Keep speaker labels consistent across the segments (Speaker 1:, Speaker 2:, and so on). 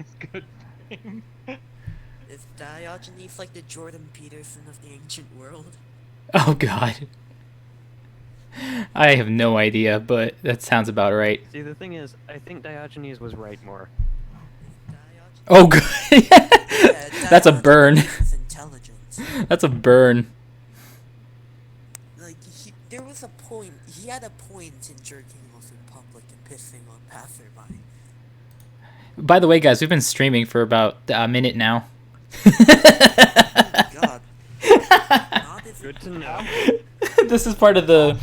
Speaker 1: streaming's good thing.
Speaker 2: Is Diogenes like the Jordan Peterson of the ancient world?
Speaker 3: Oh god. I have no idea, but that sounds about right.
Speaker 4: See, the thing is, I think Diogenes was right more.
Speaker 2: Diogenes...
Speaker 3: Oh god. That's a burn.
Speaker 2: Is intelligence.
Speaker 3: That's a burn.
Speaker 2: Like, there was a point, he had a point in jerking off in public and pissing on passerby.
Speaker 3: By the way, guys, we've been streaming for about a minute now.
Speaker 2: God. Not as
Speaker 4: Good to know.
Speaker 3: This is part of the.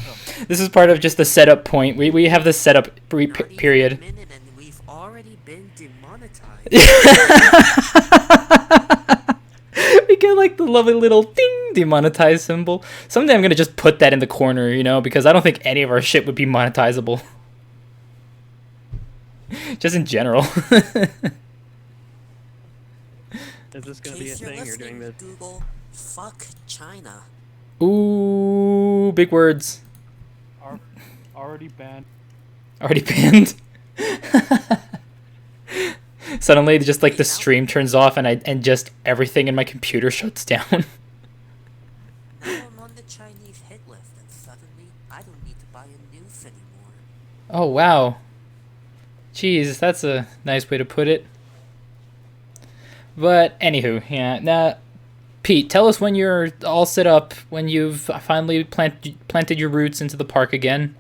Speaker 3: This is part of just the setup point. We have the setup
Speaker 2: not even
Speaker 3: period.
Speaker 2: a minute and we've already been demonetized.
Speaker 3: We get like the lovely little ding demonetized symbol. Someday I'm gonna just put that in the corner, you know, because I don't think any of our shit would be monetizable. Just in general.
Speaker 4: Is this
Speaker 2: In
Speaker 4: gonna be a
Speaker 2: case you're
Speaker 4: thing? You're doing
Speaker 2: listening,
Speaker 4: this?
Speaker 2: Google, fuck China.
Speaker 3: Ooh, big words.
Speaker 1: Already banned.
Speaker 3: Already banned. Suddenly, just like the stream turns off and just everything in my computer shuts down.
Speaker 2: Now I'm on the Chinese hit list and suddenly I don't need to buy a news anymore.
Speaker 3: Oh wow. Jeez, that's a nice way to put it. But anywho, yeah. Now, Pete, tell us when you're all set up, when you've finally planted your roots into the park again,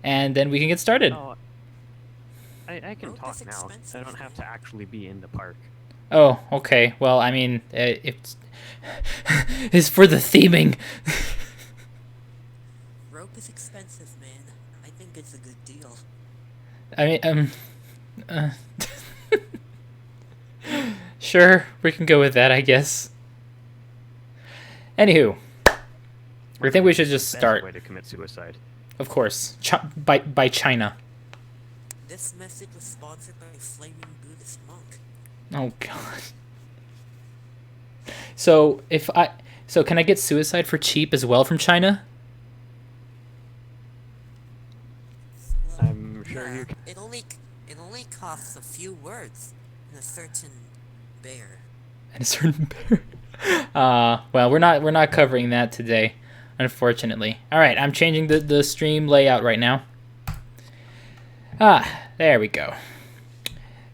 Speaker 3: and then we can get started.
Speaker 4: Oh, I can
Speaker 2: Rope
Speaker 4: talk
Speaker 2: is
Speaker 4: now. I
Speaker 2: expensive.
Speaker 4: don't have to actually be in the park.
Speaker 3: Oh, okay. Well, I mean, it's it's for the theming.
Speaker 2: Rope is expensive, man. I think it's a good deal.
Speaker 3: I mean, sure, we can go with that, I guess. Anywho, I think we should just
Speaker 4: Best
Speaker 3: start.
Speaker 4: way to commit suicide.
Speaker 3: Of course, by China.
Speaker 2: This message was sponsored by a flaming Buddhist monk.
Speaker 3: Oh god. So can I get suicide for cheap as well from China?
Speaker 2: Well,
Speaker 4: I'm sure you can.
Speaker 2: It only costs a few words in a certain bear.
Speaker 3: And a certain bear. Well, we're not covering that today, unfortunately. All right, I'm changing the stream layout right now. There we go.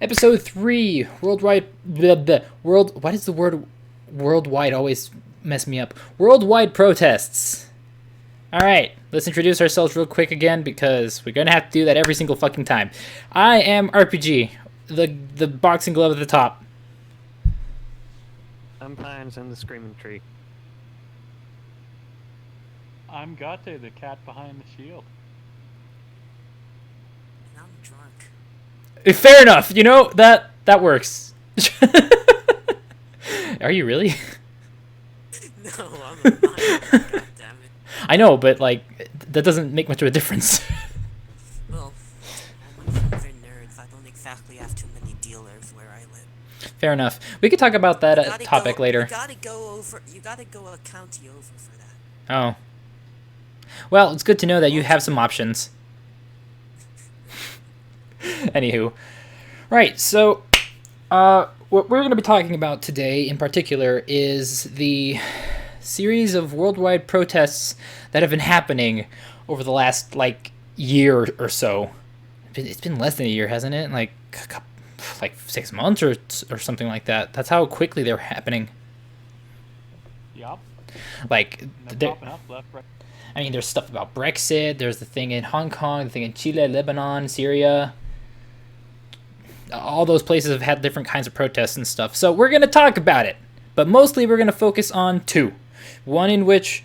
Speaker 3: Episode 3, worldwide. Why does the word worldwide always mess me up? Worldwide protests. All right, let's introduce ourselves real quick again because we're gonna have to do that every single fucking time. I am RPG, the boxing glove at the top.
Speaker 4: I'm Pines and the Screaming Tree.
Speaker 1: I'm Gate, the cat behind the shield.
Speaker 2: And I'm drunk.
Speaker 3: Fair enough. You know that works. Are you really?
Speaker 2: No, I'm not. God damn it.
Speaker 3: I know, but like that doesn't make much of a difference.
Speaker 2: Well, all my friends are nerds. I don't exactly have too many dealers where I live.
Speaker 3: Fair enough. We could talk about that
Speaker 2: You gotta
Speaker 3: topic
Speaker 2: go-
Speaker 3: later.
Speaker 2: You gotta go a county over for that.
Speaker 3: Oh. Well, it's good to know that you have some options. Anywho. Right, so what we're going to be talking about today in particular is the series of worldwide protests that have been happening over the last, like, year or so. It's been less than a year, hasn't it? Like 6 months or something like that. That's how quickly they're happening.
Speaker 1: Yup.
Speaker 3: Like,
Speaker 1: And they're
Speaker 3: they're-
Speaker 1: popping up left, right.
Speaker 3: I mean, there's stuff about Brexit. There's the thing in Hong Kong, the thing in Chile, Lebanon, Syria. All those places have had different kinds of protests and stuff. So we're going to talk about it. But mostly we're going to focus on two. One in which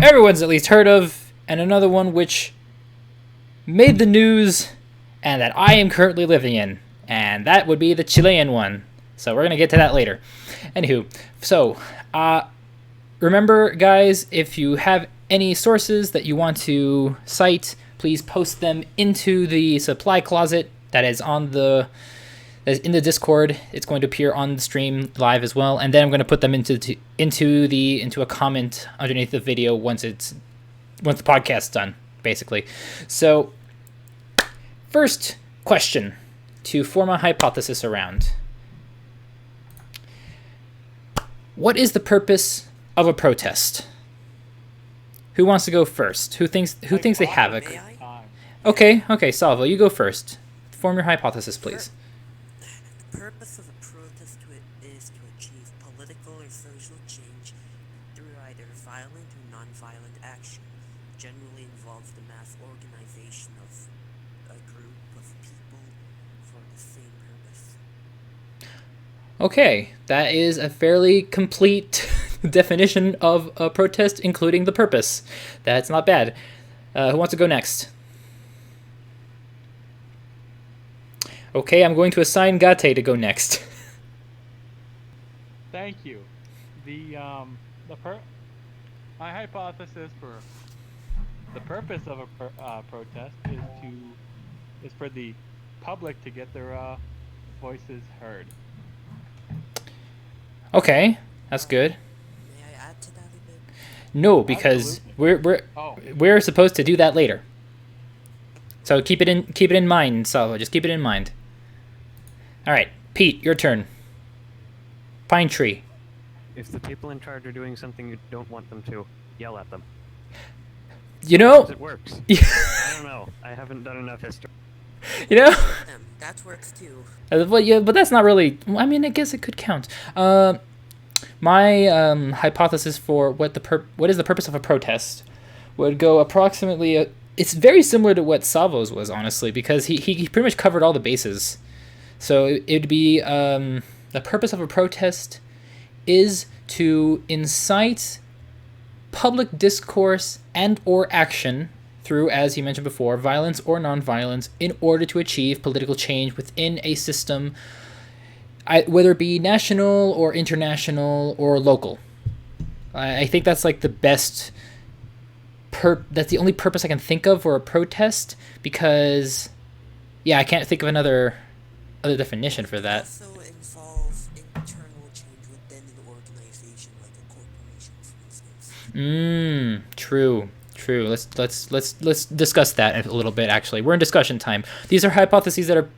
Speaker 3: everyone's at least heard of, and another one which made the news and that I am currently living in. And that would be the Chilean one. So we're going to get to that later. Anywho, so remember, guys, if you have any sources that you want to cite, please post them into the supply closet that is in the Discord. It's going to appear on the stream live as well, and then I'm going to put them into a comment underneath the video once the podcast's done, basically. So, first question to form a hypothesis around: What is the purpose of a protest? Who wants to go first? Who thinks they have
Speaker 2: May I?
Speaker 1: Time.
Speaker 3: Okay, Salvo, you go first. Form your hypothesis, please.
Speaker 2: The purpose of a protest is to achieve political or social change through either violent or non-violent action. Generally involves the mass organization of a group of people for the same purpose.
Speaker 3: Okay, that is a fairly complete definition of a protest, including the purpose. That's not bad. Who wants to go next? Okay, I'm going to assign Gate to go next.
Speaker 1: Thank you. My hypothesis for the purpose of a protest is for the public to get their voices heard.
Speaker 3: Okay, that's good.
Speaker 2: May I add to that a bit?
Speaker 3: No, because
Speaker 1: Oh,
Speaker 3: we're supposed to do that later. So keep it in mind, Salvo. Just keep it in mind. All right, Pete, your turn. Pine tree.
Speaker 4: If the people in charge are doing something you don't want them to, yell at them.
Speaker 3: You know,
Speaker 4: It works. I don't know. I haven't done enough history.
Speaker 3: you know.
Speaker 2: That works too.
Speaker 3: But that's not really. I mean, I guess it could count. My hypothesis for what is the purpose of a protest would go approximately. It's very similar to what Salvo's was, honestly, because he pretty much covered all the bases. So it'd be the purpose of a protest is to incite public discourse and or action through, as he mentioned before, violence or nonviolence in order to achieve political change within a system, whether it be national or international or local. I think that's like the best that's the only purpose I can think of for a protest, because yeah, I can't think of another definition for that.
Speaker 2: Also involves internal change within an organization, like a corporation, for instance.
Speaker 3: True. Let's discuss that a little bit. Actually, we're in discussion time. These are hypotheses that are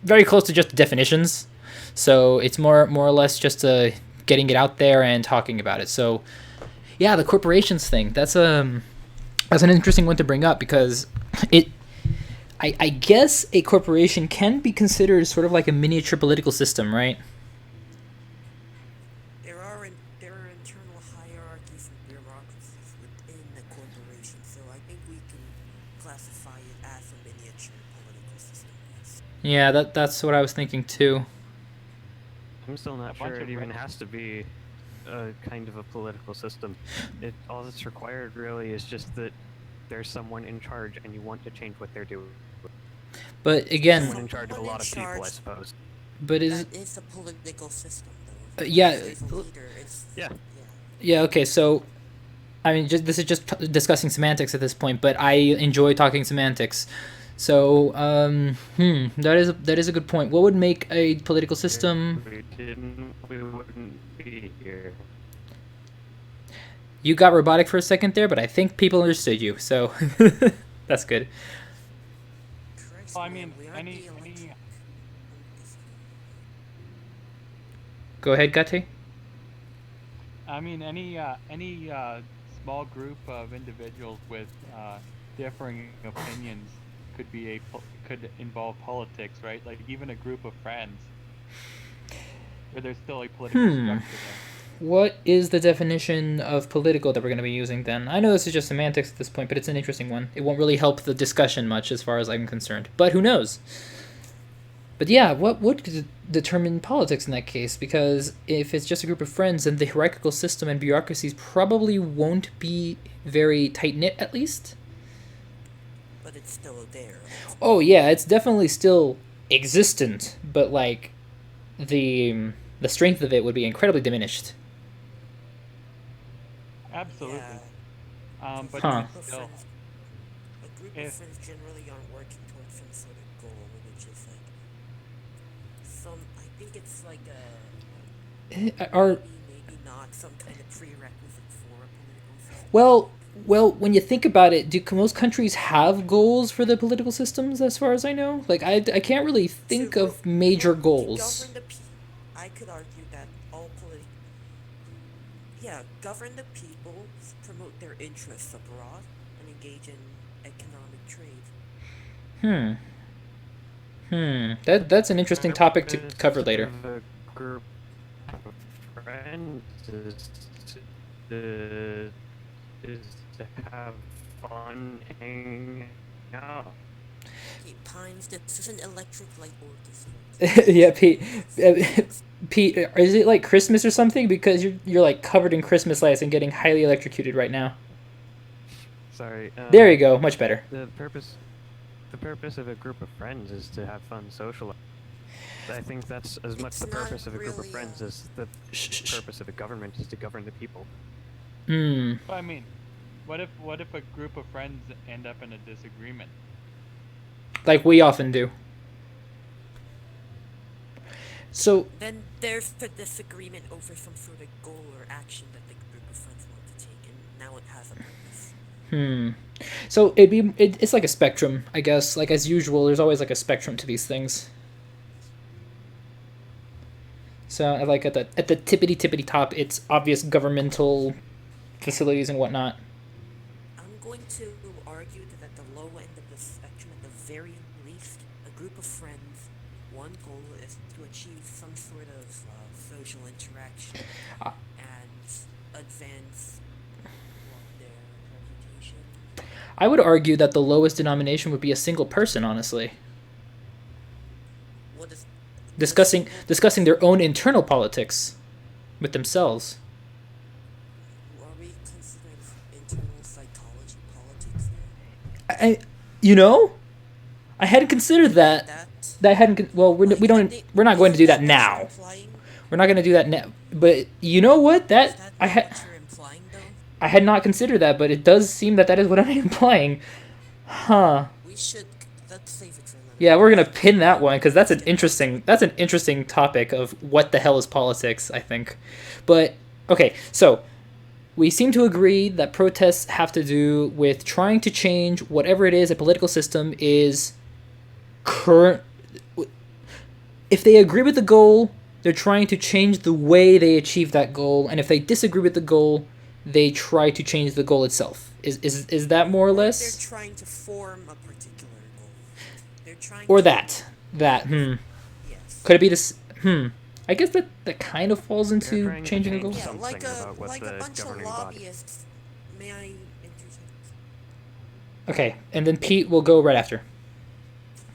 Speaker 3: very close to just definitions, so it's more or less just getting it out there and talking about it. So, yeah, the corporations thing. That's an interesting one to bring up, because I guess a corporation can be considered sort of like a miniature political system, right?
Speaker 2: There are internal hierarchies and bureaucracies within the corporation, so I think we can classify it as a miniature political system. Yes.
Speaker 3: Yeah, that's what I was thinking too.
Speaker 4: I'm still not
Speaker 1: A bunch
Speaker 4: sure it
Speaker 1: of
Speaker 4: even
Speaker 1: rebels.
Speaker 4: has to be a kind of a political system. All that's required really is just that there's someone in charge and you want to change what they're doing.
Speaker 3: But again,
Speaker 4: Someone in charge of a lot of people, I suppose.
Speaker 3: but
Speaker 2: That is a political system, though.
Speaker 3: yeah,
Speaker 2: There's a leader.
Speaker 4: Yeah.
Speaker 3: yeah, okay, so I mean, this is just discussing semantics at this point, but I enjoy talking semantics. So, that is a good point. What would make a political system?
Speaker 4: We wouldn't be here.
Speaker 3: You got robotic for a second there, but I think people understood you, so that's good.
Speaker 2: Christ,
Speaker 1: well, I
Speaker 2: man,
Speaker 1: mean,
Speaker 2: we aren't
Speaker 1: any
Speaker 2: the electric-
Speaker 3: Go ahead, Gate.
Speaker 1: any small group of individuals with differing opinions could involve politics, right? Like even a group of friends, where there's still a political structure there.
Speaker 3: What is the definition of political that we're going to be using then? I know this is just semantics at this point, but it's an interesting one. It won't really help the discussion much as far as I'm concerned, but who knows? But yeah, what would determine politics in that case? Because if it's just a group of friends, then the hierarchical system and bureaucracies probably won't be very tight-knit, at least.
Speaker 2: But it's still there.
Speaker 3: Oh yeah, it's definitely still existent, but like the strength of it would be incredibly diminished.
Speaker 1: Absolutely.
Speaker 2: Yeah.
Speaker 1: But
Speaker 3: Huh.
Speaker 1: even still,
Speaker 2: A group of
Speaker 1: If-
Speaker 2: friends generally aren't working towards some sort of goal, which is like I think it's like
Speaker 3: Are
Speaker 2: maybe not some kind of prerequisite for a political system.
Speaker 3: well, when you think about it, do most countries have goals for the political systems? As far as I know, like I can't really think
Speaker 2: To
Speaker 3: of major
Speaker 2: to
Speaker 3: goals.
Speaker 2: govern the I could argue that yeah, govern the people, promote their interests abroad, and engage in economic trade.
Speaker 3: Hmm. That's an interesting topic to cover
Speaker 4: Purpose
Speaker 3: later.
Speaker 4: of a group of friends to is to have fun, hang out.
Speaker 2: Okay, Pines, this is an electric light orchestra. Please
Speaker 3: Yeah,
Speaker 2: listen
Speaker 3: Pete.
Speaker 2: carefully.
Speaker 3: Pete, is it like Christmas or something? Because you're like covered in Christmas lights and getting highly electrocuted right now.
Speaker 4: Sorry.
Speaker 3: There you go, much better.
Speaker 4: The purpose of a group of friends is to have fun, socialize. I think that's as much
Speaker 2: It's
Speaker 4: the
Speaker 2: not
Speaker 4: purpose of a group of
Speaker 2: really,
Speaker 4: friends as the
Speaker 3: Shh, shh, shh.
Speaker 4: purpose of a government is to govern the people.
Speaker 3: Hmm.
Speaker 1: But I mean, what if a group of friends end up in a disagreement?
Speaker 3: Like we often do. So
Speaker 2: Then there's a disagreement over some sort of goal or action that the group of friends want to take, and now it has a purpose.
Speaker 3: So it's like a spectrum, I guess. Like as usual, there's always like a spectrum to these things. So like at the tippity top, it's obvious governmental facilities and whatnot.
Speaker 2: I'm going to argue that at the low end of the spectrum, at the very least, a group of friends, one goal is to achieve some sort of social interaction
Speaker 3: Uh,
Speaker 2: and advance their reputation.
Speaker 3: I would argue that the lowest denomination would be a single person, honestly.
Speaker 2: What is
Speaker 3: Discussing their own internal politics with themselves.
Speaker 2: Are we considering internal psychology politics here?
Speaker 3: I you know, I hadn't considered that.
Speaker 2: That
Speaker 3: That I hadn't. Well, we don't. We're not going to do that
Speaker 2: Is that what you're
Speaker 3: now.
Speaker 2: implying?
Speaker 3: We're not going to do that now. But you know what?
Speaker 2: Is
Speaker 3: That
Speaker 2: that
Speaker 3: I
Speaker 2: not
Speaker 3: had.
Speaker 2: what you're implying, though?
Speaker 3: I had not considered that, but it does seem that is what I'm implying. Huh.
Speaker 2: We should. Let's save it for another.
Speaker 3: Yeah, we're gonna pin that one because that's an interesting topic of what the hell is politics. I think, but okay. So we seem to agree that protests have to do with trying to change whatever it is a political system is current. If they agree with the goal, they're trying to change the way they achieve that goal, and if they disagree with the goal, they try to change the goal itself. Is that more or
Speaker 2: They're
Speaker 3: less?
Speaker 2: trying to form a particular goal. They're trying
Speaker 3: Or
Speaker 2: to.
Speaker 3: that
Speaker 2: Yes.
Speaker 3: could it be this I guess that kind of falls
Speaker 4: They're
Speaker 3: into
Speaker 4: trying to
Speaker 3: changing a
Speaker 4: change
Speaker 3: goal.
Speaker 2: Yeah,
Speaker 4: something about what
Speaker 2: like a
Speaker 4: the
Speaker 2: bunch of
Speaker 4: governing body.
Speaker 2: lobbyists. May I interject?
Speaker 3: Okay, and then Pete will go right after.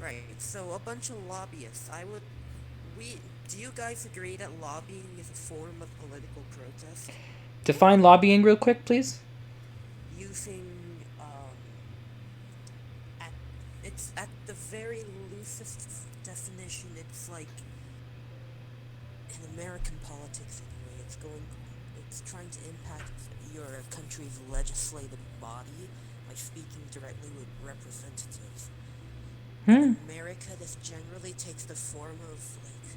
Speaker 2: Right. So a bunch of lobbyists. Do you guys agree that lobbying is a form of political protest?
Speaker 3: Define lobbying real quick, please.
Speaker 2: Using at it's at the very loosest definition. It's like in American politics anyway. It's trying to impact your country's legislative body by speaking directly with representatives. In America, this generally takes the form of like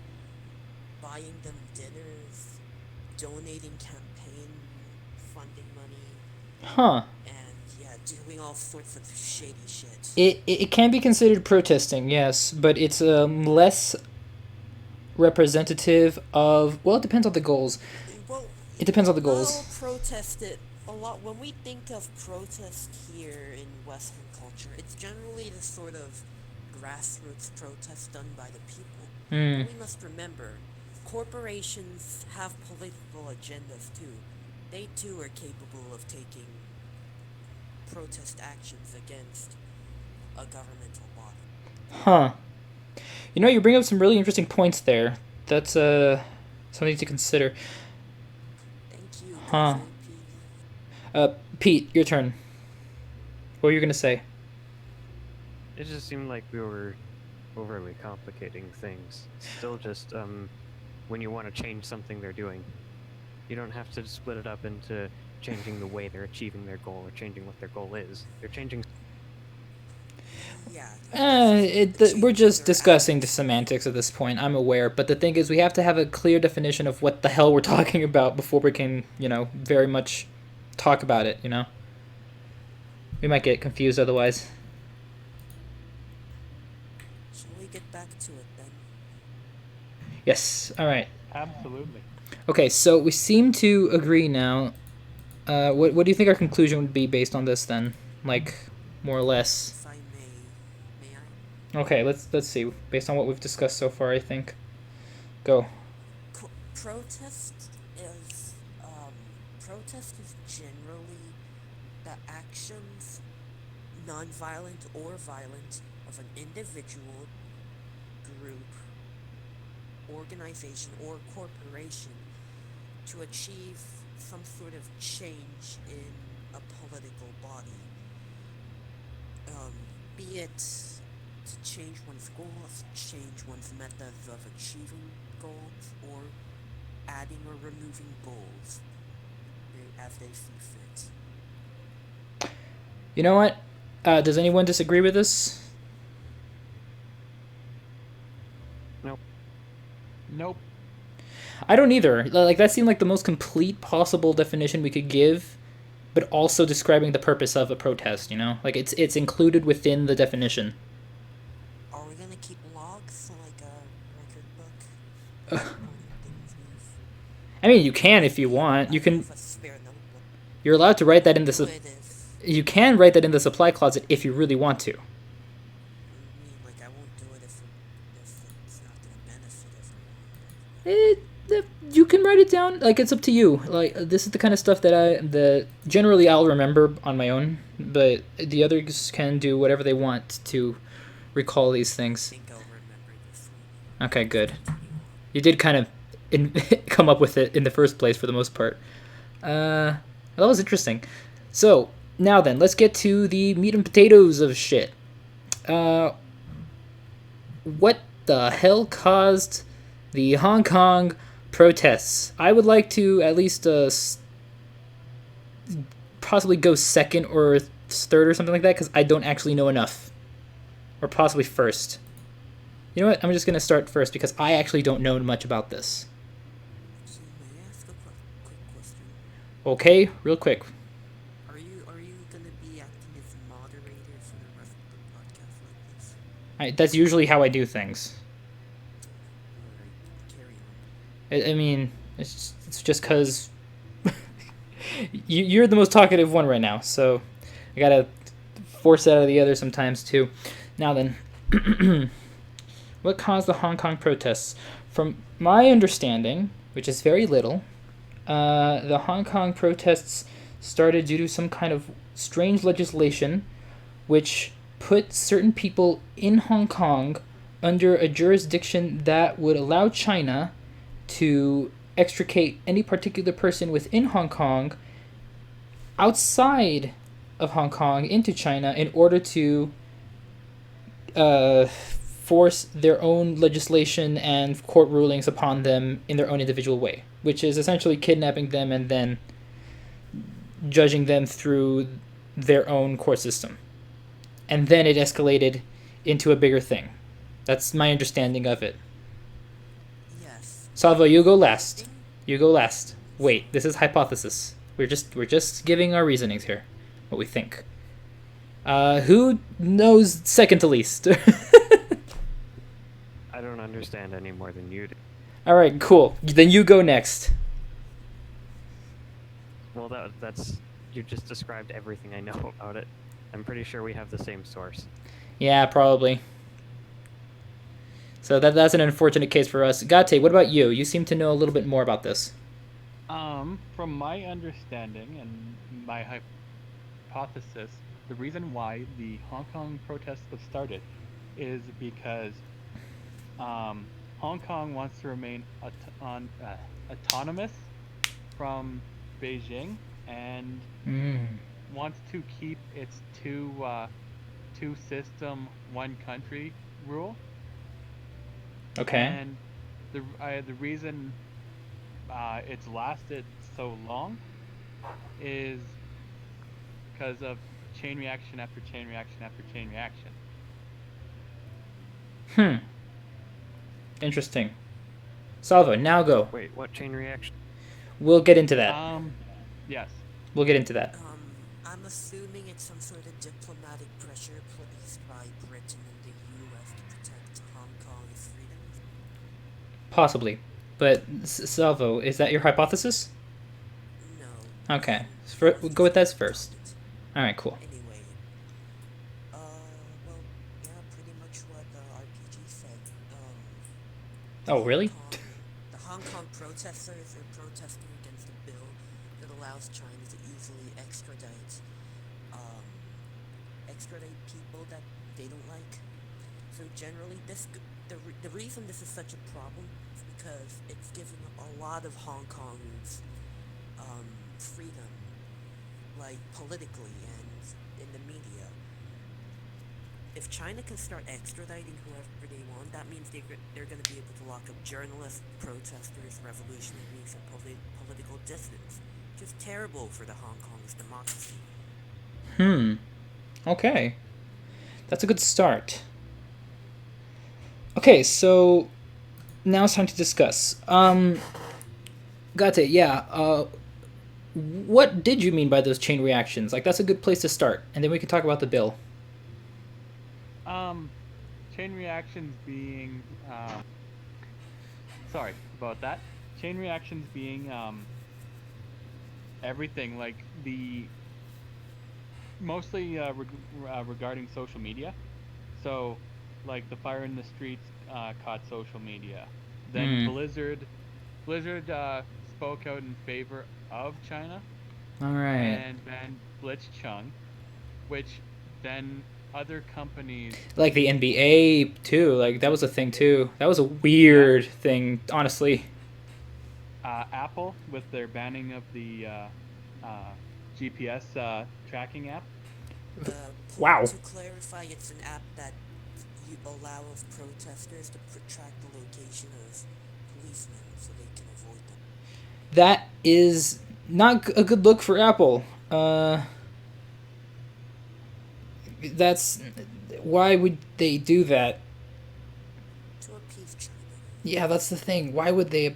Speaker 2: buying them dinners, donating campaign funding money,
Speaker 3: Huh.
Speaker 2: and yeah, doing all sorts of shady shit.
Speaker 3: It can be considered protesting, yes, but it's less representative of. Well, it depends on the goals.
Speaker 2: Well,
Speaker 3: It depends on the
Speaker 2: I'll
Speaker 3: goals.
Speaker 2: protest it a lot. When we think of protest here in Western culture, it's generally the sort of grassroots protest done by the people.
Speaker 3: Hmm.
Speaker 2: We must remember, corporations have political agendas too. They too are capable of taking protest actions against a governmental body.
Speaker 3: Huh. You know, you bring up some really interesting points there. That's something to consider.
Speaker 2: Thank you,
Speaker 3: Huh.
Speaker 2: President P.
Speaker 3: Pete, your turn. What were you gonna say?
Speaker 4: It just seemed like we were overly complicating things. It's still just when you want to change something they're doing, you don't have to split it up into changing the way they're achieving their goal or changing what their goal is. They're changing.
Speaker 2: Yeah.
Speaker 3: We're just discussing the semantics at this point. I'm aware, but the thing is, we have to have a clear definition of what the hell we're talking about before we can, very much talk about it. We might get confused otherwise.
Speaker 2: Shall we get back to it then?
Speaker 3: Yes. All right.
Speaker 1: Absolutely.
Speaker 3: Okay, so we seem to agree now. What do you think our conclusion would be based on this then? Like, more or less.
Speaker 2: If I may I?
Speaker 3: Okay, let's see. Based on what we've discussed so far, I think. Go.
Speaker 2: Protest is protest is generally the actions, non-violent or violent, of an individual, group, organization, or corporation to achieve some sort of change in a political body. Be it to change one's goals, change one's methods of achieving goals, or adding or removing goals as they see fit.
Speaker 3: You know what? Does anyone disagree with this?
Speaker 4: Nope.
Speaker 1: Nope.
Speaker 3: I don't either. Like that seemed like the most complete possible definition we could give, but also describing the purpose of a protest. You know, like it's included within the definition.
Speaker 2: Are we gonna keep logs like a record book? Things
Speaker 3: I mean, you can if you want. You can. You're allowed to write that in the. You can write that in the supply closet if you really want to.
Speaker 2: I mean, like, I won't do it if it's not gonna benefit everyone.
Speaker 3: You can write it down. Like it's up to you. Like this is the kind of stuff that generally I'll remember on my own, but the others can do whatever they want to recall these
Speaker 2: I
Speaker 3: things.
Speaker 2: think I'll remember this one.
Speaker 3: Okay, good. You did kind of come up with it in the first place for the most part. That was interesting. So now then, let's get to the meat and potatoes of shit. What the hell caused the Hong Kong protests? I would like to at least possibly go second or third or something like that because I don't actually know enough. Or possibly first. You know what? I'm just going to start first because I actually don't know much about this.
Speaker 2: So, may I ask a quick question?
Speaker 3: Okay, real quick.
Speaker 2: Are you gonna be acting as moderator for the rest of the podcast like this?
Speaker 3: That's usually how I do things.
Speaker 2: Alright, carry on.
Speaker 3: I mean, it's just because you're the most talkative one right now, so I gotta force it out of the other sometimes too. Now then, what caused the Hong Kong protests? From my understanding, which is very little, the Hong Kong protests started due to some kind of strange legislation which put certain people in Hong Kong under a jurisdiction that would allow China to extricate any particular person within Hong Kong outside of Hong Kong into China in order to force their own legislation and court rulings upon them in their own individual way, which is essentially kidnapping them and then judging them through their own court system. And then it escalated into a bigger thing. That's my understanding of it.
Speaker 2: Yes.
Speaker 3: Salvo, you go last. You go last. Wait, this is hypothesis. We're just giving our reasonings here, what we think. Who knows second to least?
Speaker 4: I don't understand any more than you do.
Speaker 3: All right, cool. Then you go next.
Speaker 4: Well, that's you just described everything I know about it. I'm pretty sure we have the same source.
Speaker 3: Yeah, probably. So that's an unfortunate case for us. Gate, what about you? You seem to know a little bit more about this.
Speaker 1: From my understanding and my hypothesis, the reason why the Hong Kong protests have started is because Hong Kong wants to remain autonomous from Beijing and wants to keep its two system, one country rule.
Speaker 3: Okay.
Speaker 1: And the reason it's lasted so long is because of chain reaction after chain reaction after chain reaction.
Speaker 3: Interesting. Salvo, now go.
Speaker 4: Wait, what chain reaction?
Speaker 3: We'll get into that.
Speaker 1: Yes.
Speaker 3: We'll get into that.
Speaker 2: I'm assuming it's some sort of diplomatic pressure placed by Britain and the U.S. to protect Hong Kong's freedom.
Speaker 3: Possibly. But Salvo, is that your hypothesis?
Speaker 2: No.
Speaker 3: Okay,
Speaker 2: We'll
Speaker 3: go with that
Speaker 2: talk
Speaker 3: first.
Speaker 2: about it.
Speaker 3: All right, cool.
Speaker 2: Anyway, well, yeah, pretty much what the RPG said. The
Speaker 3: Oh,
Speaker 2: Hong
Speaker 3: really?
Speaker 2: Kong, the Hong Kong protesters are protesting against a bill that allows China to easily um, extradite people that they don't like. So generally, the reason this is such a problem is because it's given a lot of Hong Kong's freedom, like politically and in the media. If China can start extraditing whoever they want, that means they're going to be able to lock up journalists, protesters, revolutionaries, and political dissidents, which is terrible for the Hong Kong's democracy.
Speaker 3: Okay. That's a good start. Okay, so now it's time to discuss. Gate, yeah. What did you mean by those chain reactions? Like, that's a good place to start, and then we can talk about the bill.
Speaker 1: Um, chain reactions being sorry about that. Chain reactions being everything like the mostly regarding social media. So, like the fire in the streets caught social media. Then
Speaker 3: Hmm.
Speaker 1: Blizzard spoke out in favor of China
Speaker 3: All right.
Speaker 1: and banned Blitzchung, which then other companies,
Speaker 3: Like the NBA too. Like that was a thing too. That was a
Speaker 1: yeah,
Speaker 3: weird thing, honestly.
Speaker 1: Apple with their banning of the uh, GPS tracking app.
Speaker 3: Wow.
Speaker 2: To clarify, it's an app that you allow of protesters to track the location of policemen so they can avoid them.
Speaker 3: That is not a good look for Apple. That's why would they do that?
Speaker 2: To appease China.
Speaker 3: Yeah, that's the thing. Why would they?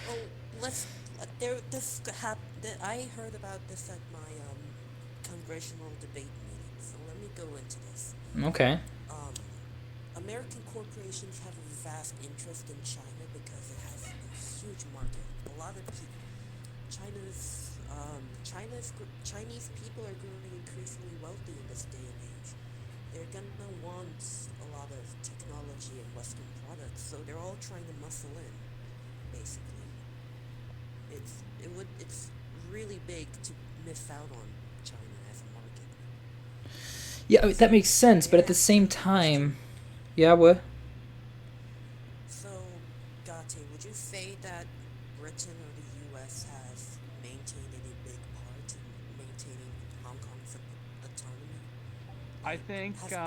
Speaker 2: Oh, let's. I heard about this at my congressional debate meeting, so let me go into this.
Speaker 3: Okay.
Speaker 2: Um, American corporations have a vast interest in China because it has a huge market. A lot of people. Chinese people are growing increasingly wealthy in this day and age. They're gonna want a lot of technology and Western products, so they're all trying to muscle in, basically. It's really big to miss out on China as a market.
Speaker 3: Yeah, I mean, that
Speaker 2: So
Speaker 3: makes sense,
Speaker 2: may
Speaker 3: but
Speaker 2: I
Speaker 3: at the
Speaker 2: ask you
Speaker 3: same
Speaker 2: a question?
Speaker 3: time, yeah, what?
Speaker 2: So, Gate, would you say that Britain or the US has maintained any big part in maintaining Hong Kong's autonomy?
Speaker 1: I
Speaker 2: Like,
Speaker 1: think
Speaker 2: has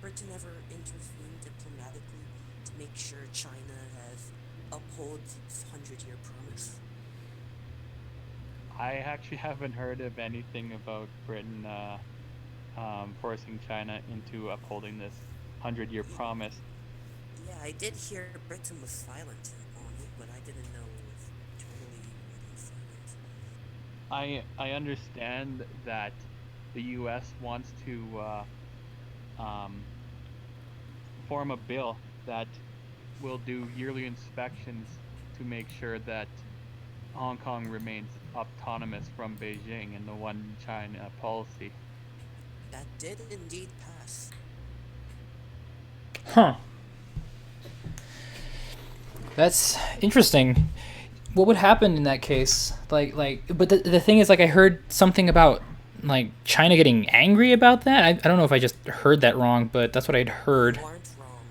Speaker 2: Britain ever intervened diplomatically to make sure China has upholds its 100-year promise?
Speaker 1: I actually haven't heard of anything about Britain forcing China into upholding this 100-year
Speaker 2: Y-
Speaker 1: promise.
Speaker 2: yeah, I did hear Britain was silent on it, but I didn't know it was totally radio silent.
Speaker 1: I understand that the U.S. wants to um, form a bill that will do yearly inspections to make sure that Hong Kong remains autonomous from Beijing and the one China policy.
Speaker 2: That did indeed pass.
Speaker 3: Huh. That's interesting. What would happen in that case? But the thing is, like, I heard something about like China getting angry about that. I don't know if I just heard that wrong, but that's what I'd
Speaker 2: You
Speaker 3: heard.
Speaker 2: aren't wrong.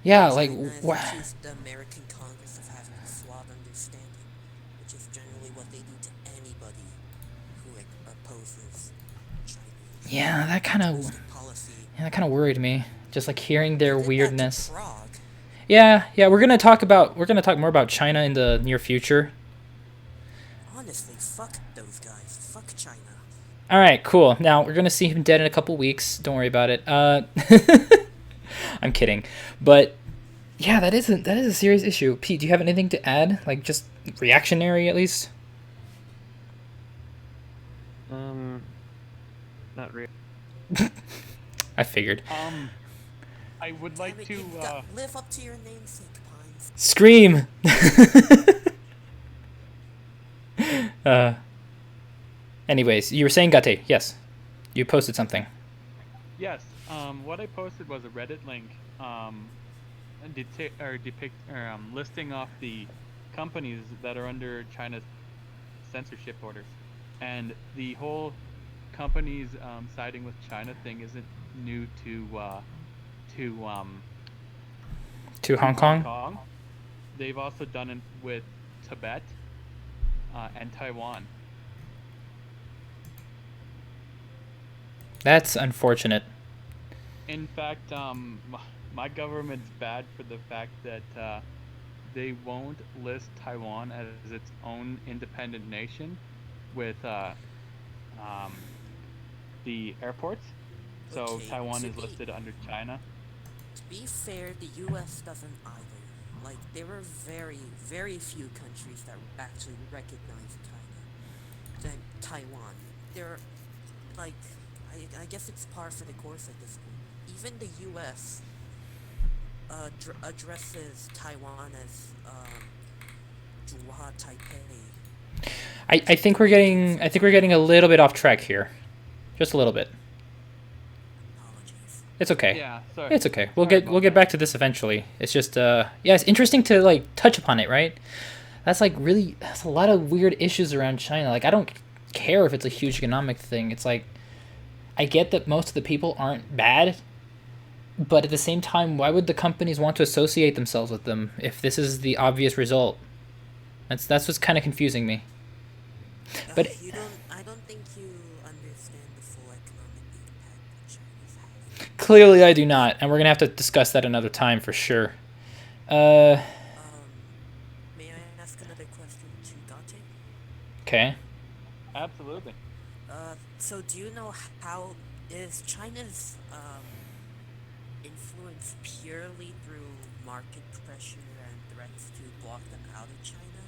Speaker 3: Yeah, like,
Speaker 2: China has
Speaker 3: what?
Speaker 2: accused the American Congress of having a flawed understanding, which is generally what they do to anybody who opposes Chinese
Speaker 3: Yeah,
Speaker 2: opposes the policy.
Speaker 3: that kind of worried me. Just like hearing
Speaker 2: They
Speaker 3: their
Speaker 2: did that to
Speaker 3: weirdness.
Speaker 2: Prague.
Speaker 3: Yeah, we're gonna talk more about China in the near future.
Speaker 2: Honestly, fuck those guys. Fuck China.
Speaker 3: All right, cool. Now we're gonna see him dead in a couple weeks. Don't worry about it. I'm kidding, but yeah, that is a serious issue. Pete, do you have anything to add? Like just reactionary, at least.
Speaker 4: Not really.
Speaker 3: I figured.
Speaker 1: I would
Speaker 2: Damn
Speaker 1: like
Speaker 2: it,
Speaker 1: to
Speaker 2: you've got live up to your namesake,
Speaker 3: Scream. uh. Anyways, you were saying Gate. Yes, you posted something.
Speaker 1: Yes. What I posted was a Reddit link. Listing off the companies that are under China's censorship orders, and the whole companies siding with China thing isn't new to
Speaker 3: To
Speaker 1: to
Speaker 3: Hong
Speaker 1: Hong
Speaker 3: Kong.
Speaker 1: Kong. They've also done it with Tibet and Taiwan.
Speaker 3: That's unfortunate.
Speaker 1: In fact, my government's bad for the fact that they won't list Taiwan as its own independent nation with um, the airports. So
Speaker 2: Okay,
Speaker 1: Taiwan is listed under China.
Speaker 2: to be fair, the U.S. doesn't either. Like, there are very, very few countries that actually recognize Taiwan. They're, like, I guess it's par for the course at this point. Even the U.S. Addresses Taiwan as Zhuhua Taipei.
Speaker 3: I think we're getting a little bit off track here, just a little bit.
Speaker 2: Apologies.
Speaker 3: It's okay.
Speaker 1: Yeah, sorry.
Speaker 3: It's okay. We'll
Speaker 1: Sorry
Speaker 3: get
Speaker 1: about that.
Speaker 3: back to this eventually. It's just yeah, it's interesting to like touch upon it, right? That's like really that's a lot of weird issues around China. Like I don't care if it's a huge economic thing. It's like I get that most of the people aren't bad, but at the same time, why would the companies want to associate themselves with them if this is the obvious result? That's what's kind of confusing me. But
Speaker 2: I don't think you understand the full economic impact that China's having.
Speaker 3: clearly I do not, and we're gonna have to discuss that another time for sure. Uh,
Speaker 2: May I ask another question to Dante?
Speaker 3: okay.
Speaker 1: Absolutely.
Speaker 2: So do you know how is China's influence purely through market pressure and threats to block them out of China,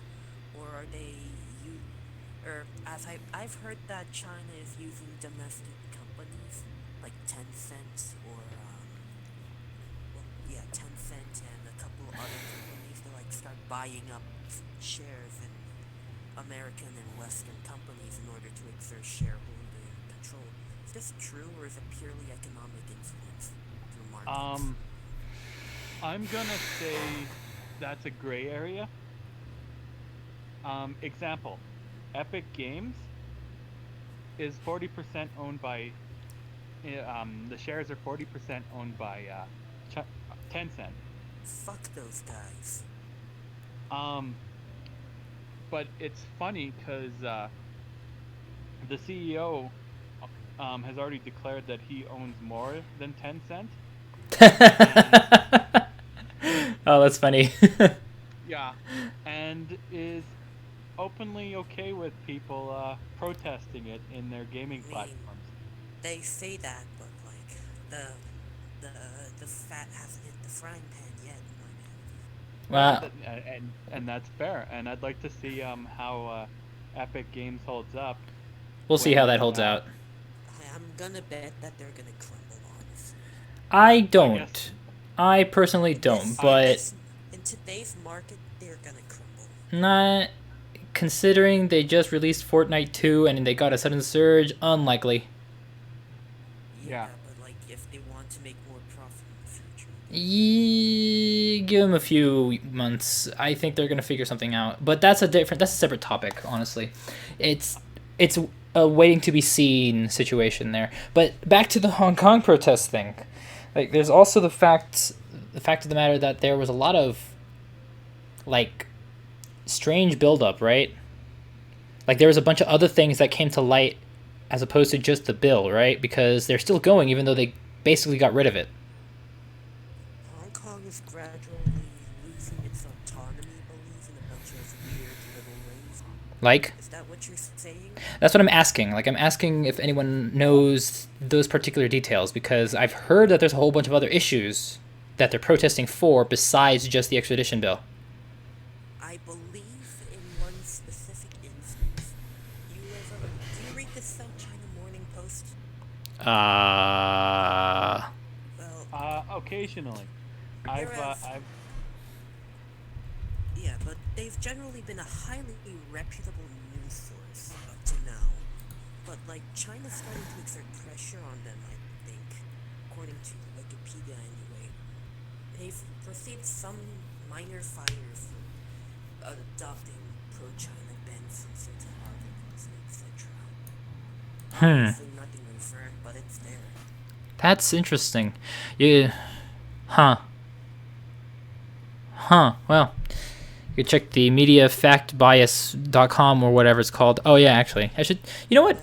Speaker 2: or are they you? Or as I've heard that China is using domestic companies like Tencent or Tencent and a couple other companies to like start buying up shares in American and Western companies in order to exert shareholder control. Is this true, or is it purely economic influence through markets?
Speaker 1: I'm gonna say that's a gray area. Example, Epic Games is 40% owned by the shares are 40% owned by Tencent.
Speaker 2: Fuck those guys.
Speaker 1: Um, but it's funny because the CEO has already declared that he owns more than Tencent.
Speaker 3: Oh, that's funny.
Speaker 1: Yeah, and is openly okay with people protesting it in their gaming
Speaker 2: I mean,
Speaker 1: platforms.
Speaker 2: they say that, but like the the fat hasn't hit the frying pan yet, my man.
Speaker 3: Wow.
Speaker 1: And that's fair. And I'd like to see how Epic Games holds up
Speaker 3: We'll see
Speaker 1: when
Speaker 3: how that
Speaker 1: they
Speaker 3: holds out.
Speaker 2: I'm gonna bet that they're gonna crumble, honestly.
Speaker 3: I
Speaker 1: guess
Speaker 3: don't. I personally don't, but
Speaker 2: In today's market, they're gonna crumble.
Speaker 3: not considering they just released Fortnite 2 and they got a sudden surge, unlikely.
Speaker 1: Yeah.
Speaker 2: But like if they want to make more profit in the future.
Speaker 3: Give them a few months. I think they're gonna figure something out. But that's a separate topic, honestly. It's a waiting to be seen situation there. But back to the Hong Kong protest thing. Like, there's also the fact of the matter that there was a lot of like strange buildup, right? Like there was a bunch of other things that came to light as opposed to just the bill, right? Because they're still going even though they basically got rid of it.
Speaker 2: Hong Kong is gradually losing its autonomy, believes in a bunch of weird little ways.
Speaker 3: Like,
Speaker 2: Is that what you're saying?
Speaker 3: that's what I'm asking. Like, I'm asking if anyone knows those particular details because I've heard that there's a whole bunch of other issues that they're protesting for besides just the extradition bill.
Speaker 2: I believe in one specific instance. Do you read the South China Morning Post?
Speaker 3: Uh,
Speaker 2: Well,
Speaker 1: occasionally,
Speaker 2: there has
Speaker 1: I've
Speaker 2: Yeah, but they've generally been a highly reputable news source up to now. But like China's starting to exert pressure on them, I think, according to Wikipedia anyway. They've received some minor fire for adopting pro-China bans on certain articles and etc. Obviously nothing confirmed, but it's there.
Speaker 3: That's interesting. Yeah. Huh. Well, you could check the mediafactbias.com or whatever it's called. Oh yeah, actually, I should. You know what?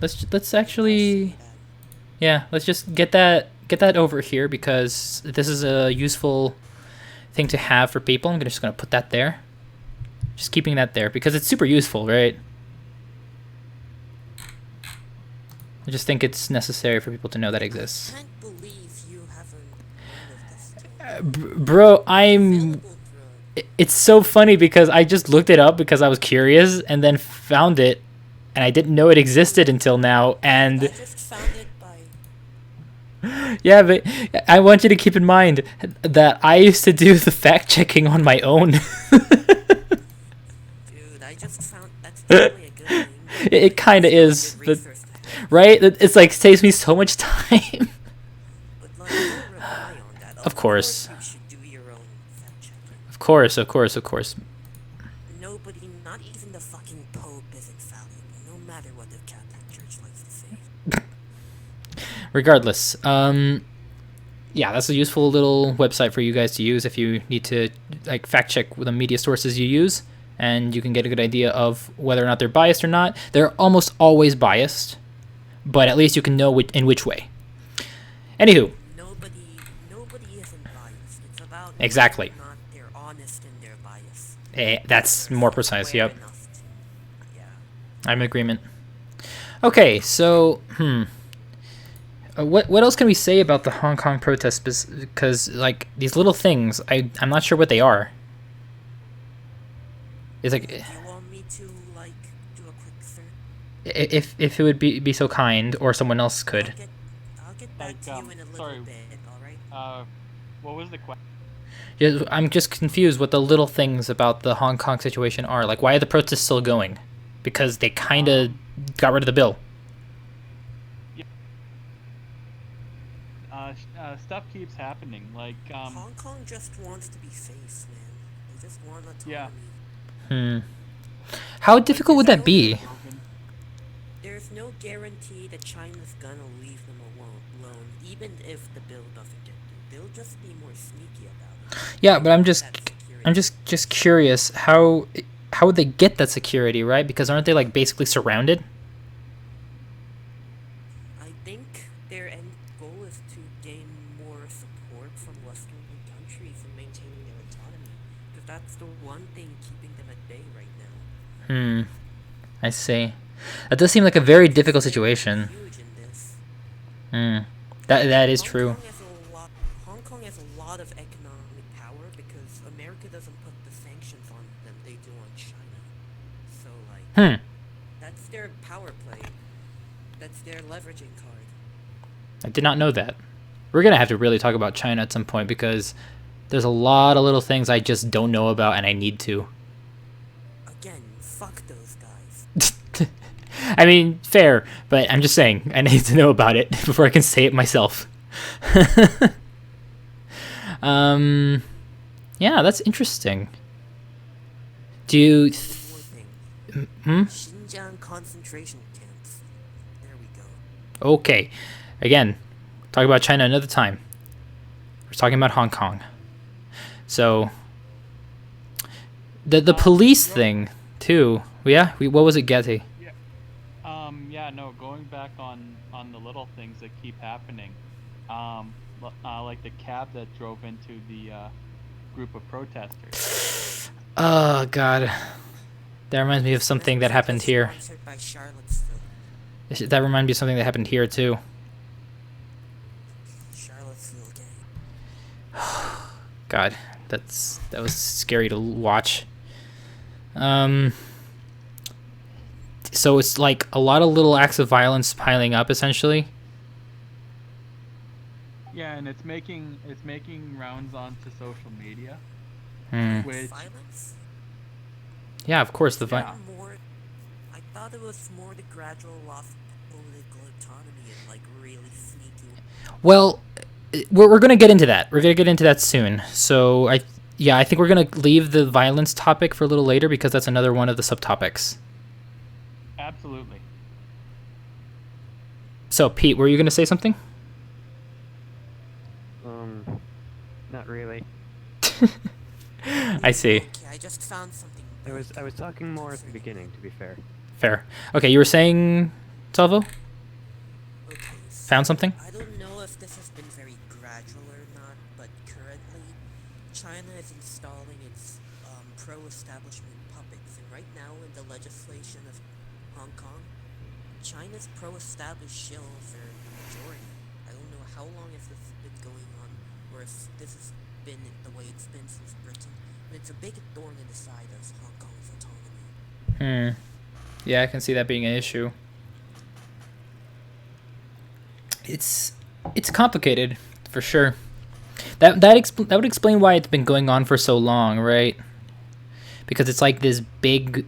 Speaker 3: Let's actually. Yeah, let's just get that over here because this is a useful thing to have for people. I'm just gonna put that there. Just keeping that there because it's super useful, right? I just think it's necessary for people to know that exists.
Speaker 2: I can't believe you haven't heard of this tool.
Speaker 3: Bro, I'm.
Speaker 2: Available through
Speaker 3: It's so funny because I just looked it up because I was curious and then found it, and I didn't know it existed until now.
Speaker 2: I
Speaker 3: And
Speaker 2: just found it by
Speaker 3: yeah, but I want you to keep in mind that I used to do the fact checking on my own.
Speaker 2: dude, I just found that's totally a good thing.
Speaker 3: It kind of is,
Speaker 2: Good
Speaker 3: but
Speaker 2: resource to have.
Speaker 3: right? It's like saves me so much time.
Speaker 2: But like, don't rely on that.
Speaker 3: Of course.
Speaker 2: You should do your own fact checking.
Speaker 3: Of course.
Speaker 2: Nobody, not even the fucking Pope, is infallible, no matter what the Catholic Church likes to say.
Speaker 3: Regardless, yeah, that's a useful little website for you guys to use if you need to like fact check the media sources you use, and you can get a good idea of whether or not they're biased or not. They're almost always biased, but at least you can know in which way. Anywho,
Speaker 2: Nobody isn't biased. It's about
Speaker 3: Exactly.
Speaker 2: whether or not they're honest in their bias.
Speaker 3: that's
Speaker 2: They're
Speaker 3: more precise.
Speaker 2: self-aware
Speaker 3: Yep,
Speaker 2: enough to- Yeah.
Speaker 3: I'm in agreement. Okay, so what else can we say about the Hong Kong protests? Because like these little things, I'm not sure what they are. It's like
Speaker 2: Do you want me to like do a quick search?
Speaker 3: if it would be so kind, or someone else could.
Speaker 2: I'll get back
Speaker 1: Like,
Speaker 2: to you in a little
Speaker 1: sorry.
Speaker 2: bit. All right.
Speaker 1: What was the question?
Speaker 3: Yeah, I'm just confused what the little things about the Hong Kong situation are. Like, why are the protests still going? Because they kind of got rid of the bill.
Speaker 1: Stuff keeps happening. Like,
Speaker 2: Hong Kong just wants to be safe, man. They just want autonomy.
Speaker 1: Yeah.
Speaker 3: How difficult would that be?
Speaker 2: There's no guarantee that China's gonna leave them alone, even if the bill doesn't get through. They'll just be more sneaky about it.
Speaker 3: Yeah, but I'm just
Speaker 2: That's security.
Speaker 3: curious how would they get that security, right? Because aren't they like basically surrounded?
Speaker 2: I think their end goal is to gain more support from Western countries in maintaining their autonomy, because that's the one thing keeping them at bay right now.
Speaker 3: I see. That does seem like a very difficult situation.
Speaker 2: Huge in this.
Speaker 3: That is true.
Speaker 2: Hong Kong has a lot of economic power because America doesn't put the sanctions on them they do on China. So like, that's their power play. That's their leveraging card.
Speaker 3: I did not know that. We're gonna have to really talk about China at some point because there's a lot of little things I just don't know about and I need to.
Speaker 2: Again, fuck those guys.
Speaker 3: I mean, fair, but I'm just saying I need to know about it before I can say it myself. Yeah, that's interesting. Do you?
Speaker 2: One more thing. Xinjiang concentration camps. There we go.
Speaker 3: Okay, again, talk about China another time. We're talking about Hong Kong. So the police thing too. Yeah, what was it, Getty?
Speaker 1: Yeah, no, going back on the little things that keep happening. Like the cab that drove into the group of protesters.
Speaker 3: Oh God, that reminds me of something that happened here.
Speaker 2: Sponsored by Charlottesville.
Speaker 3: That reminds me of something that happened here too.
Speaker 2: Charlottesville gang.
Speaker 3: God, that was scary to watch. So it's like a lot of little acts of violence piling up, essentially.
Speaker 1: Yeah, and it's making rounds onto social media. Which
Speaker 2: Violence?
Speaker 3: Yeah, of course the
Speaker 1: Yeah.
Speaker 2: More, I thought it was more the gradual loss of political autonomy and like really sneaky.
Speaker 3: Well, we're gonna get into that. We're gonna get into that soon. So I think we're gonna leave the violence topic for a little later because that's another one of the subtopics.
Speaker 1: absolutely.
Speaker 3: So Pete, were you gonna say something?
Speaker 4: Not really.
Speaker 3: I see.
Speaker 2: Okay, I just found something.
Speaker 4: I was talking more at the beginning, to be fair.
Speaker 3: Fair. Okay, you were saying, Salvo?
Speaker 2: Okay, so
Speaker 3: Found something?
Speaker 2: I don't know if this has been very gradual or not, but currently, China is installing its pro-establishment puppets, and right now in the legislation of Hong Kong, China's pro-established shills are the majority. I don't know how long has this been going on, or if this has been the way it's been since Britain, and it's a big thorn in the side of Hong Kong's autonomy.
Speaker 3: Yeah, I can see that being an issue. It's complicated for sure. That would explain why it's been going on for so long, right? Because it's like this big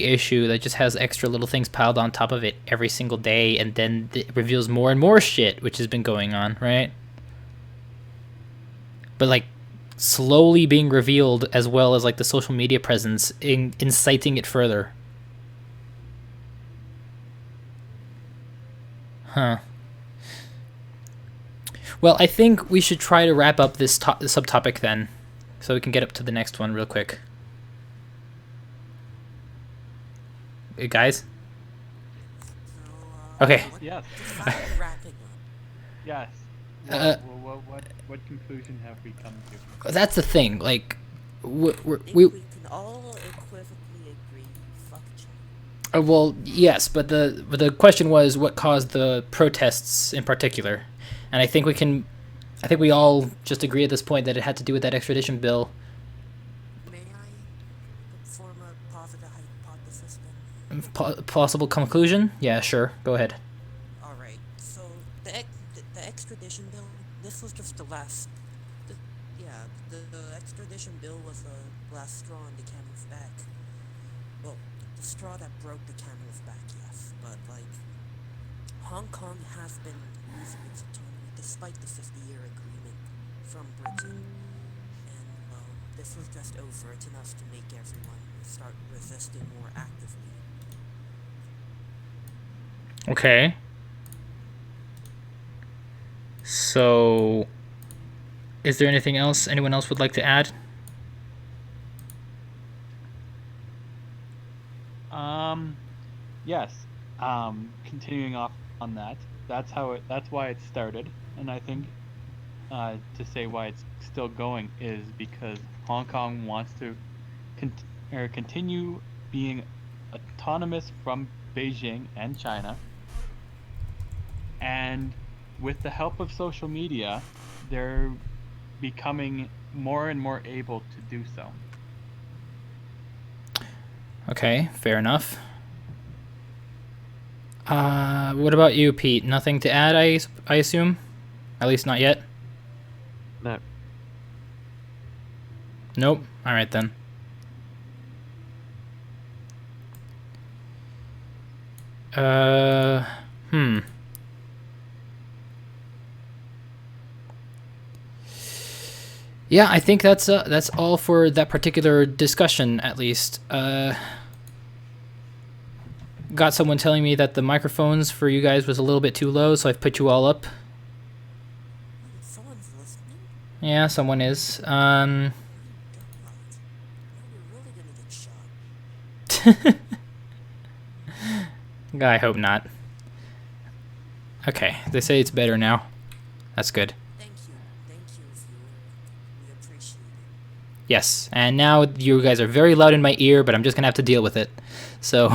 Speaker 3: issue that just has extra little things piled on top of it every single day, and then it reveals more and more shit which has been going on, right? But like slowly being revealed, as well as like the social media presence inciting it further. Huh. Well, I think we should try to wrap up this subtopic then, so we can get up to the next one real quick. Guys?
Speaker 2: So,
Speaker 3: Okay.
Speaker 1: Yes.
Speaker 2: finally wrapping up.
Speaker 1: Yes.
Speaker 3: Uh,
Speaker 1: What conclusion have we come to?
Speaker 3: That's the thing. Like,
Speaker 2: I think
Speaker 3: we
Speaker 2: we can all equivocally agree, fuck China.
Speaker 3: well, yes, but the question was what caused the protests in particular, and I think we all just agree at this point that it had to do with that extradition bill.
Speaker 2: May I form a positive hypothesis then?
Speaker 3: Possible conclusion? Yeah, sure. Go ahead.
Speaker 2: Alright, so the extradition bill, this was just the last. The extradition bill was the last straw on the camel's back. Well, the straw that broke the camel's back, yes, but like, Hong Kong has been losing its autonomy despite the 50-year agreement from Britain, and well, this was just overt enough to make everyone start resisting more actively.
Speaker 3: Okay. So, is there anything else anyone else would like to add?
Speaker 1: Yes. Continuing off on that, that's why it started, and I think to say why it's still going is because Hong Kong wants to continue being autonomous from Beijing and China, and with the help of social media, they're becoming more and more able to do so.
Speaker 3: Okay, fair enough. What about you, Pete? Nothing to add, I assume? At least not yet?
Speaker 4: No.
Speaker 3: Nope. Alright then. Yeah, I think that's all for that particular discussion, at least. Got someone telling me that the microphones for you guys was a little bit too low, so I've put you all up.
Speaker 2: Someone's listening?
Speaker 3: Yeah, someone is.
Speaker 2: God. Now we're really gonna get shot.
Speaker 3: I hope not. Okay, they say it's better now. That's good.
Speaker 2: Thank you, viewer. We appreciate it.
Speaker 3: Yes, and now you guys are very loud in my ear, but I'm just gonna have to deal with it. So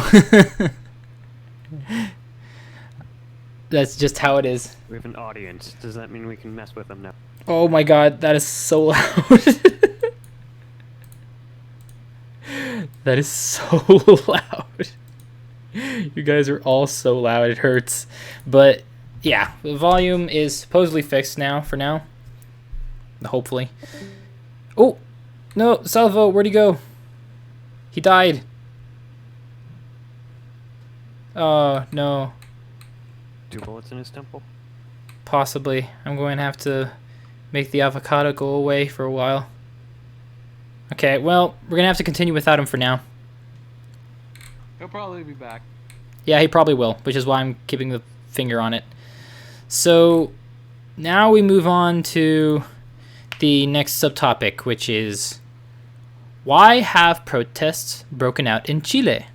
Speaker 3: that's just how it is.
Speaker 4: We have an audience. Does that mean we can mess with them now?
Speaker 3: Oh my god, that is so loud. That is so loud. You guys are all so loud, it hurts. But yeah, the volume is supposedly fixed now, for now. Hopefully. Oh, No, Salvo, where'd he go? He died. Oh, no.
Speaker 4: 2 bullets in his temple.
Speaker 3: Possibly. I'm going to have to make the avocado go away for a while. Okay, well, we're going to have to continue without him for now.
Speaker 1: He'll probably be back.
Speaker 3: Yeah, he probably will, which is why I'm keeping the finger on it. So, now we move on to the next subtopic, which is, why have protests broken out in Chile?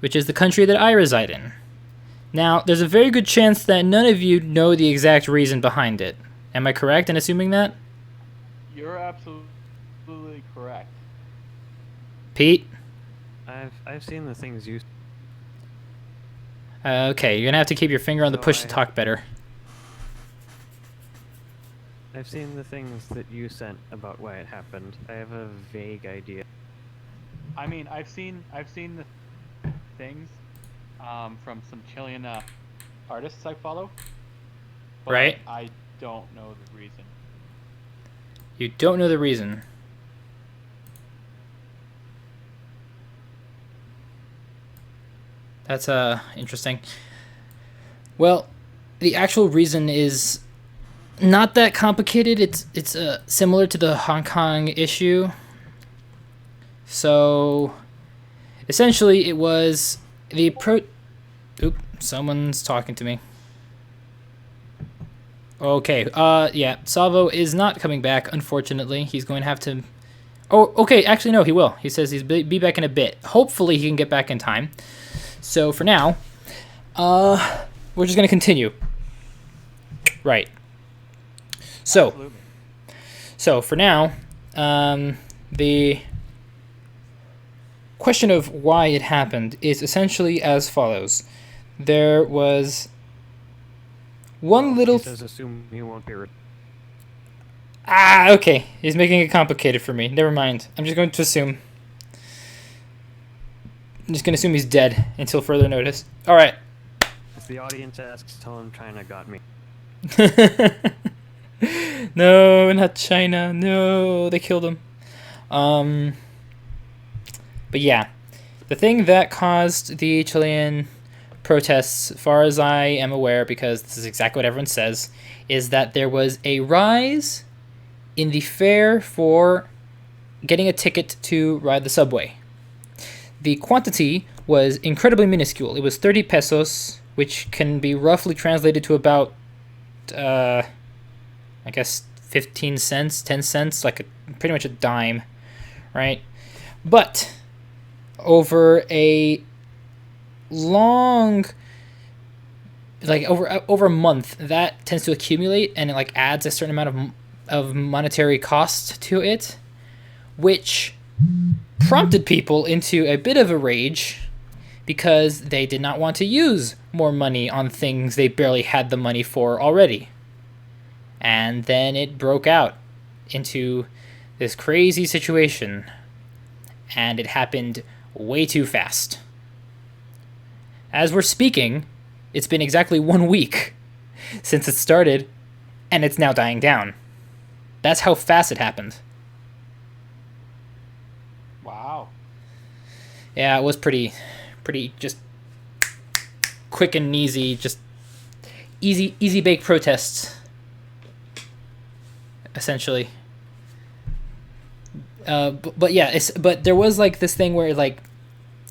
Speaker 3: Which is the country that I reside in. Now, there's a very good chance that none of you know the exact reason behind it. Am I correct in assuming that?
Speaker 1: You're absolutely correct.
Speaker 3: Pete?
Speaker 4: I've seen the things you.
Speaker 3: Okay, you're going to have to keep your finger on the
Speaker 4: So
Speaker 3: push to talk better.
Speaker 4: I've seen the things that you sent about why it happened. I have a vague idea.
Speaker 1: I mean, I've seen the things from some Chilean artists I follow. But
Speaker 3: Right.
Speaker 1: I don't know the reason.
Speaker 3: You don't know the reason. That's interesting. Well, the actual reason is not that complicated. It's similar to the Hong Kong issue. So essentially, it was the Oop! Someone's talking to me. Okay. Yeah. Salvo is not coming back. Unfortunately, he's going to have to. Oh, okay. Actually, no, he will. He says he's be back in a bit. Hopefully, he can get back in time. So for now, we're just gonna continue. Right. So.
Speaker 1: Absolutely.
Speaker 3: So for now, the question of why it happened is essentially as follows. There was one little.
Speaker 4: He does assume he won't be.
Speaker 3: Okay. He's making it complicated for me. Never mind. I'm just going to assume. I'm just going to assume he's dead until further notice. All right.
Speaker 4: If the audience asks, tell him China got me.
Speaker 3: No, not China. No, they killed him. But yeah, the thing that caused the Chilean protests, as far as I am aware, because this is exactly what everyone says, is that there was a rise in the fare for getting a ticket to ride the subway. The quantity was incredibly minuscule. It was 30 pesos, which can be roughly translated to about, I guess, 15 cents, 10 cents, like pretty much a dime, right? But over a long, like over a month, that tends to accumulate, and it like adds a certain amount of monetary cost to it, which prompted people into a bit of a rage because they did not want to use more money on things they barely had the money for already. And then it broke out into this crazy situation, and it happened way too fast. As we're speaking, it's been exactly 1 week since it started, and it's now dying down. That's how fast it happened.
Speaker 1: Wow.
Speaker 3: Yeah, it was pretty just quick and easy, just easy bake protests, essentially. But yeah, but there was like this thing where like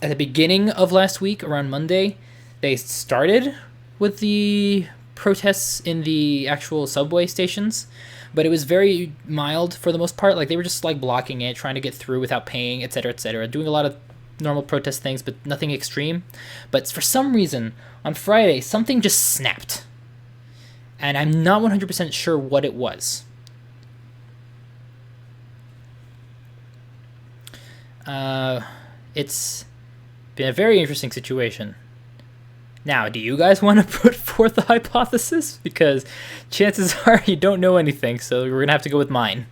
Speaker 3: at the beginning of last week, around Monday, they started with the protests in the actual subway stations, but it was very mild for the most part. Like they were just like blocking it, trying to get through without paying, etc., doing a lot of normal protest things, but nothing extreme. But for some reason, on Friday, something just snapped, and I'm not 100% sure what it was. It's been a very interesting situation. Now, do you guys want to put forth the hypothesis? Because chances are you don't know anything, so we're going to have to go with mine.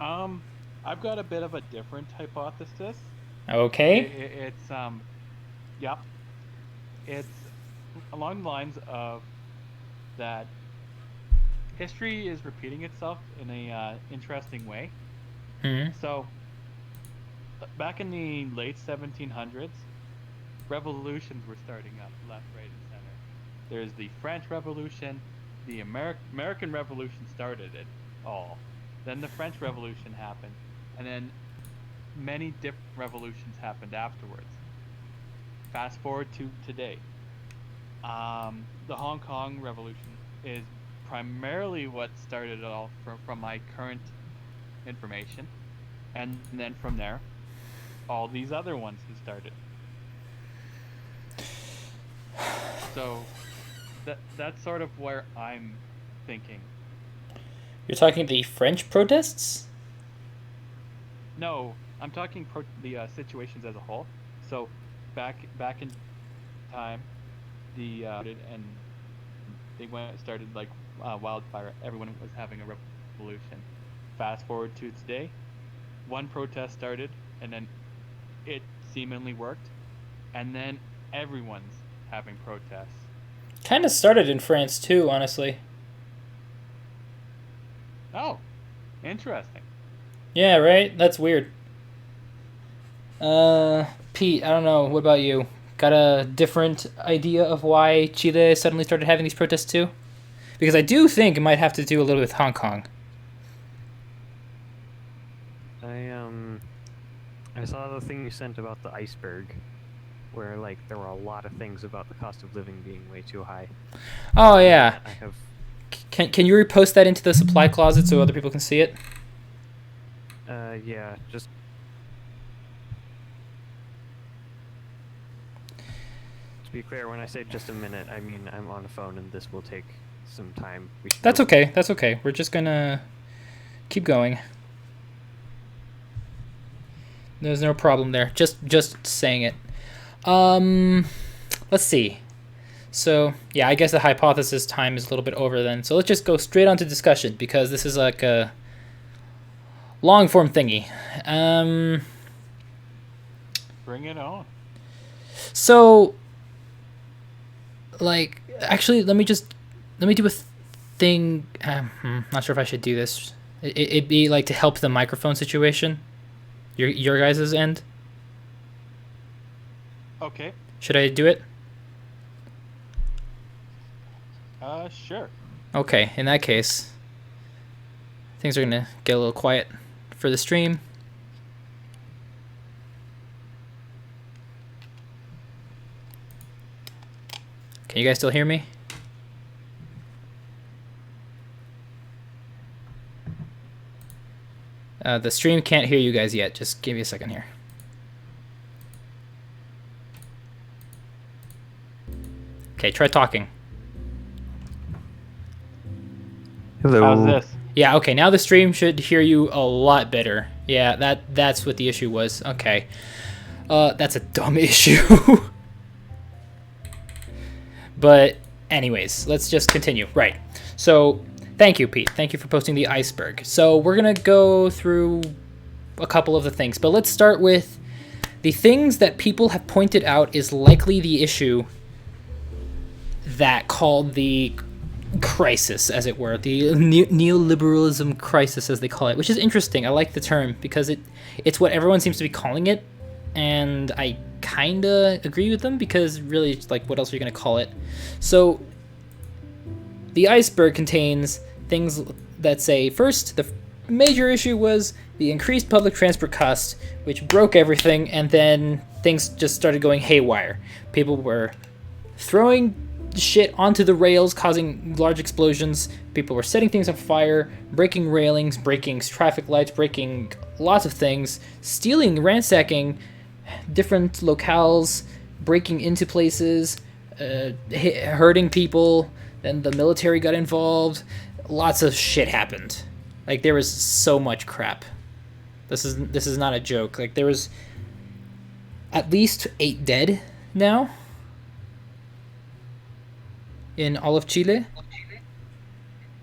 Speaker 1: I've got a bit of a different hypothesis.
Speaker 3: Okay.
Speaker 1: It's yep. It's along the lines of that history is repeating itself in a interesting way.
Speaker 3: Hmm.
Speaker 1: So back in the late 1700s, revolutions were starting up left, right, and center. There's the French Revolution, the American Revolution started it all. Then the French Revolution happened, and then many different revolutions happened afterwards. Fast forward to today. The Hong Kong Revolution is primarily what started it all from my current information. And then from there, all these other ones have started. So that's sort of where I'm thinking.
Speaker 3: You're talking the French protests?
Speaker 1: No, I'm talking the situations as a whole. So back in time, and they started like wildfire. Everyone was having a revolution. Fast forward to today, one protest started, and then it seemingly worked, and then everyone's having protests.
Speaker 3: Kind of started in France too, honestly.
Speaker 1: Oh, interesting.
Speaker 3: Yeah, right? That's weird. Pete, I don't know. What about you? Got a different idea of why Chile suddenly started having these protests too? Because I do think it might have to do a little with Hong Kong.
Speaker 4: I saw the thing you sent about the iceberg, where like there were a lot of things about the cost of living being way too high.
Speaker 3: Oh yeah.
Speaker 4: I have.
Speaker 3: Can you repost that into the supply closet so other people can see it?
Speaker 4: Yeah, just. To be clear, when I say just a minute, I mean I'm on a phone and this will take some time.
Speaker 3: That's okay. That's okay. We're just gonna keep going. There's no problem there. Just saying it. Let's see. So, yeah, I guess the hypothesis time is a little bit over then. So let's just go straight on to discussion because this is like a long form thingy.
Speaker 1: Bring it on.
Speaker 3: So, like, actually, let me do a thing. Not sure if I should do this. It'd be like to help the microphone situation. Your guys' end.
Speaker 1: Okay.
Speaker 3: Should I do it?
Speaker 1: Sure.
Speaker 3: Okay, in that case, things are gonna get a little quiet for the stream. Can you guys still hear me? The stream can't hear you guys yet. Just give me a second here. Okay, try talking.
Speaker 4: Hello.
Speaker 1: How's this?
Speaker 3: Yeah, okay, now the stream should hear you a lot better. Yeah, that's what the issue was. Okay. That's a dumb issue. But anyways, let's just continue. Right. So, thank you, Pete. Thank you for posting the iceberg. So, we're going to go through a couple of the things, but let's start with the things that people have pointed out is likely the issue that called the crisis, as it were, the neoliberalism crisis, as they call it, which is interesting. I like the term because it's what everyone seems to be calling it, and I kind of agree with them because really, it's like, what else are you going to call it? So the iceberg contains things that say, first, the major issue was the increased public transport cost, which broke everything, and then things just started going haywire. People were throwing shit onto the rails, causing large explosions. People were setting things on fire, breaking railings, breaking traffic lights, breaking lots of things, stealing, ransacking different locales, breaking into places, hurting people. Then the military got involved. Lots of shit happened. Like, there was so much crap. This is not a joke. Like, there was at least 8 dead now in all of Chile.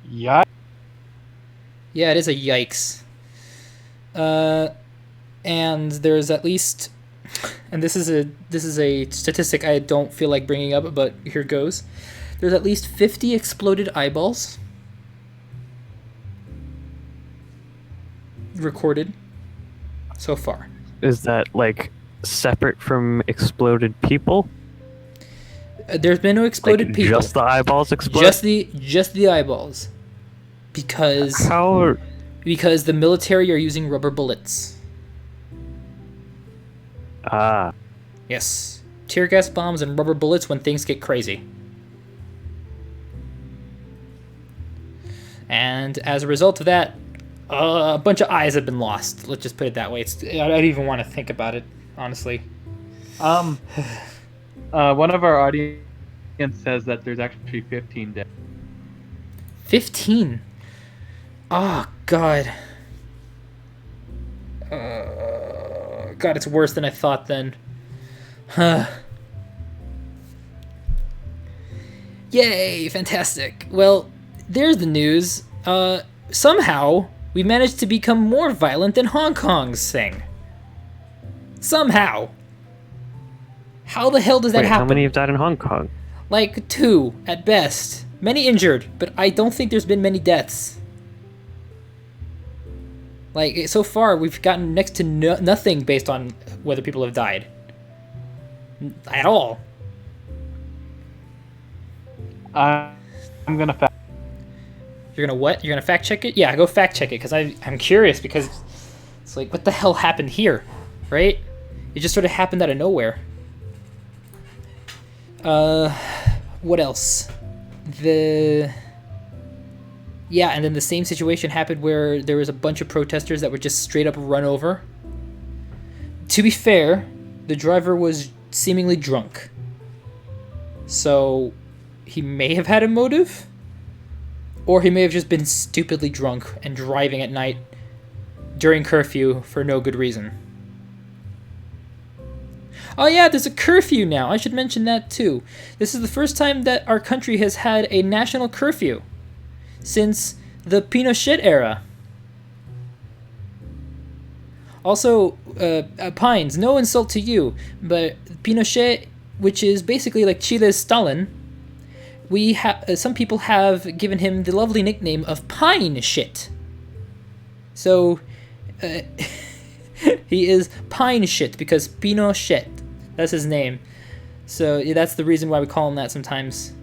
Speaker 1: Yeah.
Speaker 3: Yeah, it is a yikes. And there's at least, and this is a statistic I don't feel like bringing up, but here goes. There's at least 50 exploded eyeballs. recorded so far.
Speaker 4: Is that like separate from exploded people?
Speaker 3: There's been no exploded
Speaker 4: Like,
Speaker 3: people.
Speaker 4: just the eyeballs explode?
Speaker 3: Just the eyeballs. Because
Speaker 4: How?
Speaker 3: the military are using rubber bullets.
Speaker 4: Ah.
Speaker 3: Yes. Tear gas bombs and rubber bullets when things get crazy. And as a result of that, a bunch of eyes have been lost. Let's just put it that way. I don't even want to think about it, honestly.
Speaker 1: One of our audience says that there's actually 15 dead.
Speaker 3: 15. Oh, God. God, it's worse than I thought then. Huh. Yay, fantastic. Well, there's the news. Somehow, we managed to become more violent than Hong Kong's thing. Somehow. How the hell does that
Speaker 4: Wait,
Speaker 3: happen?
Speaker 4: how many have died in Hong Kong?
Speaker 3: Like 2, at best. Many injured, but I don't think there's been many deaths. Like, so far, we've gotten next to nothing based on whether people have died. At all.
Speaker 1: I'm gonna fact.
Speaker 3: You're gonna what? You're gonna fact check it? Yeah, go fact check it, because I'm curious, because it's like, what the hell happened here? Right? It just sort of happened out of nowhere. What else? Yeah, and then the same situation happened where there was a bunch of protesters that were just straight up run over. To be fair, the driver was seemingly drunk. So, he may have had a motive? Or he may have just been stupidly drunk and driving at night during curfew for no good reason. Oh yeah, there's a curfew now. I should mention that too. This is the first time that our country has had a national curfew since the Pinochet era. Also, Pines, no insult to you, but Pinochet, which is basically like Chile's Stalin, some people have given him the lovely nickname of Pine Shit. So, he is Pine Shit because Pinochet. That's his name. So yeah, that's the reason why we call him that sometimes.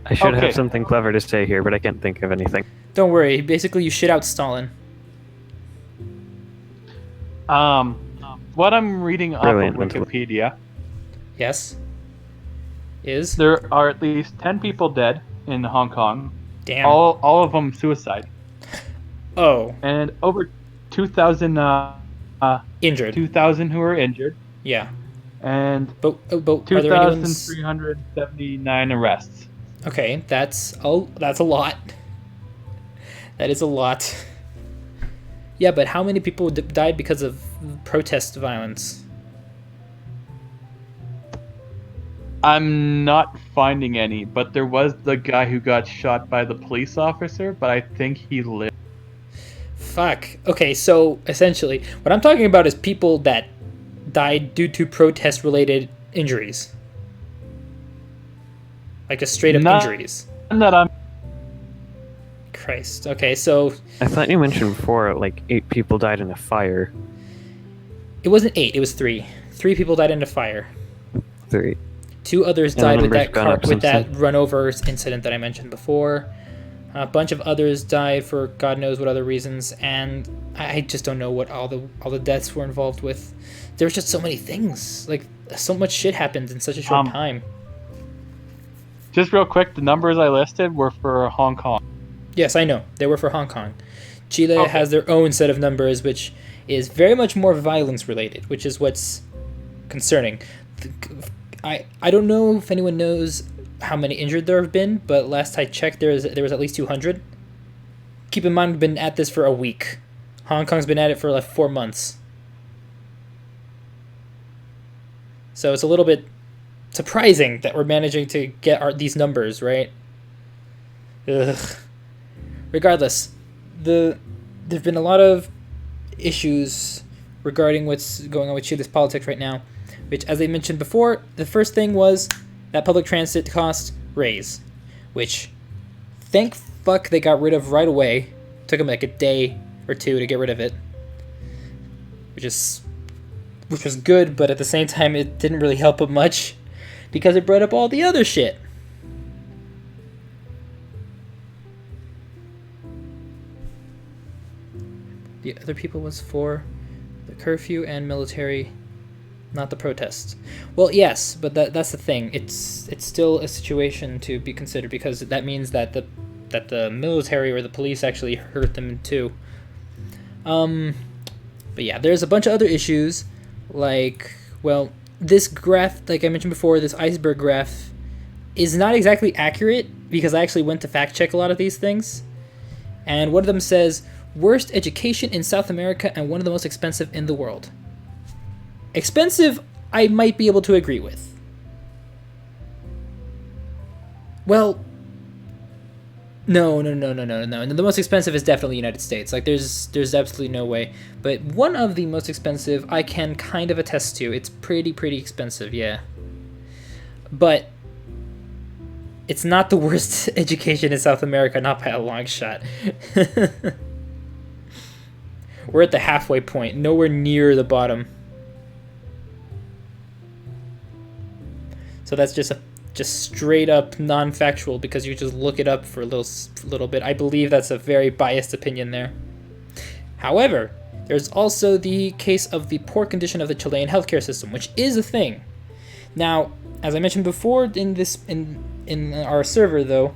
Speaker 4: I should
Speaker 1: Okay.
Speaker 4: have something clever to say here, but I can't think of anything.
Speaker 3: Don't worry. Basically, you shit out Stalin.
Speaker 1: What I'm reading off
Speaker 4: Brilliant.
Speaker 1: of Wikipedia,
Speaker 3: Yes. Is?
Speaker 1: there are at least 10 people dead in Hong Kong.
Speaker 3: Damn.
Speaker 1: All of them suicide,
Speaker 3: Oh.
Speaker 1: and over 2,000
Speaker 3: Injured.
Speaker 1: 2,000 who are injured,
Speaker 3: Yeah.
Speaker 1: and
Speaker 3: But are there anyone?
Speaker 1: 2,379 arrests.
Speaker 3: Okay, that's a lot. That is a lot. Yeah, but how many people died because of protest violence?
Speaker 1: I'm not finding any, but there was the guy who got shot by the police officer, but I think he lived.
Speaker 3: Fuck. Okay, so essentially, what I'm talking about is people that died due to protest-related injuries. Like just straight-up injuries.
Speaker 1: And that I'm
Speaker 3: Christ. Okay, so
Speaker 4: I thought you mentioned before, like 8 people died in a fire.
Speaker 3: it wasn't 8, it was 3. 3 people died in a fire.
Speaker 4: 3.
Speaker 3: 2 others
Speaker 4: And the
Speaker 3: died with
Speaker 4: number's
Speaker 3: that
Speaker 4: gone up
Speaker 3: with that
Speaker 4: since
Speaker 3: run over incident that I mentioned before. A bunch of others died for God knows what other reasons, and I just don't know what all the deaths were involved with. There was just so many things. Like, so much shit happened in such a short time.
Speaker 1: just real quick. The numbers I listed were for Hong Kong.
Speaker 3: Yes, I know. They were for Hong Kong. Chile
Speaker 1: Okay.
Speaker 3: has their own set of numbers, which is very much more violence related, which is what's concerning. I don't know if anyone knows how many injured there have been, but last I checked, there was at least 200. Keep in mind, we've been at this for a week. Hong Kong's been at it for like 4 months. So it's a little bit surprising that we're managing to get these numbers, right? Ugh. Regardless, there've been a lot of issues regarding what's going on with Chile's politics right now, which, as I mentioned before, the first thing was that public transit cost raise, which thank fuck they got rid of right away, Took them like a day or two to get rid of it, which was good, but at the same time it didn't really help him much because it brought up all the other shit. The other people was for the curfew and military, not the protests. Well, yes, but that's the thing. It's still a situation to be considered because that means that the military or the police actually hurt them too. But yeah, there's a bunch of other issues, like, well, this graph, like I mentioned before, this iceberg graph is not exactly accurate because I actually went to fact check a lot of these things, and one of them says worst education in South America and one of the most expensive in the world. Expensive, I might be able to agree with. Well, no. The most expensive is definitely United States. Like, there's absolutely no way. But one of the most expensive, I can kind of attest to. It's pretty expensive, yeah. But it's not the worst education in South America, not by a long shot. We're at the halfway point, nowhere near the bottom. So that's just straight up non-factual because you just look it up for a little bit. I believe that's a very biased opinion there. However, there's also the case of the poor condition of the Chilean healthcare system, which is a thing. Now, as I mentioned before in our server though,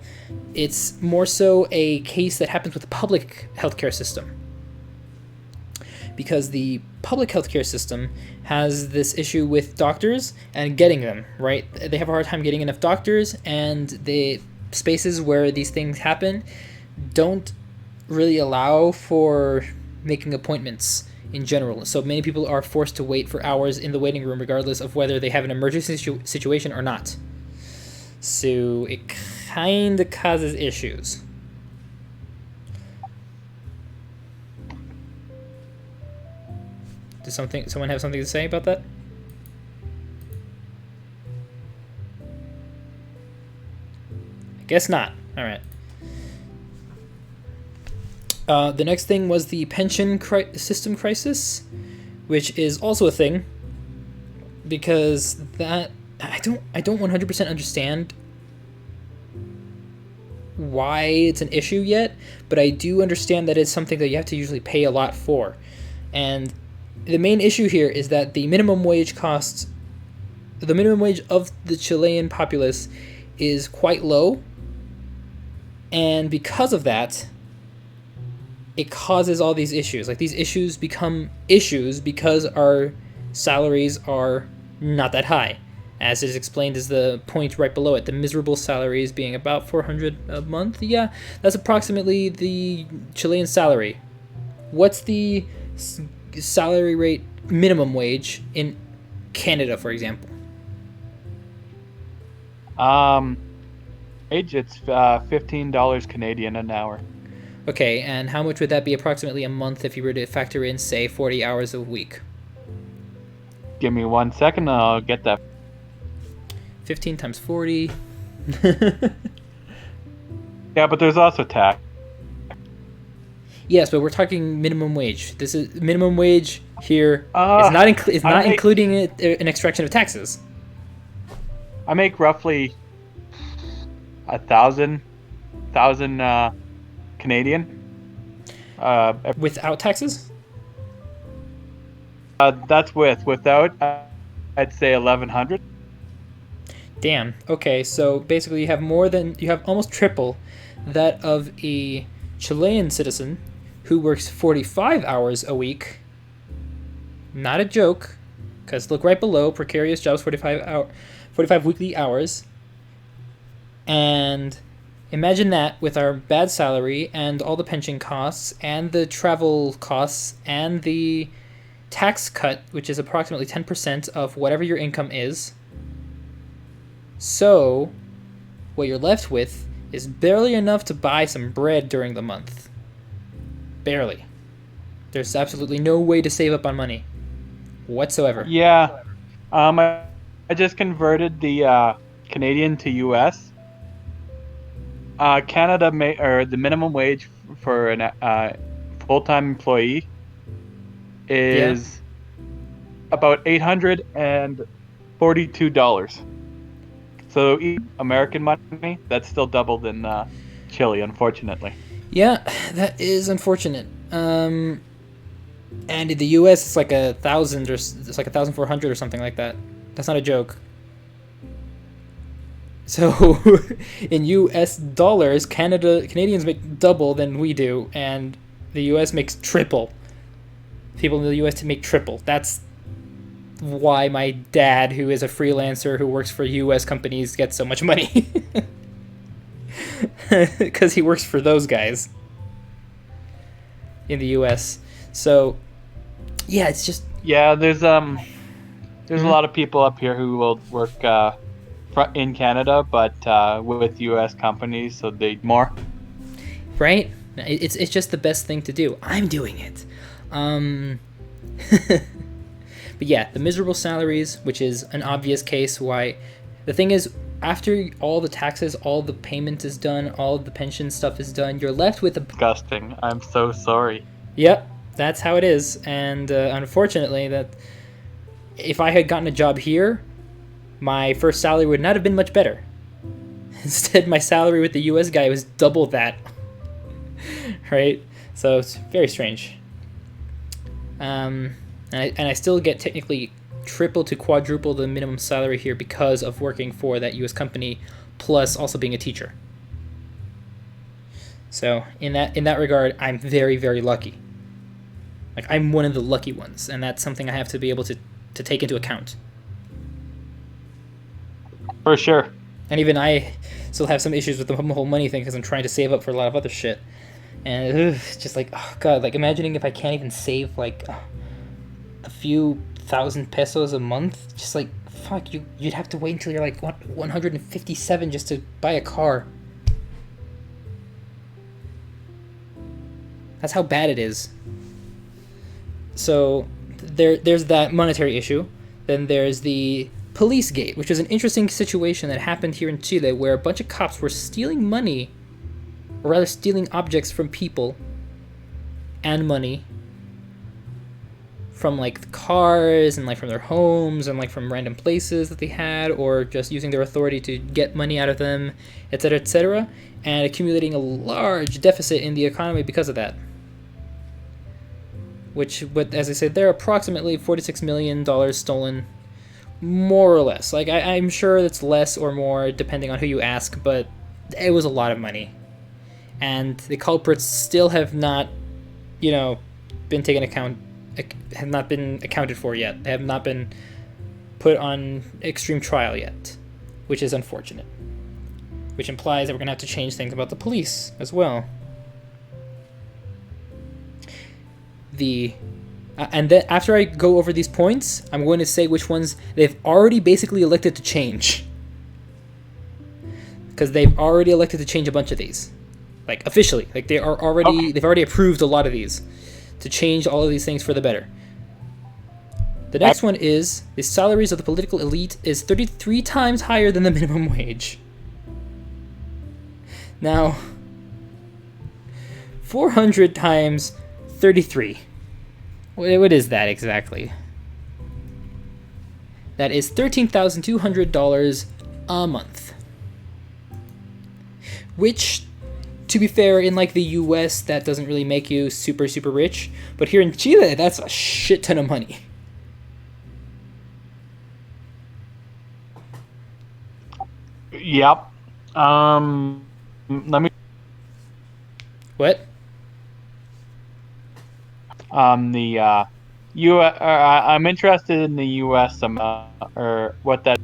Speaker 3: it's more so a case that happens with the public healthcare system. Because the public healthcare system has this issue with doctors and getting them, right? They have a hard time getting enough doctors, and the spaces where these things happen don't really allow for making appointments in general. So many people are forced to wait for hours in the waiting room regardless of whether they have an emergency situation or not. So it kind of causes issues. Does someone have something to say about that? I guess not. All right. The next thing was the pension system crisis, which is also a thing, because that I don't 100% understand why it's an issue yet, but I do understand that it's something that you have to usually pay a lot for, and the main issue here is that the minimum wage of the Chilean populace is quite low, and because of that, it causes all these issues. Like, these issues become issues because our salaries are not that high. As is explained as the point right below it, the miserable salaries being about $400 a month. Yeah, that's approximately the Chilean salary. What's the salary rate minimum wage in Canada, for example?
Speaker 1: It's $15 Canadian an hour.
Speaker 3: Okay, and how much would that be approximately a month if you were to factor in, say, 40 hours a week?
Speaker 1: Give me 1 second, I'll get that.
Speaker 3: 15 times 40.
Speaker 1: Yeah, but there's also tax.
Speaker 3: Yes, but we're talking minimum wage. This is minimum wage here. It's not including an extraction of taxes.
Speaker 1: I make roughly 1,000 Canadian.
Speaker 3: Without taxes?
Speaker 1: That's without. I'd say 1,100.
Speaker 3: Damn. Okay, so basically you have almost triple that of a Chilean citizen who works 45 hours a week. Not a joke, because look right below, precarious jobs, 45 weekly hours. And imagine that with our bad salary and all the pension costs and the travel costs and the tax cut, which is approximately 10% of whatever your income is. So what you're left with is barely enough to buy some bread during the month. Barely. There's absolutely no way to save up on money whatsoever.
Speaker 1: Yeah. I just converted the Canadian to US. The minimum wage for an full-time employee is about $842. So American money, that's still doubled in Chile, unfortunately.
Speaker 3: Yeah, that is unfortunate. And in the U.S., it's like 1,000 or it's like 1,400 or something like that. That's not a joke. So, in U.S. dollars, Canadians make double than we do, and the U.S. makes triple. People in the U.S. make triple. That's why my dad, who is a freelancer who works for U.S. companies, gets so much money. Because he works for those guys in the U.S. So, yeah, it's just...
Speaker 1: Yeah, there's a lot of people up here who will work in Canada, but with U.S. companies, so they more.
Speaker 3: Right? It's just the best thing to do. I'm doing it. But yeah, the miserable salaries, which is an obvious case why. The thing is, after all the taxes, all the payment is done, all the pension stuff is done, you're left with a...
Speaker 1: Disgusting. I'm so sorry.
Speaker 3: Yep, that's how it is. And unfortunately, that if I had gotten a job here, my first salary would not have been much better. Instead, my salary with the US guy was double that. Right? So it's very strange. And I still get technically triple to quadruple the minimum salary here because of working for that US company, plus also being a teacher. So in that regard, I'm very, very lucky. Like, I'm one of the lucky ones, and that's something I have to be able to take into account.
Speaker 1: For sure.
Speaker 3: And even I still have some issues with the whole money thing because I'm trying to save up for a lot of other shit. And it's just like, oh god, like imagining if I can't even save like a few thousand pesos a month. Just like, fuck, you'd have to wait until you're like 157 just to buy a car. That's how bad it is. So there's that monetary issue. Then there's the police gate, which is an interesting situation that happened here in Chile, where a bunch of cops were stealing money, or rather stealing objects from people and money from like cars and like from their homes and like from random places that they had, or just using their authority to get money out of them, etc., and accumulating a large deficit in the economy because of that. Which, but as I said, there are approximately $46 million stolen, more or less. Like, I'm sure it's less or more depending on who you ask, but it was a lot of money. And the culprits still have not, been taken account, have not been accounted for yet. They have not been put on extreme trial yet, which is unfortunate. Which implies that we're going to have to change things about the police as well. And then after I go over these points, I'm going to say which ones they've already basically elected to change. Because they've already elected to change a bunch of these. Like, officially. Like, they've already approved a lot of these to change all of these things for the better. The next one is the salaries of the political elite is 33 times higher than the minimum wage. Now, 400 times 33. What is that exactly? That is $13,200 a month. Which, to be fair, in like the US, that doesn't really make you super, super rich. But here in Chile, that's a shit ton of money.
Speaker 1: Yep. Let me.
Speaker 3: What?
Speaker 1: I'm interested in the U.S. Or what that.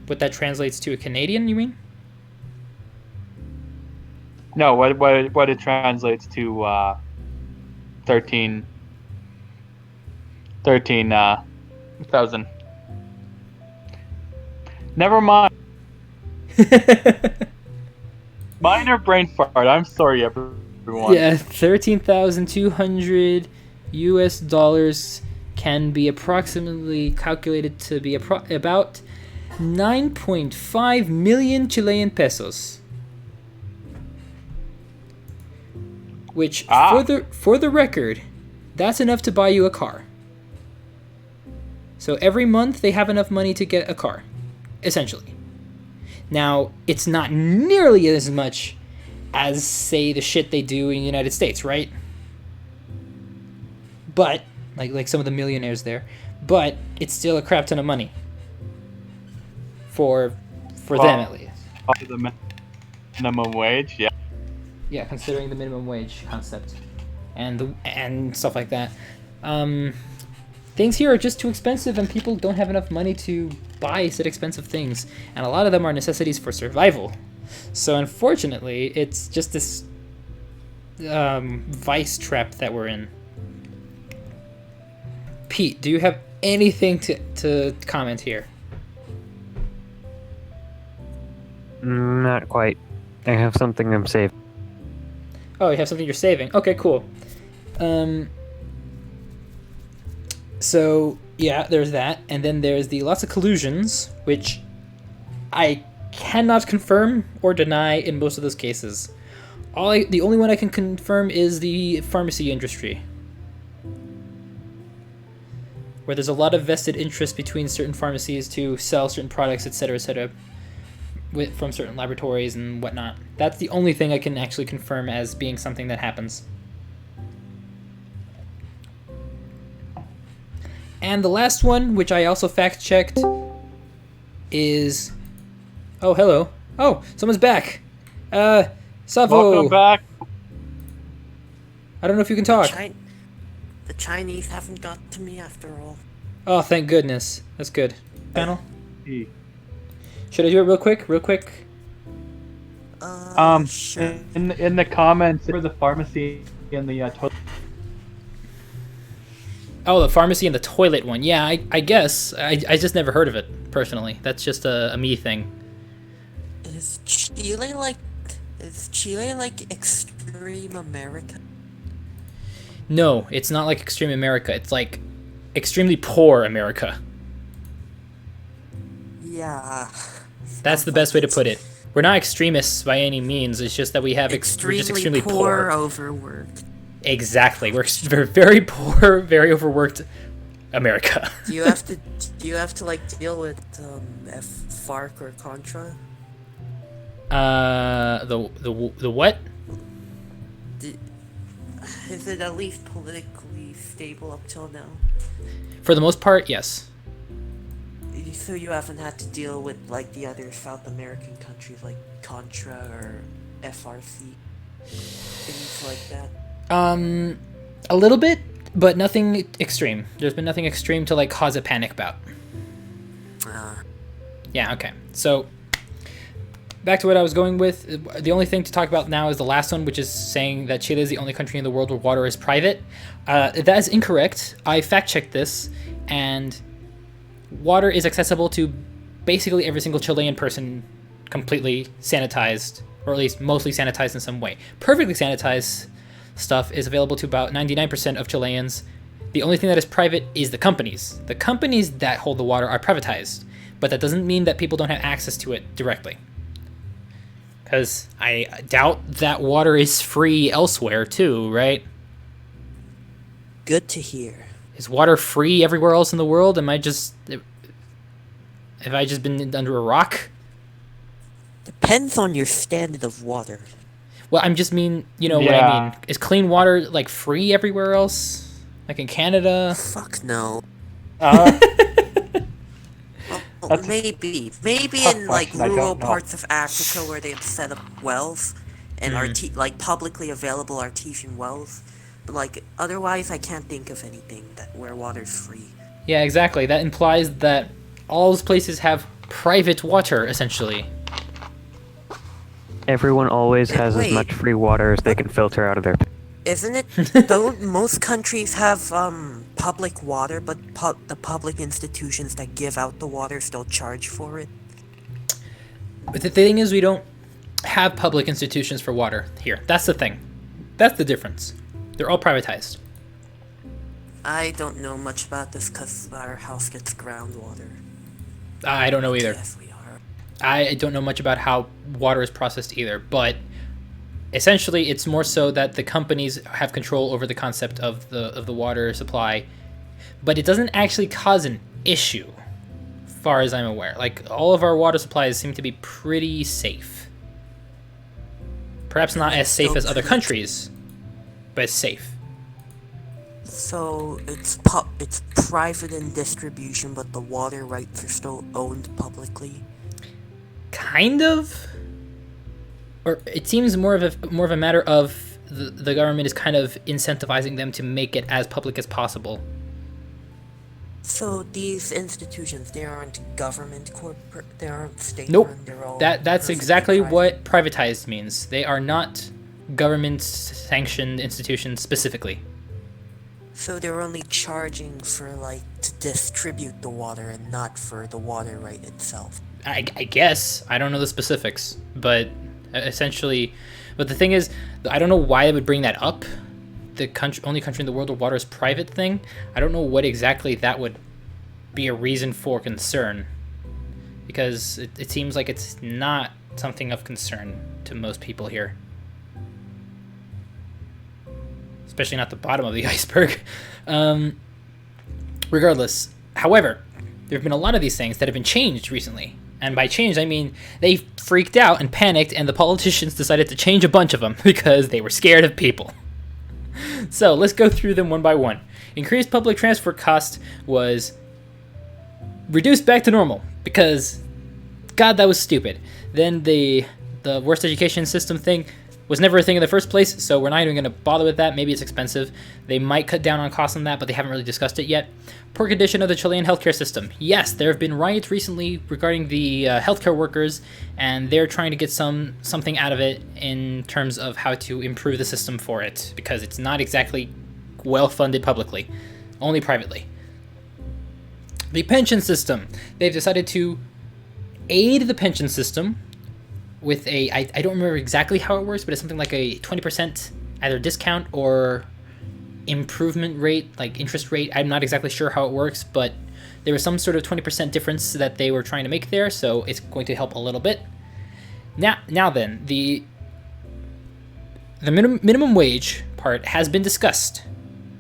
Speaker 3: What that translates to a Canadian, you mean?
Speaker 1: No, what it translates to 13,000. Never mind. Minor brain fart. I'm sorry, everyone.
Speaker 3: Yeah, $13,200 US can be approximately calculated to be about 9.5 million Chilean pesos. which
Speaker 1: Ah.
Speaker 3: for the record, that's enough to buy you a car. So every month they have enough money to get a car, essentially. Now, it's not nearly as much as, say, the shit they do in the United States, right? But, like some of the millionaires there, but it's still a crap ton of money. For them, at least.
Speaker 1: The minimum wage, yeah.
Speaker 3: Yeah, considering the minimum wage concept and stuff like that. Things here are just too expensive, and people don't have enough money to buy said expensive things, and a lot of them are necessities for survival. So unfortunately, it's just this vice trap that we're in. Pete, do you have anything to comment here?
Speaker 4: Not quite. I have something I'm saving.
Speaker 3: Oh, you have something you're saving. Okay, cool. So, yeah, there's that. And then there's the lots of collusions, which I cannot confirm or deny in most of those cases. The only one I can confirm is the pharmacy industry, where there's a lot of vested interest between certain pharmacies to sell certain products, etc., from certain laboratories and whatnot. That's the only thing I can actually confirm as being something that happens. And the last one, which I also fact-checked, is... Oh, hello. Oh, someone's back. Savo.
Speaker 1: Welcome back.
Speaker 3: I don't know if you can talk.
Speaker 2: The Chinese haven't got to me after all.
Speaker 3: Oh, thank goodness. That's good. Panel?
Speaker 1: Hey.
Speaker 3: Should I do it real quick? Real quick?
Speaker 2: Sure.
Speaker 1: In the comments for the pharmacy and the toilet.
Speaker 3: Oh, the pharmacy and the toilet one. Yeah, I guess. I just never heard of it, personally. That's just a me thing.
Speaker 2: Is Chile like extreme America?
Speaker 3: No, it's not like extreme America. It's like extremely poor America.
Speaker 2: Yeah.
Speaker 3: That's the best way to put it. We're not extremists by any means. It's just that we're just extremely poor.
Speaker 2: Overworked.
Speaker 3: Exactly. We're very poor, very overworked America.
Speaker 2: Do you have to like deal with FARC or Contra?
Speaker 3: The what?
Speaker 2: Is it at least politically stable up till now?
Speaker 3: For the most part, yes.
Speaker 2: So you haven't had to deal with like the other South American countries like Contra or FRC, things like that.
Speaker 3: A little bit, but nothing extreme. There's been nothing extreme to like cause a panic about. Yeah, okay. So back to what I was going with. The only thing to talk about now is the last one, which is saying that Chile is the only country in the world where water is private. That is incorrect. I fact-checked this, and water is accessible to basically every single Chilean person, completely sanitized, or at least mostly sanitized in some way. Perfectly sanitized stuff is available to about 99% of Chileans. The only thing that is private is the companies. The companies that hold the water are privatized, but that doesn't mean that people don't have access to it directly. Because I doubt that water is free elsewhere too, right?
Speaker 2: Good to hear.
Speaker 3: Is water free everywhere else in the world? Have I just been under a rock?
Speaker 2: Depends on your standard of water.
Speaker 3: Well, I'm just mean, you know what I mean. Is clean water like free everywhere else? Like in Canada?
Speaker 2: Fuck no.
Speaker 1: That's
Speaker 2: maybe
Speaker 1: tough
Speaker 2: in like
Speaker 1: question, I don't
Speaker 2: rural
Speaker 1: know.
Speaker 2: parts of Africa where they've set up wells and like publicly available artesian wells. But like otherwise, I can't think of anything where water's free.
Speaker 3: Yeah, exactly. That implies that all those places have private water, essentially.
Speaker 4: Everyone always has as
Speaker 2: Wait.
Speaker 4: much free water as they can filter out of their...
Speaker 2: Isn't it? Don't most countries have public water, but the public institutions that give out the water still charge for it?
Speaker 3: But the thing is, we don't have public institutions for water here. That's the thing. That's the difference. They're all privatized.
Speaker 2: I don't know much about this because our house gets groundwater.
Speaker 3: I don't know either.
Speaker 2: Yes, we are.
Speaker 3: I don't know much about how water is processed either, but essentially, it's more so that the companies have control over the concept of the water supply, but it doesn't actually cause an issue, far as I'm aware. Like, all of our water supplies seem to be pretty safe. Perhaps not as safe as other countries, but it's safe.
Speaker 2: So it's private in distribution, but the water rights are still owned publicly.
Speaker 3: Kind of, or it seems more of a matter of the government is kind of incentivizing them to make it as public as possible.
Speaker 2: So these institutions, they aren't government corporate, they aren't state
Speaker 3: Nope.
Speaker 2: run, they're all
Speaker 3: That's
Speaker 2: perfectly
Speaker 3: exactly
Speaker 2: private.
Speaker 3: what privatized means. They are not government sanctioned institutions specifically.
Speaker 2: So they're only charging for like to distribute the water and not for the water right itself.
Speaker 3: I guess I don't know the specifics, but essentially, but the thing is, I don't know why they would bring that up. The only country in the world where water is private thing. I don't know what exactly that would be a reason for concern, because it seems like it's not something of concern to most people here, especially not the bottom of the iceberg. Regardless, however, there have been a lot of these things that have been changed recently. And by changed, I mean they freaked out and panicked, and the politicians decided to change a bunch of them because they were scared of people. So let's go through them one by one. Increased public transport cost was reduced back to normal because, God, that was stupid. Then the worst education system thing was never a thing in the first place, so we're not even going to bother with that. Maybe it's expensive. They might cut down on costs on that, but they haven't really discussed it yet. Poor condition of the Chilean healthcare system. Yes, there have been riots recently regarding the healthcare workers, and they're trying to get something out of it in terms of how to improve the system for it, because it's not exactly well funded publicly, only privately. The pension system. They've decided to aid the pension system with I don't remember exactly how it works, but it's something like a 20% either discount or improvement rate, like interest rate. I'm not exactly sure how it works, but there was some sort of 20% difference that they were trying to make there, so it's going to help a little bit. Now then, the minimum wage part has been discussed.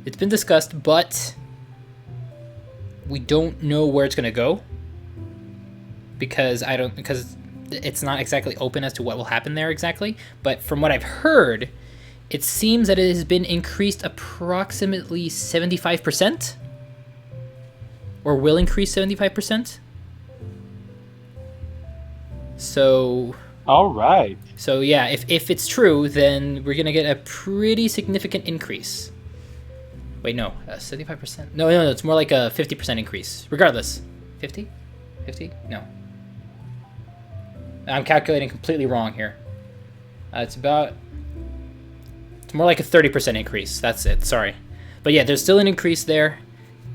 Speaker 3: It's been discussed, but we don't know where it's going to go because it's not exactly open as to what will happen there exactly. But from what I've heard, it seems that it has been increased approximately 75%, or will increase 75%. So
Speaker 1: All right.
Speaker 3: So yeah, if it's true, then we're gonna get a pretty significant increase. Wait, no, 75%? No, it's more like a 50% increase. Regardless, 50? 50? No. I'm calculating completely wrong here. It's more like a 30% increase. That's it, sorry. But yeah, there's still an increase there,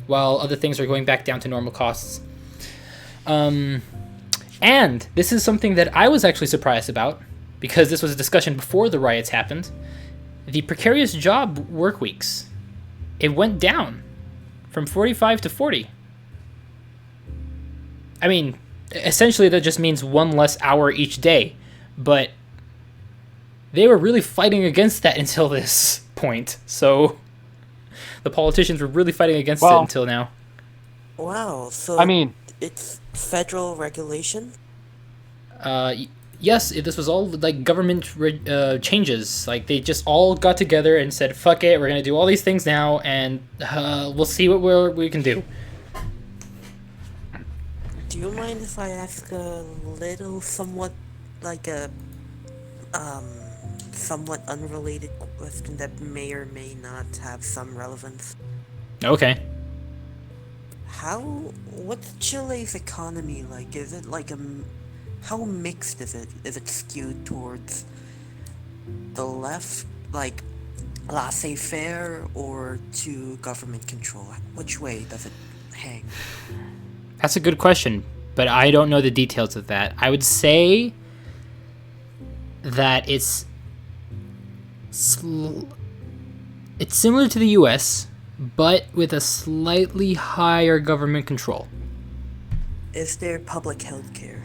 Speaker 3: while other things are going back down to normal costs. And this is something that I was actually surprised about, because this was a discussion before the riots happened. The precarious job work weeks. It went down from 45 to 40. I mean, essentially that just means one less hour each day, but they were really fighting against that until this point. So the politicians were really fighting against it until now.
Speaker 2: Wow, so
Speaker 1: I mean,
Speaker 2: it's federal regulation?
Speaker 3: Yes, this was all like government changes. Like they just all got together and said, "Fuck it, we're gonna do all these things now, and we'll see what we can do."
Speaker 2: Do you mind if I ask a little, somewhat unrelated question that may or may not have some relevance?
Speaker 3: Okay.
Speaker 2: What's Chile's economy like? Is it like how mixed is it? Is it skewed towards the left, like laissez-faire, or to government control? Which way does it hang?
Speaker 3: That's a good question, but I don't know the details of that. I would say that it's similar to the US, but with a slightly higher government control.
Speaker 2: Is there public health care?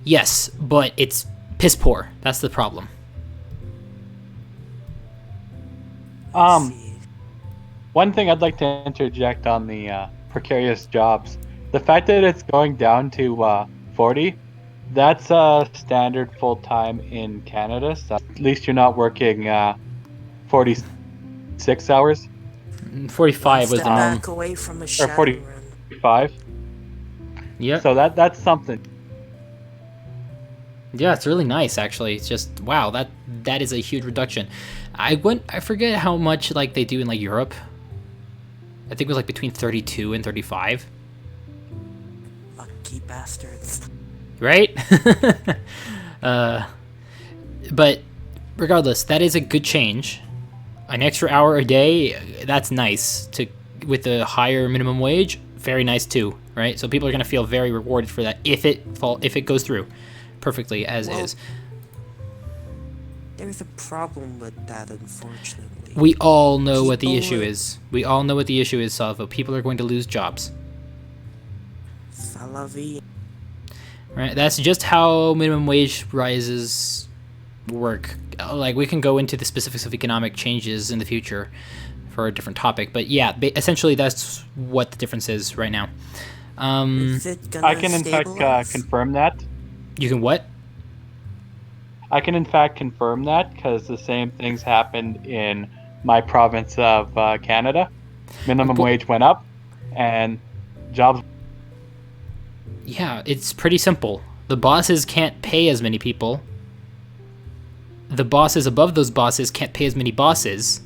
Speaker 3: Yes, but it's piss poor. That's the problem.
Speaker 2: I
Speaker 1: Um,
Speaker 2: see.
Speaker 1: One thing I'd like to interject on the precarious jobs. The fact that it's going down to 40, that's standard full time in Canada. So at least you're not working 46 hours
Speaker 3: 45
Speaker 2: One
Speaker 3: was the
Speaker 2: step
Speaker 3: norm.
Speaker 2: back away from a
Speaker 1: or
Speaker 2: Shadowrun.
Speaker 1: 45.
Speaker 3: Yep.
Speaker 1: So that's something.
Speaker 3: Yeah, it's really nice actually. It's just wow, that is a huge reduction. I forget how much like they do in like Europe. I think it was like between 32 and 35,
Speaker 2: Lucky bastards.
Speaker 3: right? But regardless, that is a good change. An extra hour a day, that's nice. To with the higher minimum wage, very nice too, right? So people are gonna feel very rewarded for that if it goes through perfectly as
Speaker 2: Well,
Speaker 3: is.
Speaker 2: There's a problem with that, unfortunately.
Speaker 3: We all know what the
Speaker 2: People
Speaker 3: issue
Speaker 2: are-
Speaker 3: is. We all know what the issue is, Salvo. People are going to lose jobs.
Speaker 2: Salavi.
Speaker 3: Right? That's just how minimum wage rises work. Like, we can go into the specifics of economic changes in the future for a different topic. But yeah, essentially that's what the difference is right now.
Speaker 2: Is it gonna
Speaker 1: I can in fact
Speaker 2: stabilize?
Speaker 1: confirm that.
Speaker 3: You can what?
Speaker 1: I can in fact confirm that because the same things happened in my province of Canada. Minimum
Speaker 3: But-
Speaker 1: wage went up, and jobs.
Speaker 3: Yeah, it's pretty simple. The bosses can't pay as many people. The bosses above those bosses can't pay as many bosses.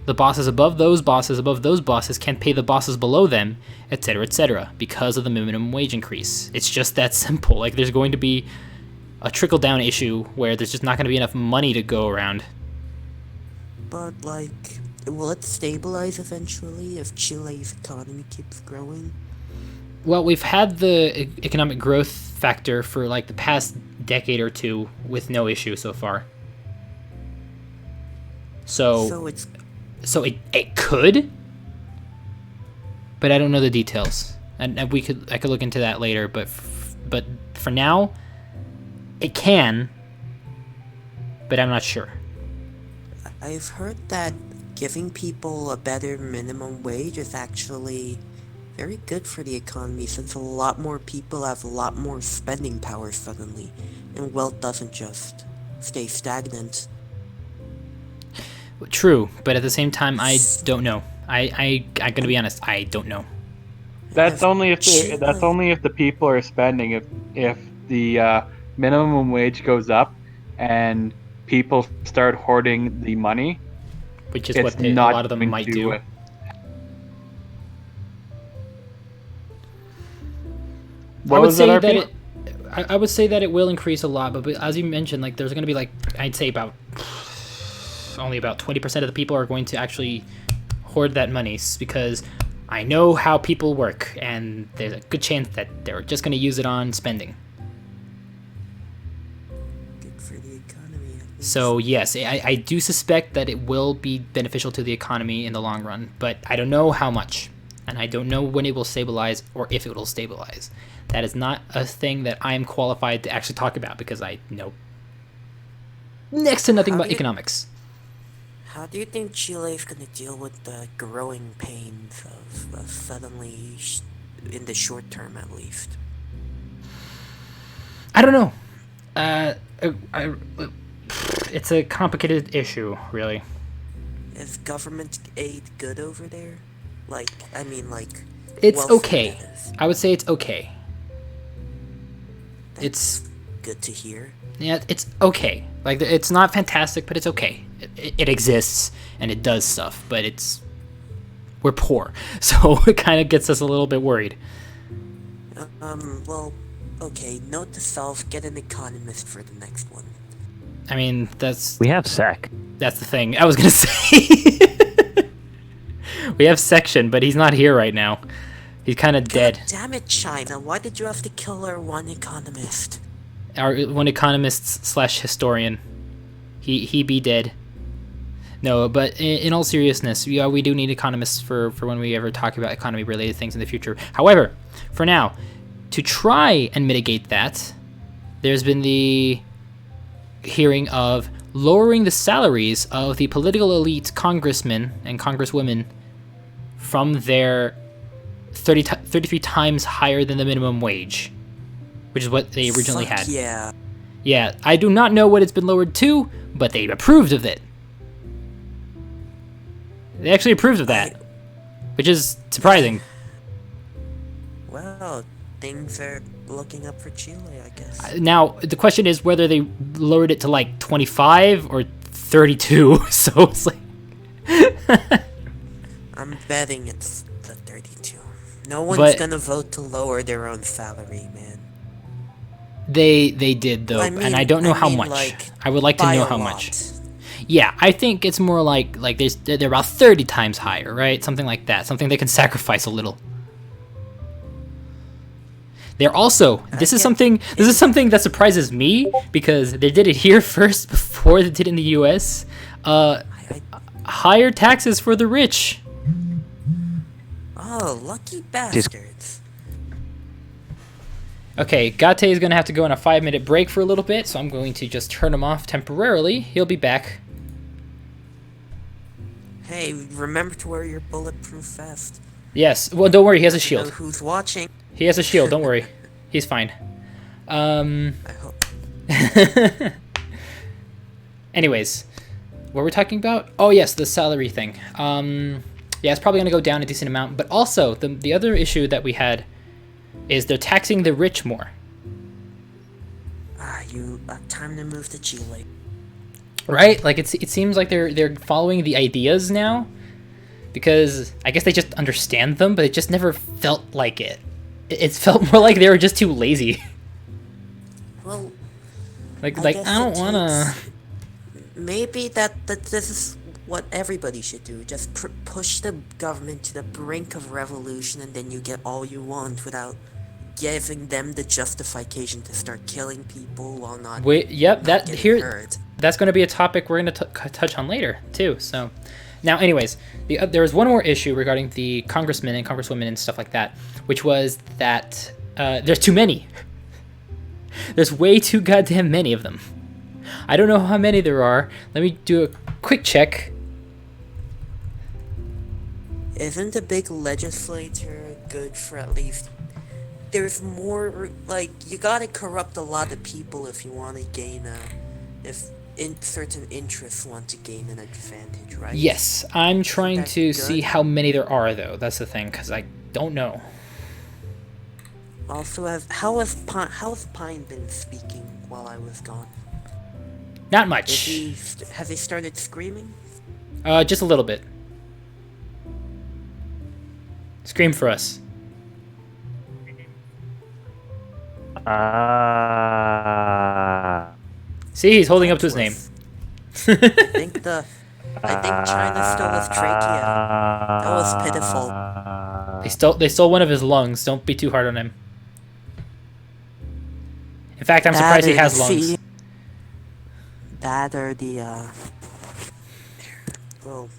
Speaker 3: The bosses above those bosses can't pay the bosses below them, etc., because of the minimum wage increase. It's just that simple. Like, there's going to be a trickle-down issue where there's just not going to be enough money to go around.
Speaker 2: But, like, will it stabilize eventually if Chile's economy keeps growing?
Speaker 3: Well, we've had the economic growth factor for like the past decade or two with no issue so far.
Speaker 2: So it's
Speaker 3: So it could, but I don't know the details, and I could look into that later. But for now, it can, but I'm not sure.
Speaker 2: I've heard that giving people a better minimum wage is actually very good for the economy since a lot more people have a lot more spending power suddenly, and wealth doesn't just stay stagnant.
Speaker 3: True, but at the same time, I don't know. I'm gonna be honest. I don't know.
Speaker 1: That's
Speaker 2: If
Speaker 1: only if
Speaker 2: Chile-
Speaker 1: that's only if the people are spending. If the minimum wage goes up and people start hoarding the money,
Speaker 3: Which is
Speaker 1: it's
Speaker 3: what a
Speaker 1: not
Speaker 3: lot of them
Speaker 1: going
Speaker 3: might
Speaker 1: to,
Speaker 3: do.
Speaker 1: What
Speaker 3: I would
Speaker 1: was
Speaker 3: say
Speaker 1: that,
Speaker 3: that
Speaker 1: RP?
Speaker 3: it. I would say that it will increase a lot, but as you mentioned, like there's going to be like I'd say about only about 20% of the people are going to actually hoard that money because I know how people work, and there's a good chance that they're just going to use it on spending.
Speaker 2: Good for the economy. At least.
Speaker 3: So yes, I do suspect that it will be beneficial to the economy in the long run, but I don't know how much, and I don't know when it will stabilize or if it will stabilize. That is not a thing that I am qualified to actually talk about because I know next to nothing
Speaker 2: How
Speaker 3: about
Speaker 2: do you-
Speaker 3: economics.
Speaker 2: How do you think Chile is going to deal with the growing pains of suddenly, in the short term at least?
Speaker 3: I don't know. It's a complicated issue, really.
Speaker 2: Is government aid good over there? Like, I mean, like...
Speaker 3: It's
Speaker 2: welfare,
Speaker 3: okay.
Speaker 2: that is.
Speaker 3: I would say it's okay.
Speaker 2: That's
Speaker 3: It's
Speaker 2: good to hear.
Speaker 3: yeah, it's okay. Like it's not fantastic, but it's okay. It exists and it does stuff, but we're poor, so it kind of gets us a little bit worried.
Speaker 2: Well, okay, note to self, get an economist for the next one.
Speaker 3: I mean, that's
Speaker 4: We have SEC.
Speaker 3: the thing. I was gonna say we have Section, but he's not here right now. He's kind of dead.
Speaker 2: God damn it, China, why did you have to kill our one economist?
Speaker 3: Our one economist / historian. He be dead. No, but in all seriousness, yeah, we do need economists for when we ever talk about economy related things in the future. However, for now, to try and mitigate that, there's been the hearing of lowering the salaries of the political elite congressmen and congresswomen from their 33 times higher than the minimum wage, which is what they originally
Speaker 2: Fuck
Speaker 3: had.
Speaker 2: yeah.
Speaker 3: Yeah, I do not know what it's been lowered to, but they approved of it. They actually approved of that, which is surprising.
Speaker 2: Well, things are looking up for Chile, I guess.
Speaker 3: Now, the question is whether they lowered it to like 25 or 32, so it's like...
Speaker 2: I'm betting it's the 32. No one's
Speaker 3: But-
Speaker 2: gonna vote to lower their own salary, man.
Speaker 3: They did, though,
Speaker 2: I
Speaker 3: and
Speaker 2: mean-
Speaker 3: I don't know
Speaker 2: I
Speaker 3: how
Speaker 2: mean,
Speaker 3: much.
Speaker 2: like,
Speaker 3: I would like to
Speaker 2: by
Speaker 3: know
Speaker 2: a
Speaker 3: how
Speaker 2: lot.
Speaker 3: much. Yeah, I think it's more like they're about 30 times higher, right? Something like that. Something they can sacrifice a little. They're also this is something that surprises me because they did it here first before they did it in the U.S.
Speaker 2: I-
Speaker 3: Higher taxes for the rich.
Speaker 2: Oh, lucky bastards.
Speaker 3: Okay, Gate is gonna have to go on a 5-minute break for a little bit, so I'm going to just turn him off temporarily. He'll be back.
Speaker 2: Hey, remember to wear your bulletproof vest.
Speaker 3: Yes. Well, don't worry. He has a
Speaker 2: Know
Speaker 3: shield.
Speaker 2: who's watching?
Speaker 3: He has a shield. Don't worry. He's fine.
Speaker 2: I hope.
Speaker 3: Anyways, what were we talking about? Oh yes, the salary thing. Yeah, it's probably gonna go down a decent amount. But also, the other issue that we had is they're taxing the rich more.
Speaker 2: Time to move to Chile.
Speaker 3: Right? Like it seems like they're following the ideas now, because I guess they just understand them, but it just never felt like it. It felt more like they were just too lazy.
Speaker 2: Well,
Speaker 3: like
Speaker 2: I
Speaker 3: I
Speaker 2: guess
Speaker 3: don't
Speaker 2: it
Speaker 3: wanna.
Speaker 2: maybe that this is what everybody should do. Just push the government to the brink of revolution, and then you get all you want without giving them the justification to start killing people while not.
Speaker 3: Wait, yep, that
Speaker 2: getting
Speaker 3: here.
Speaker 2: hurt.
Speaker 3: That's going to be a topic we're going to touch on later too. So, now, anyways, there was one more issue regarding the congressmen and congresswomen and stuff like that, which was that there's too many. There's way too goddamn many of them. I don't know how many there are. Let me do a quick check.
Speaker 2: Isn't a big legislature good for at least? There's more, like, you gotta corrupt a lot of people if you want to gain certain interests want to gain an advantage, right?
Speaker 3: Yes, I'm trying
Speaker 2: that
Speaker 3: to
Speaker 2: good?
Speaker 3: see how many there are, though. That's the thing, because I don't know.
Speaker 2: Also, how's Pine been speaking while I was gone?
Speaker 3: Not much.
Speaker 2: Has he started screaming?
Speaker 3: Just a little bit. Scream for us. See, he's holding up to his name.
Speaker 2: I think China stole his trachea. That was pitiful.
Speaker 3: They stole one of his lungs. Don't be too hard on him. In fact, I'm surprised he has lungs.
Speaker 2: That or the well,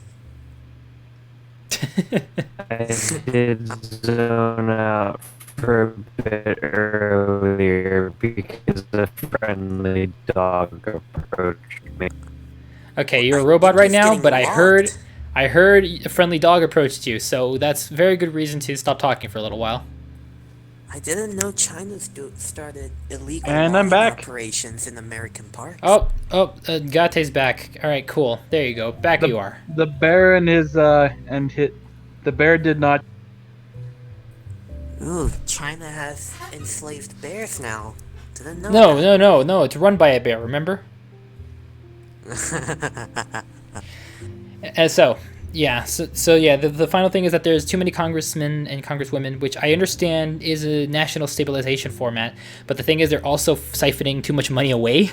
Speaker 4: I did zone out for a bit earlier because a friendly dog approached me.
Speaker 3: Okay, you're a
Speaker 2: I
Speaker 3: robot
Speaker 2: think
Speaker 3: right
Speaker 2: he's
Speaker 3: now,
Speaker 2: getting
Speaker 3: but I heard
Speaker 2: locked.
Speaker 3: a friendly dog approached you, so that's very good reason to stop talking for a little while.
Speaker 2: I didn't know China started illegal
Speaker 1: And I'm
Speaker 2: logging
Speaker 1: back.
Speaker 2: operations in American parks.
Speaker 3: Gate's back. All right, cool. There you go. Back you are.
Speaker 1: The bear and the bear did not.
Speaker 2: Ooh, China has enslaved bears now. Didn't know
Speaker 3: No. It's run by a bear. Remember?
Speaker 2: that.
Speaker 3: So yeah, the final thing is that there's too many congressmen and congresswomen, which I understand is a national stabilization format, but the thing is they're also siphoning too much money away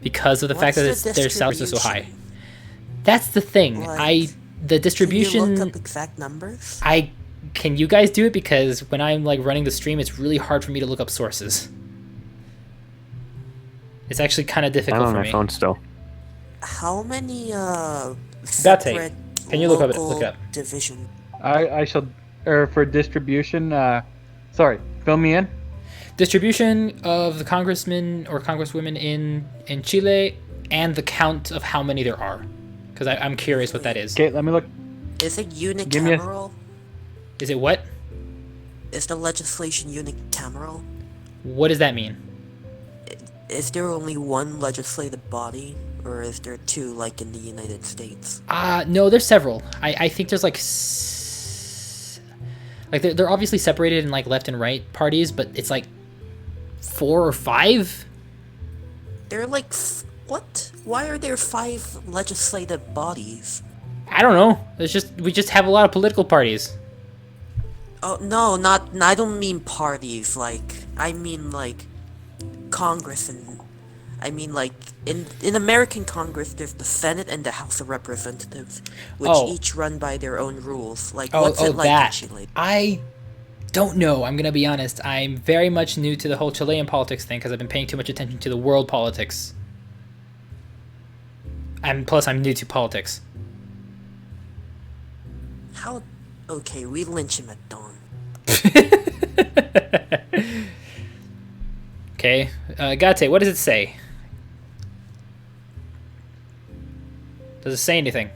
Speaker 3: because of the fact that
Speaker 2: What's the
Speaker 3: their salaries are so high.
Speaker 2: distribution?
Speaker 3: That's the thing.
Speaker 2: Like,
Speaker 3: The
Speaker 2: Can
Speaker 3: distribution.
Speaker 2: you look up exact numbers?
Speaker 3: Can you guys do it? Because when I'm like running the stream, it's really hard for me to look up sources. It's actually kind of
Speaker 4: I'm
Speaker 3: difficult
Speaker 4: on
Speaker 3: for
Speaker 4: my
Speaker 3: me.
Speaker 4: phone still.
Speaker 2: How many separate
Speaker 3: Can you look it
Speaker 2: local
Speaker 3: up?
Speaker 2: division?
Speaker 1: I shall. For distribution. Sorry, fill me in.
Speaker 3: distribution of the congressmen or congresswomen in Chile, and the count of how many there are, because I'm curious what that is.
Speaker 1: Okay, let me look.
Speaker 2: Is it
Speaker 1: me a-
Speaker 2: unicameral?
Speaker 3: Is it what?
Speaker 2: Is the legislation unicameral?
Speaker 3: What does that mean?
Speaker 2: Is there only one legislative body, or is there two, like in the United States?
Speaker 3: No, there's several. I think there's like they're obviously separated in like left and right parties, but it's like 4 or 5.
Speaker 2: There are like what? Why are there 5 legislative bodies?
Speaker 3: I don't know. We just have a lot of political parties.
Speaker 2: Oh no, not. I don't mean parties. Like I mean like Congress, and I mean like in American Congress, there's the Senate and the House of Representatives, which
Speaker 3: Oh.
Speaker 2: each run by their own rules. Like
Speaker 3: Oh,
Speaker 2: what's it like
Speaker 3: that.
Speaker 2: in Chile?
Speaker 3: I don't know. I'm gonna be honest. I'm very much new to the whole Chilean politics thing because I've been paying too much attention to the world politics. And plus, I'm new to politics.
Speaker 2: How? Okay, we lynch him at dawn.
Speaker 3: Okay, Gate, what does it say? Does it say anything?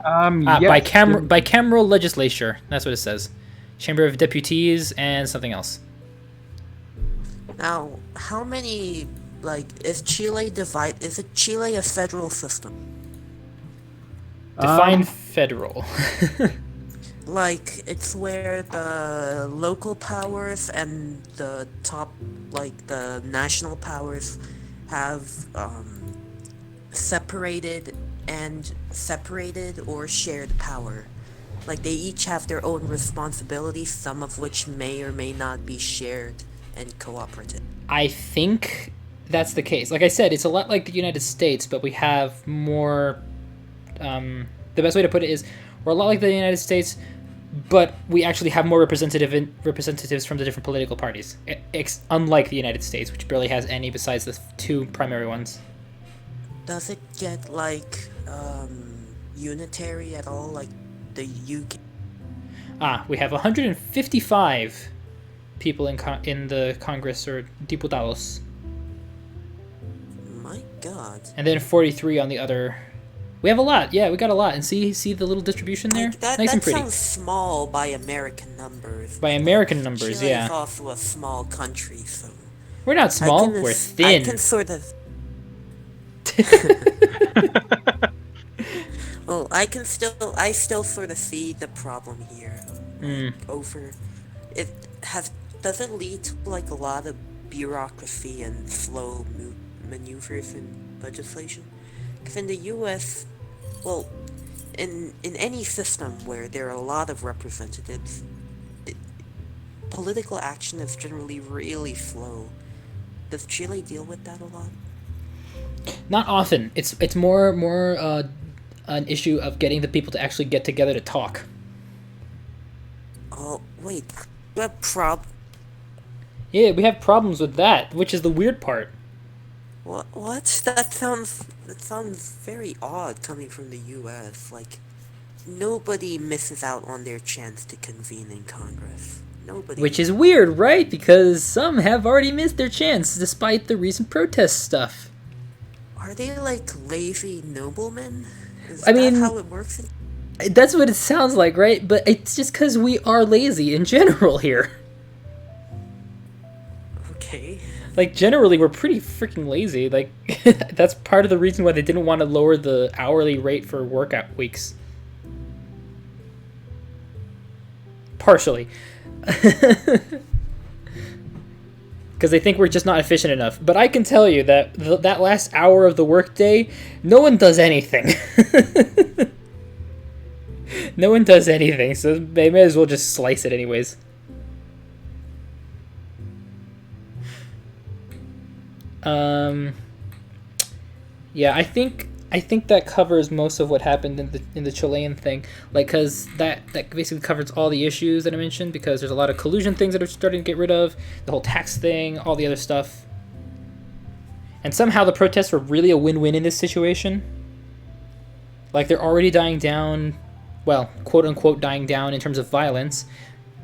Speaker 1: Yes,
Speaker 3: Bicameral legislature. That's what it says. Chamber of Deputies and something else.
Speaker 2: Now, how many? Like, is Chile divide? Is it Chile a federal system?
Speaker 3: Define federal.
Speaker 2: Like, it's where the local powers and the top, like, the national powers have, separated or shared power. Like, they each have their own responsibilities, some of which may or may not be shared and cooperative.
Speaker 3: I think that's the case. Like I said, it's a lot like the United States, but we have more. The best way to put it is we're a lot like the United States, but we actually have more representatives from the different political parties. Unlike the United States, which barely has any besides the 2 primary ones.
Speaker 2: Does it get, like, unitary at all, like the UK?
Speaker 3: We have 155 people in the Congress, or diputados,
Speaker 2: My god.
Speaker 3: and then 43 on the other. We have a lot. Yeah, we got a lot. And see the little distribution there?
Speaker 2: Like, that
Speaker 3: Nice and pretty.
Speaker 2: sounds small by American numbers.
Speaker 3: By American numbers,
Speaker 2: Chile
Speaker 3: yeah.
Speaker 2: is also a small country, so
Speaker 3: We're not small.
Speaker 2: I
Speaker 3: We're thin.
Speaker 2: I can sort of. Well, I still sort of see the problem here. Does it lead to like a lot of bureaucracy and slow maneuvers in legislation? Because in the U.S., well, in any system where there are a lot of representatives, political action is generally really slow. Does Chile deal with that a lot?
Speaker 3: Not often. It's more an issue of getting the people to actually get together to talk.
Speaker 2: Oh, wait.
Speaker 3: Yeah, we have problems with that, which is the weird part.
Speaker 2: What? That sounds very odd coming from the U.S. Like, nobody misses out on their chance to convene in Congress. Nobody.
Speaker 3: Which is weird, right? Because some have already missed their chance, despite the recent protest stuff.
Speaker 2: Are they like lazy noblemen? Is
Speaker 3: I mean-
Speaker 2: that how it works?
Speaker 3: That's what it sounds like, right? But it's just because we are lazy in general here.
Speaker 2: Okay.
Speaker 3: Like, generally, we're pretty freaking lazy. Like, that's part of the reason why they didn't want to lower the hourly rate for workout weeks. Partially. Because they think we're just not efficient enough. But I can tell you that that last hour of the workday, no one does anything. No one does anything, so they may as well just slice it anyways. Yeah, I think that covers most of what happened in the Chilean thing, like, because that basically covers all the issues that I mentioned, because there's a lot of collusion things that are starting to get rid of, the whole tax thing, all the other stuff. And somehow the protests were really a win-win in this situation. Like, they're already dying down, well, quote-unquote dying down in terms of violence,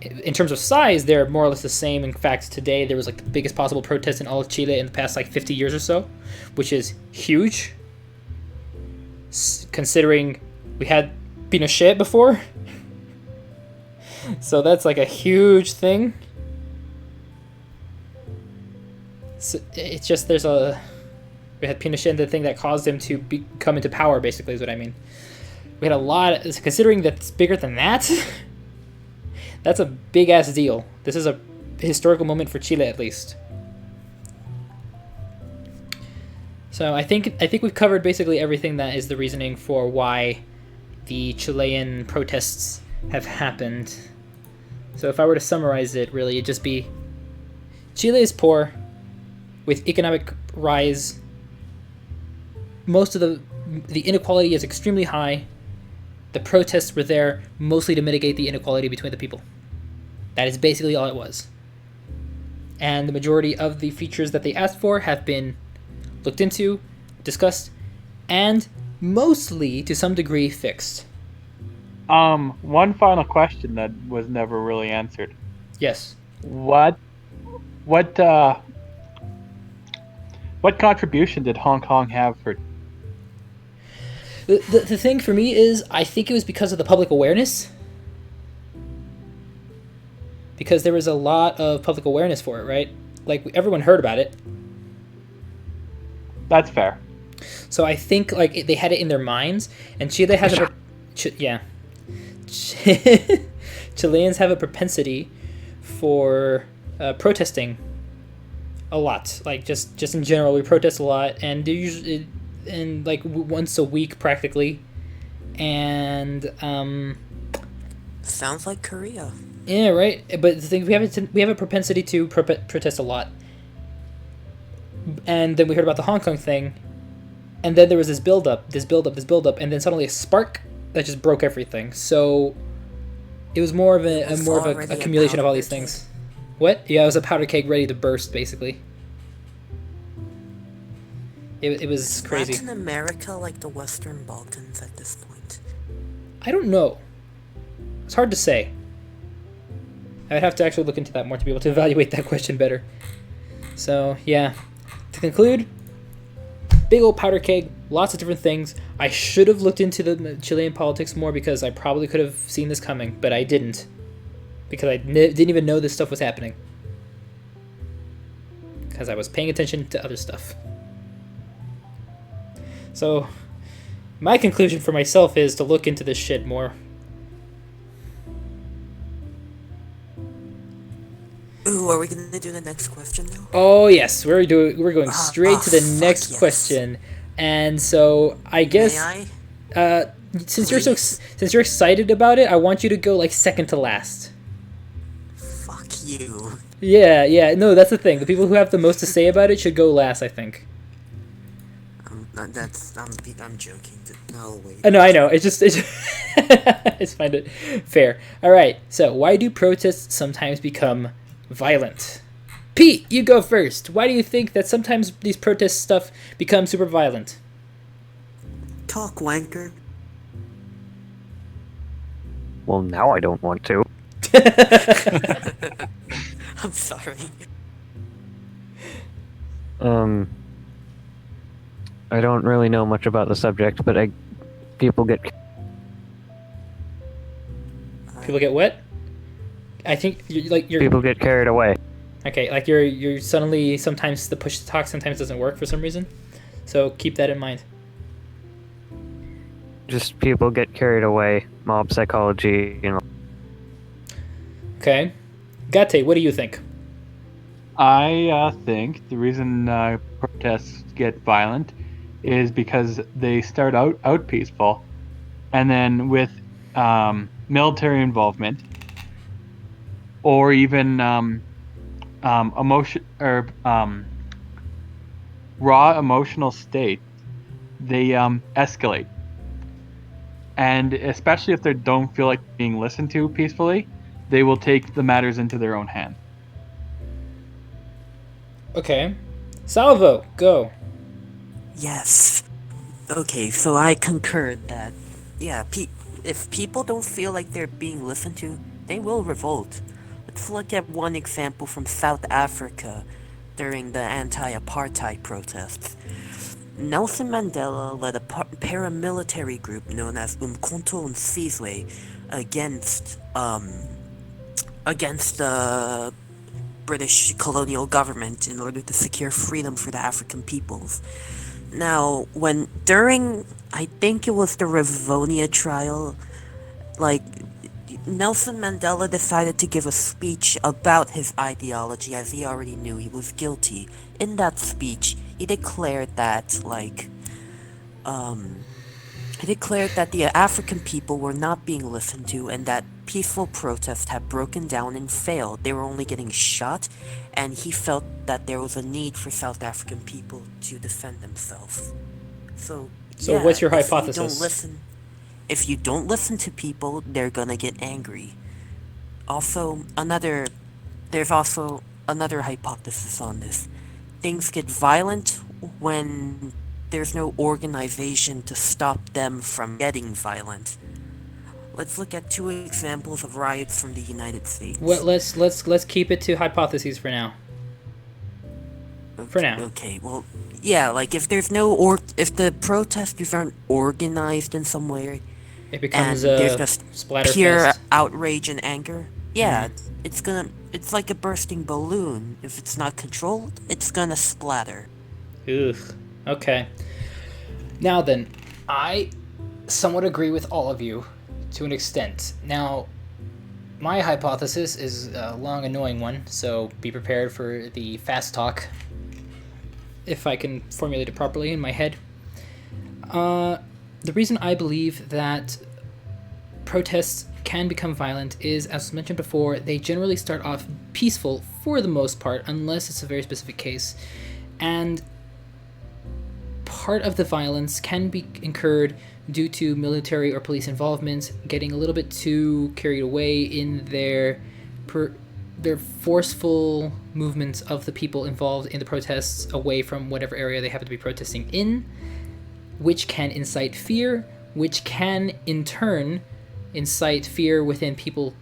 Speaker 3: in terms of size, they're more or less the same. In fact, today there was like the biggest possible protest in all of Chile in the past like 50 years or so, which is huge. Considering we had Pinochet before, so that's like a huge thing. So it's just we had Pinochet, the thing that caused him to come into power. Basically, is what I mean. We had a lot. Considering that's bigger than that. That's a big ass deal. This is a historical moment for Chile, at least. So I think we've covered basically everything that is the reasoning for why the Chilean protests have happened. So if I were to summarize it, really, it'd just be Chile is poor, with economic rise. Most of the inequality is extremely high. The protests were there mostly to mitigate the inequality between the people. That is basically all it was. And the majority of the features that they asked for have been looked into, discussed, and mostly, to some degree, fixed.
Speaker 1: One final question that was never really answered.
Speaker 3: Yes.
Speaker 1: What contribution did Hong Kong have for?
Speaker 3: The thing for me is, I think it was because of the public awareness. Because there was a lot of public awareness for it, right? Like, everyone heard about it.
Speaker 1: That's fair.
Speaker 3: So I think, like, they had it in their minds, and Chile has Chileans have a propensity for protesting a lot. Like, just in general, we protest a lot, and usually, and like once a week practically, and
Speaker 2: Sounds like Korea.
Speaker 3: yeah, right. But the thing, we have a propensity to protest a lot, and then we heard about the Hong Kong thing, and then there was this build up, and then suddenly a spark that just broke everything. So it was more of a accumulation of all these things. What? Yeah, it was a powder keg ready to burst, basically. It was crazy.
Speaker 2: Latin America like the Western Balkans at this point?
Speaker 3: I don't know. It's hard to say. I'd have to actually look into that more to be able to evaluate that question better. So, yeah. To conclude, big old powder keg, lots of different things. I should have looked into the Chilean politics more because I probably could have seen this coming, but I didn't. Because I didn't even know this stuff was happening. Because I was paying attention to other stuff. So, my conclusion for myself is to look into this shit more.
Speaker 2: Ooh, are we gonna do the next question now?
Speaker 3: Oh yes, we're going straight to the next question, and so I guess
Speaker 2: May I?
Speaker 3: since you're excited about it, I want you to go like second to last.
Speaker 2: Fuck you.
Speaker 3: Yeah, no, that's the thing. The people who have the most to say about it should go last, I think.
Speaker 2: I'm joking. No, wait.
Speaker 3: No, I know. It's just I just find it fair. All right. So, why do protests sometimes become violent? Pete, you go first. Why do you think that sometimes these protest stuff becomes super violent?
Speaker 2: Talk, wanker.
Speaker 4: Well, now I don't want to.
Speaker 2: I'm sorry.
Speaker 4: I don't really know much about the subject, but people get
Speaker 3: People get what? I think you're
Speaker 4: people get carried away.
Speaker 3: okay. Like you're suddenly sometimes the push to talk sometimes doesn't work for some reason. So keep that in mind.
Speaker 4: Just people get carried away. Mob psychology, you know.
Speaker 3: Okay, Gate, what do you think?
Speaker 1: I think the reason protests get violent is because they start out peaceful, and then with military involvement or even emotion or raw emotional state, they escalate. And especially if they don't feel like being listened to peacefully, they will take the matters into their own hands.
Speaker 3: Okay, Salvo, go.
Speaker 2: Yes. Okay, so I concur that, yeah, if people don't feel like they're being listened to, They will revolt. Let's look at one example from South Africa during the anti-apartheid protests. Nelson Mandela led a paramilitary group known as Umkhonto Sizwe against the British colonial government in order to secure freedom for the African peoples. Now, during, I think it was the Rivonia trial, like, Nelson Mandela decided to give a speech about his ideology as he already knew he was guilty. In that speech, he declared that, the African people were not being listened to and that peaceful protests had broken down and failed. They were only getting shot, and he felt that there was a need for South African people to defend themselves. So yeah,
Speaker 3: what's your
Speaker 2: if
Speaker 3: hypothesis?
Speaker 2: if you don't listen to people, they're gonna get angry. There's also another hypothesis on this. Things get violent when there's no organization to stop them from getting violent. Let's look at two examples of riots from the United States.
Speaker 3: Well, let's keep it to hypotheses for now. For now.
Speaker 2: Okay, well, yeah, like if there's if the protesters aren't organized in some way,
Speaker 3: It becomes
Speaker 2: and there's
Speaker 3: a
Speaker 2: just
Speaker 3: splatterfest.
Speaker 2: pure outrage and anger, yeah, it's like a bursting balloon. If it's not controlled, it's gonna splatter.
Speaker 3: Ugh. Okay. Now then, I somewhat agree with all of you to an extent. Now, my hypothesis is a long, annoying one, so be prepared for the fast talk, if I can formulate it properly in my head. The reason I believe that protests can become violent is, as mentioned before, they generally start off peaceful for the most part, unless it's a very specific case. And part of the violence can be incurred due to military or police involvement getting a little bit too carried away in their forceful movements of the people involved in the protests away from whatever area they happen to be protesting in, which can incite fear, which can in turn incite fear within people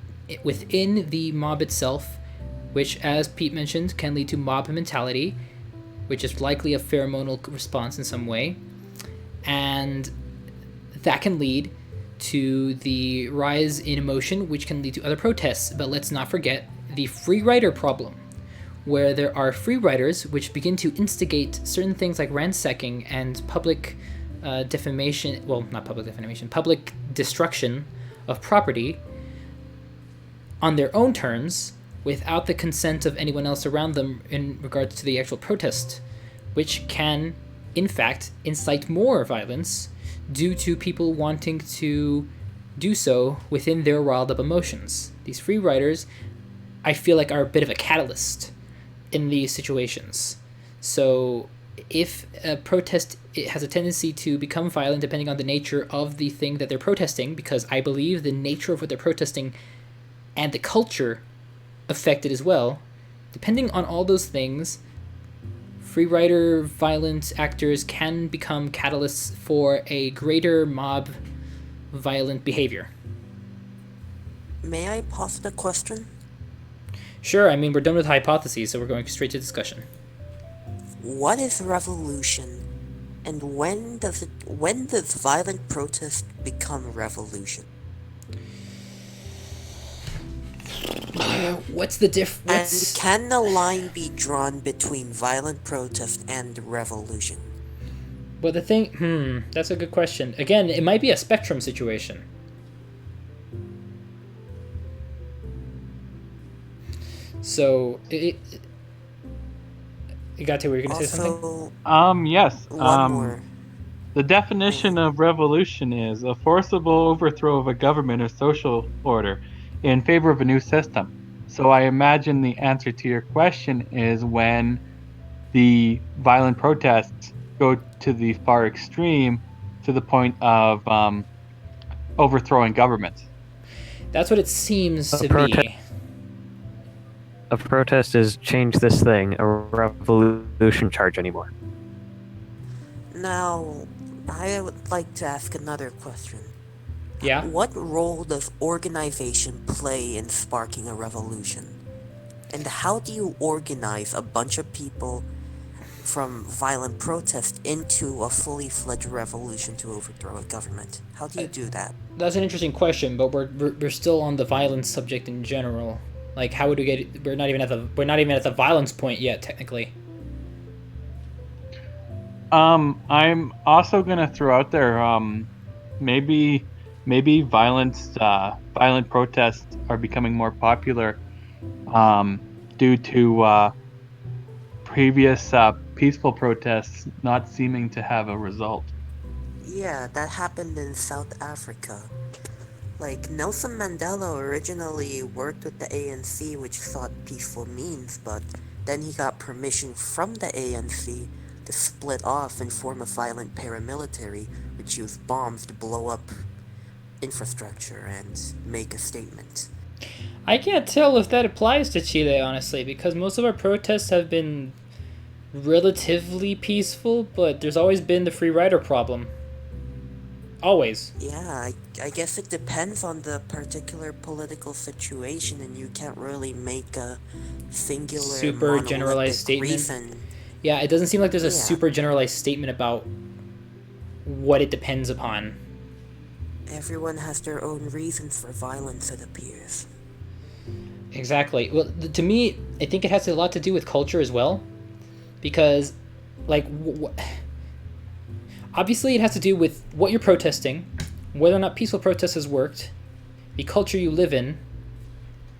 Speaker 3: within the mob itself, which, as Pete mentioned, can lead to mob mentality, which is likely a pheromonal response in some way, and that can lead to the rise in emotion, which can lead to other protests. But let's not forget the free rider problem, where there are free riders which begin to instigate certain things like ransacking and public defamation, well, not public defamation, public destruction of property on their own terms without the consent of anyone else around them in regards to the actual protest, which can, in fact, incite more violence due to people wanting to do so within their riled up emotions. These free riders, I feel like, are a bit of a catalyst in these situations. So if a protest, it has a tendency to become violent depending on the nature of the thing that they're protesting, because I believe the nature of what they're protesting and the culture affected as well. Depending on all those things, free rider violent actors can become catalysts for a greater mob violent behavior.
Speaker 2: May I posit a question?
Speaker 3: Sure, I mean, we're done with hypotheses, so we're going straight to discussion.
Speaker 2: What is revolution, and when does violent protest become revolution?
Speaker 3: What's the difference?
Speaker 2: And can the line be drawn between violent protest and revolution?
Speaker 3: Well, the thing, that's a good question. Again, it might be a spectrum situation. So, Igate, were you going to say something?
Speaker 1: Yes.
Speaker 2: One more.
Speaker 1: The definition of revolution is a forcible overthrow of a government or social order in favor of a new system. So I imagine the answer to your question is when the violent protests go to the far extreme to the point of overthrowing governments.
Speaker 3: That's what it seems to be.
Speaker 4: A protest is change this thing, a revolution charge anymore.
Speaker 2: Now, I would like to ask another question.
Speaker 3: Yeah.
Speaker 2: What role does organization play in sparking a revolution? And how do you organize a bunch of people from violent protest into a fully fledged revolution to overthrow a government? How do you do that?
Speaker 3: That's an interesting question, but we're still on the violence subject in general. Like, how would we get? We're not even at the violence point yet, technically.
Speaker 1: I'm also gonna throw out there, maybe violent protests are becoming more popular, due to previous peaceful protests not seeming to have a result.
Speaker 2: Yeah, that happened in South Africa. Like, Nelson Mandela originally worked with the ANC, which sought peaceful means, but then he got permission from the ANC to split off and form a violent paramilitary, which used bombs to blow up infrastructure and make a statement.
Speaker 3: I can't tell if that applies to Chile, honestly, because most of our protests have been relatively peaceful, but there's always been the free rider problem. Always.
Speaker 2: Yeah, I guess it depends on the particular political situation, and you can't really make a singular
Speaker 3: Super generalized
Speaker 2: monolithic
Speaker 3: statement.
Speaker 2: reason.
Speaker 3: Yeah, it doesn't seem like there's a
Speaker 2: Yeah.
Speaker 3: super generalized statement about what it depends upon.
Speaker 2: Everyone has their own reasons for violence, it appears.
Speaker 3: Exactly. Well, to me, I think it has a lot to do with culture as well, because, like, obviously it has to do with what you're protesting, whether or not peaceful protest has worked, the culture you live in,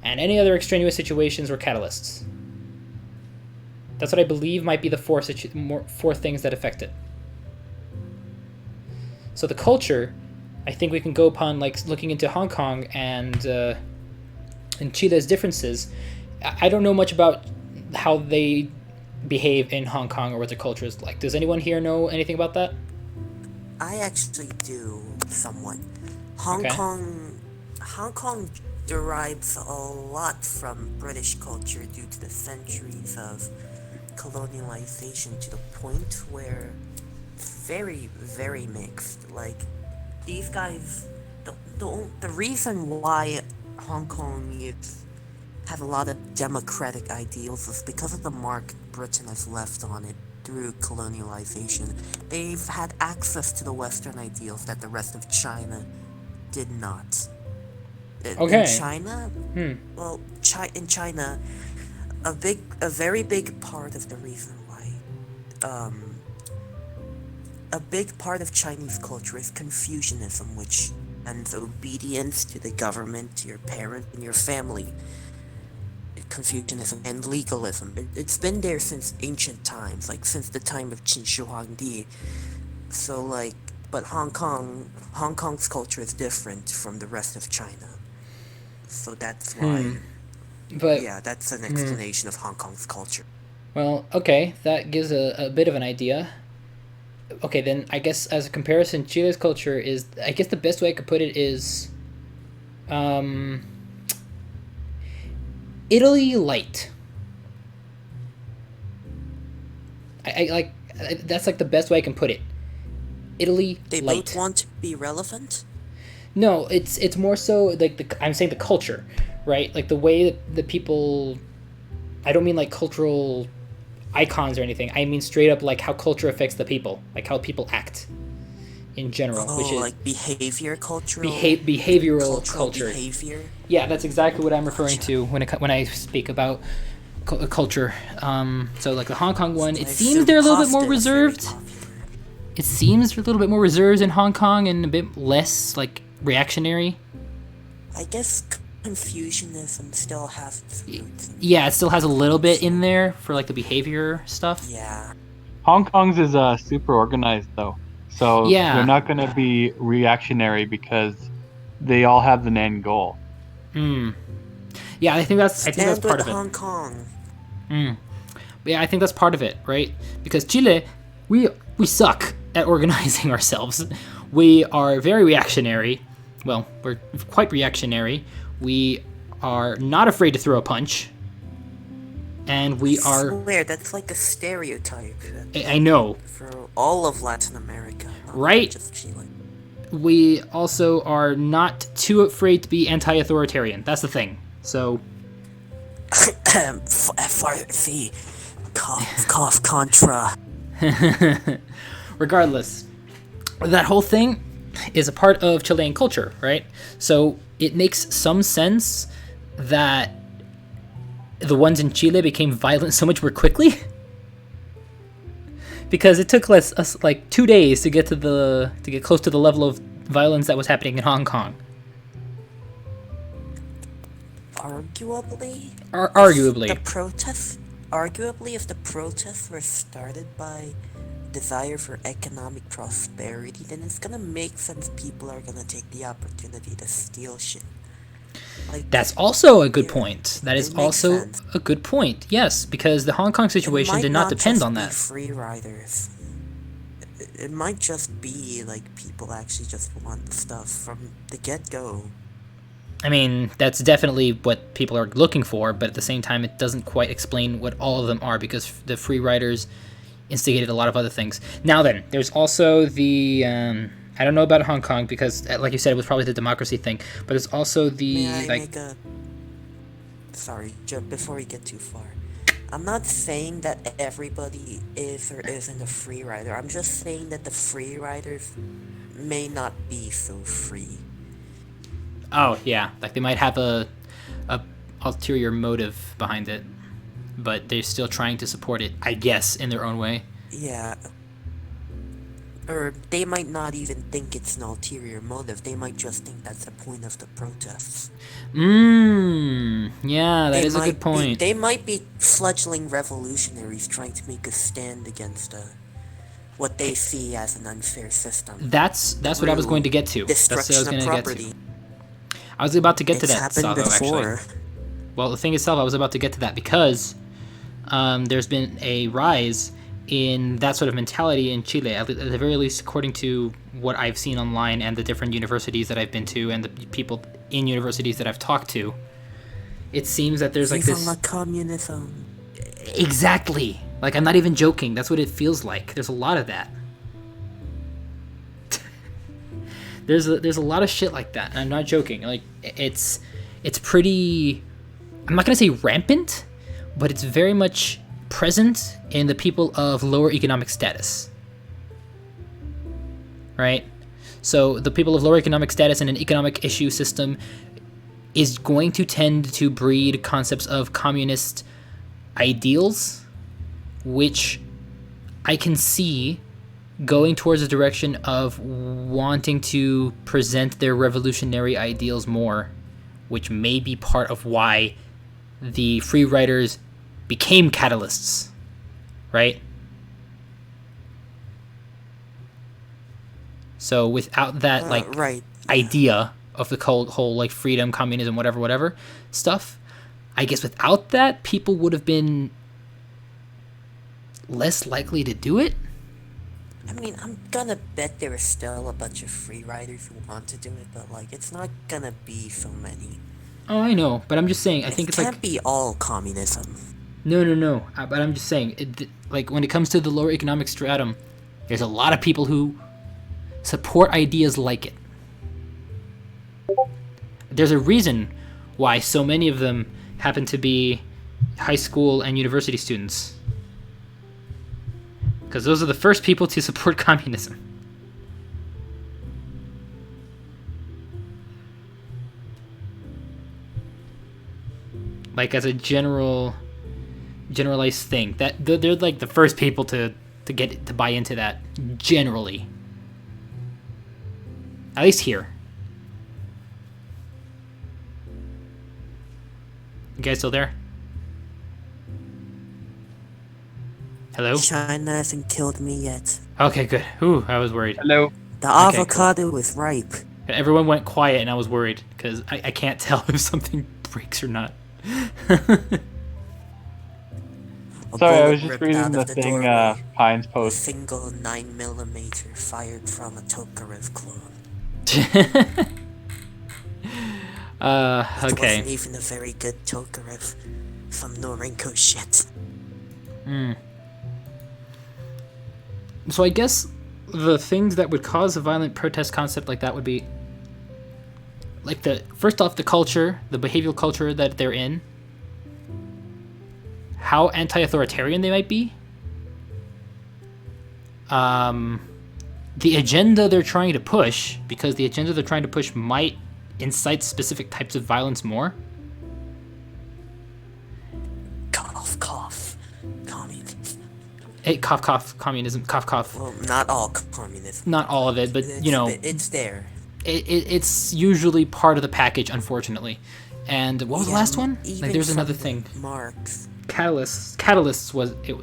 Speaker 3: and any other extraneous situations or catalysts. That's what I believe might be the four things that affect it. So the culture, I think we can go upon, like, looking into Hong Kong and Chile's differences. I don't know much about how they behave in Hong Kong or what their culture is like. Does anyone here know anything about that?
Speaker 2: I actually do, somewhat. Hong Kong derives a lot from British culture due to the centuries of colonialization, to the point where it's very, very mixed. Like, these guys, the reason why Hong Kong has a lot of democratic ideals is because of the mark Britain has left on it through colonialization. They've had access to the Western ideals that the rest of China did not.
Speaker 3: Okay.
Speaker 2: In China, well, in China, a very big part of the reason why, a big part of Chinese culture is Confucianism, which means obedience to the government, to your parents, and your family. Confucianism and legalism. It's been there since ancient times, like since the time of Qin Shi Huangdi. So, like, but Hong Kong's culture is different from the rest of China. So that's why,
Speaker 3: But
Speaker 2: yeah, that's an explanation of Hong Kong's culture.
Speaker 3: well, okay, that gives a bit of an idea. Okay, then I guess as a comparison, Chile's culture is, I guess the best way I could put it is, Italy light. That's like the best way I can put it. Italy
Speaker 2: They
Speaker 3: light.
Speaker 2: both want to be relevant?
Speaker 3: No, it's more so like I'm saying the culture, right? Like the way that the people. I don't mean like cultural icons or anything. I mean straight up like how culture affects the people, like how people act in general, which is
Speaker 2: like behavior cultural?
Speaker 3: behavioral
Speaker 2: Cultural
Speaker 3: culture.
Speaker 2: behavior?
Speaker 3: Yeah, that's exactly what I'm referring to when I speak about culture. So like the Hong Kong one, it
Speaker 2: I
Speaker 3: seems
Speaker 2: assume
Speaker 3: they're a little bit more
Speaker 2: pasta is very
Speaker 3: reserved.
Speaker 2: popular.
Speaker 3: It seems a little bit more reserved in Hong Kong and a bit less like reactionary.
Speaker 2: I guess Confucianism still has its roots.
Speaker 3: Yeah, it still has a little bit in there for like the behavior stuff.
Speaker 2: Yeah.
Speaker 1: Hong Kong's is super organized though, so
Speaker 3: Yeah.
Speaker 1: they're not going to be reactionary because they all have the end goal.
Speaker 3: Yeah, I think that's
Speaker 2: Stand
Speaker 3: part
Speaker 2: with
Speaker 3: of it.
Speaker 2: Hong Kong.
Speaker 3: Yeah, I think that's part of it, right? Because Chile, we suck at organizing ourselves. We are very reactionary. Well, we're quite reactionary. We are not afraid to throw a punch. And we
Speaker 2: I
Speaker 3: are...
Speaker 2: swear, that's like a stereotype
Speaker 3: I know,
Speaker 2: for all of Latin America, not
Speaker 3: Right?
Speaker 2: just Chile.
Speaker 3: we also are not too afraid to be anti-authoritarian. That's the thing. So,
Speaker 2: FRC. Cough, contra.
Speaker 3: regardless, that whole thing is a part of Chilean culture, right? So it makes some sense that the ones in Chile became violent so much more quickly. Because it took us like 2 days to get close to the level of violence that was happening in Hong Kong.
Speaker 2: Arguably,
Speaker 3: Arguably.
Speaker 2: if the protests were started by desire for economic prosperity, then it's gonna make sense people are gonna take the opportunity to steal shit. Like,
Speaker 3: That's also a good
Speaker 2: yeah,
Speaker 3: point. That is
Speaker 2: it makes
Speaker 3: also
Speaker 2: sense.
Speaker 3: a good point. Yes, because the Hong Kong situation
Speaker 2: might
Speaker 3: did not depend
Speaker 2: just
Speaker 3: on
Speaker 2: be
Speaker 3: that.
Speaker 2: free riders. It might just be like people actually just want stuff from the get-go.
Speaker 3: I mean, that's definitely what people are looking for, but at the same time, it doesn't quite explain what all of them are, because the free riders instigated a lot of other things. Now then, there's also the I don't know about Hong Kong because, like you said, it was probably the democracy thing. But there's also the
Speaker 2: May I make a... Sorry, before we get too far. I'm not saying that everybody is or isn't a free rider. I'm just saying that the free riders may not be so free.
Speaker 3: Oh yeah, like they might have a ulterior motive behind it, but they're still trying to support it, I guess, in their own way.
Speaker 2: Yeah. Or they might not even think it's an ulterior motive. They might just think that's the point of the protests.
Speaker 3: Yeah, that is a good point.
Speaker 2: They might be fledgling revolutionaries trying to make a stand against what they see as an unfair system.
Speaker 3: That's what I was going to get to. That's what I was going to get to. I was about to get to that, Salvo, actually. Well, the thing is, Salvo, I was about to get to that because there's been a rise in that sort of mentality in Chile, at the very least according to what I've seen online and the different universities that I've been to and the people in universities that I've talked to. It seems that there's like this...
Speaker 2: communism.
Speaker 3: Exactly. Like, I'm not even joking. That's what it feels like. There's a lot of that. There's a lot of shit like that, and I'm not joking. Like, it's pretty... I'm not gonna say rampant, but it's very much present in the people of lower economic status. Right? So the people of lower economic status in an economic issue system is going to tend to breed concepts of communist ideals, which I can see going towards the direction of wanting to present their revolutionary ideals more, which may be part of why the free riders became catalysts, right? So without that idea of the whole like freedom, communism, whatever stuff, I guess without that, people would have been less likely to do it.
Speaker 2: I mean, I'm gonna bet there are still a bunch of free riders who want to do it, but like, it's not gonna be so many.
Speaker 3: Oh, I know, but I'm just saying, I think it's like...
Speaker 2: It can't be all communism.
Speaker 3: No. But I'm just saying, like, when it comes to the lower economic stratum, there's a lot of people who support ideas like it. There's a reason why so many of them happen to be high school and university students. Because those are the first people to support communism. Like, as a generalized thing, that they're like the first people to buy into that, generally. At least here. You guys still there? Hello?
Speaker 2: China hasn't killed me yet.
Speaker 3: Okay, good. Ooh, I was worried.
Speaker 1: Hello.
Speaker 2: The avocado is ripe.
Speaker 3: Everyone went quiet, and I was worried because I can't tell if something breaks or not.
Speaker 1: Sorry, I was just reading the thing Pines
Speaker 2: A
Speaker 1: post.
Speaker 2: single 9mm fired from a Tokarev clone. It
Speaker 3: Okay.
Speaker 2: wasn't even a very good Tokarev. Some Norenko shit.
Speaker 3: So I guess the things that would cause a violent protest concept like that would be like first off, the culture, the behavioral culture that they're in, how anti-authoritarian they might be, the agenda they're trying to push, because the agenda they're trying to push might incite specific types of violence more.
Speaker 2: Cough, cough. Communism.
Speaker 3: Hey, cough, cough, communism, cough, cough.
Speaker 2: Well, not all communism.
Speaker 3: Not all of it, but, you know,
Speaker 2: It's there.
Speaker 3: it's usually part of the package, unfortunately. And what was the last one? Like, there's another thing.
Speaker 2: Marx.
Speaker 3: Catalysts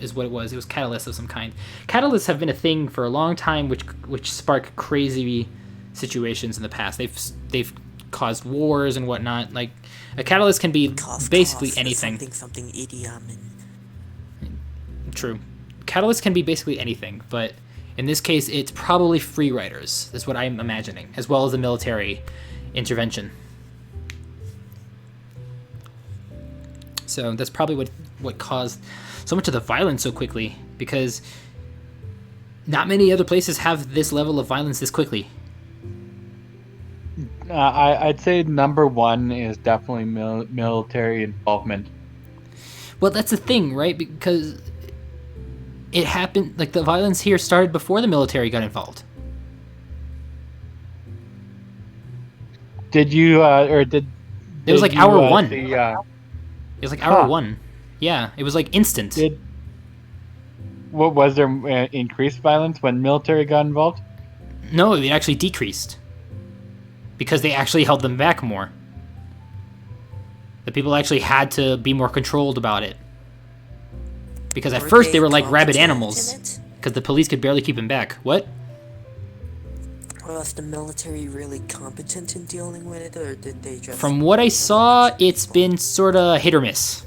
Speaker 3: is what it was. It was catalysts of some kind. Catalysts have been a thing for a long time, which spark crazy situations in the past. They've caused wars and whatnot. Like, a catalyst can be basically anything.
Speaker 2: Something idiom.
Speaker 3: True. Catalyst can be basically anything, but in this case, it's probably free riders. That's what I'm imagining, as well as the military intervention. So that's probably what caused so much of the violence so quickly, because not many other places have this level of violence this quickly.
Speaker 1: I'd say number one is definitely military involvement.
Speaker 3: Well, that's the thing, right? Because it happened, like, the violence here started before the military got involved.
Speaker 1: Did you, or did...
Speaker 3: It was like hour one.
Speaker 1: See,
Speaker 3: It was like hour one. Yeah, it was like instant.
Speaker 1: What was there increased violence when military got involved?
Speaker 3: No, it actually decreased. Because they actually held them back more. The people actually had to be more controlled about it. Because at first they were like rabid animals. Because the police could barely keep them back. What?
Speaker 2: Was the military really competent in dealing with it, or did they just...
Speaker 3: From what I saw, it's been sorta hit or miss.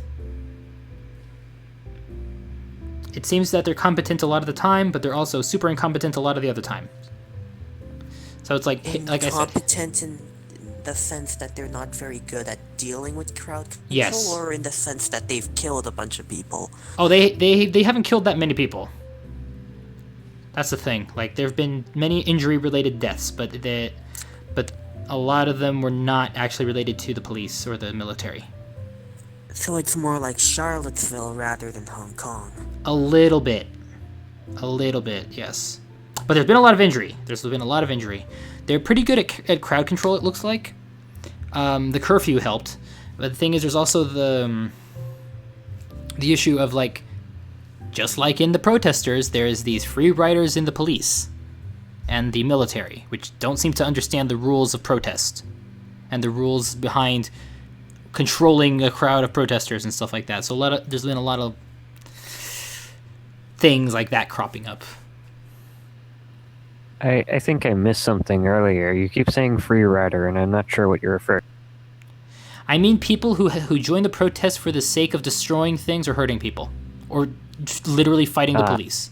Speaker 3: It seems that they're competent a lot of the time, but they're also super incompetent a lot of the other time. So it's like I said...
Speaker 2: Incompetent in the sense that they're not very good at dealing with crowd control?
Speaker 3: Yes.
Speaker 2: Or in the sense that they've killed a bunch of people?
Speaker 3: Oh, they haven't killed that many people. That's the thing. Like, there have been many injury-related deaths, but a lot of them were not actually related to the police or the military.
Speaker 2: So it's more like Charlottesville rather than Hong Kong.
Speaker 3: A little bit, yes. But there's been a lot of injury. They're pretty good at crowd control, it looks like. The curfew helped. But the thing is, there's also the issue of, like, just like in the protesters, there's these free riders in the police and the military, which don't seem to understand the rules of protest and the rules behind controlling a crowd of protesters and stuff like that. So there's been a lot of things like that cropping up.
Speaker 4: I think I missed something earlier. You keep saying free rider, and I'm not sure what you're referring to.
Speaker 3: I mean people who join the protest for the sake of destroying things or hurting people. Or just literally fighting the police.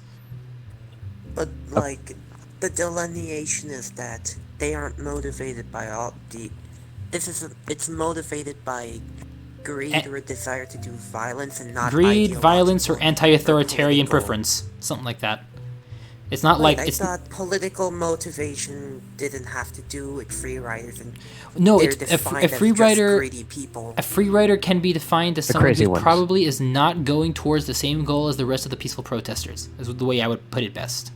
Speaker 2: But, like, the delineation is that they aren't motivated by it's motivated by greed or a desire to do violence and not
Speaker 3: greed, violence, or anti-authoritarian preference. Something like that. It's not like
Speaker 2: I
Speaker 3: it's
Speaker 2: thought political motivation didn't have to do with free riders, and
Speaker 3: no.
Speaker 2: they're
Speaker 3: It's
Speaker 2: defined
Speaker 3: a free
Speaker 2: as
Speaker 3: rider.
Speaker 2: just greedy people.
Speaker 3: A free rider can be defined as someone
Speaker 4: crazy
Speaker 3: who
Speaker 4: ones.
Speaker 3: probably is not going towards the same goal as the rest of the peaceful protesters. Is the way I would put it best.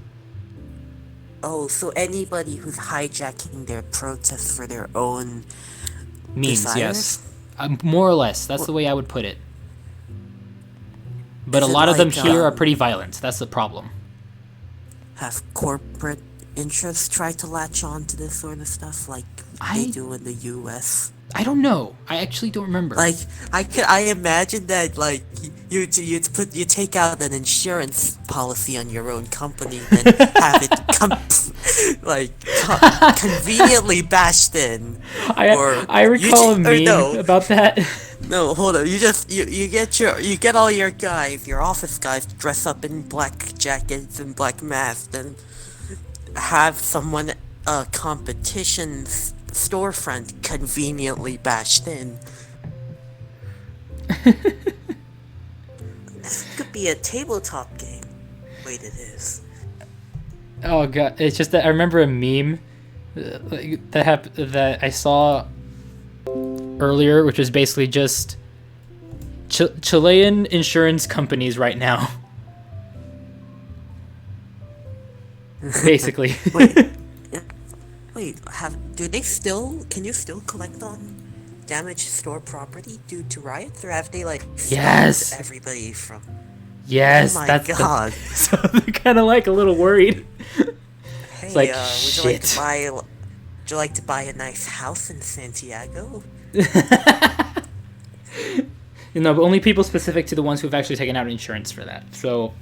Speaker 2: Oh, so anybody who's hijacking their protests for their own
Speaker 3: Means,
Speaker 2: desires?
Speaker 3: yes. More or less. That's the way I would put it. But a
Speaker 2: Is it
Speaker 3: lot of them
Speaker 2: like,
Speaker 3: here are pretty violent. That's the problem.
Speaker 2: Have corporate interests tried to latch on to this sort of stuff like they do in the U.S.?
Speaker 3: I don't know. I actually don't remember.
Speaker 2: Like, I imagine that, like, you take out an insurance policy on your own company and have it conveniently bashed in.
Speaker 3: I recall a meme about that.
Speaker 2: No, hold on. You get all your guys, your office guys, dress up in black jackets and black masks, and have someone competition's storefront conveniently bashed in. This could be a tabletop game. Wait, it is.
Speaker 3: Oh god, it's just that I remember a meme that I saw earlier, which was basically just Chilean insurance companies right now. Basically.
Speaker 2: Wait, can you still collect on damaged store property due to riots, or have they like
Speaker 3: Yes.
Speaker 2: stopped everybody from?
Speaker 3: Yes,
Speaker 2: Oh my
Speaker 3: that's
Speaker 2: god.
Speaker 3: so they're kind of like a little worried.
Speaker 2: Hey,
Speaker 3: like,
Speaker 2: would you like to
Speaker 3: shit.
Speaker 2: would you like to buy a nice house in Santiago?
Speaker 3: No, but only people specific to the ones who've actually taken out insurance for that. So,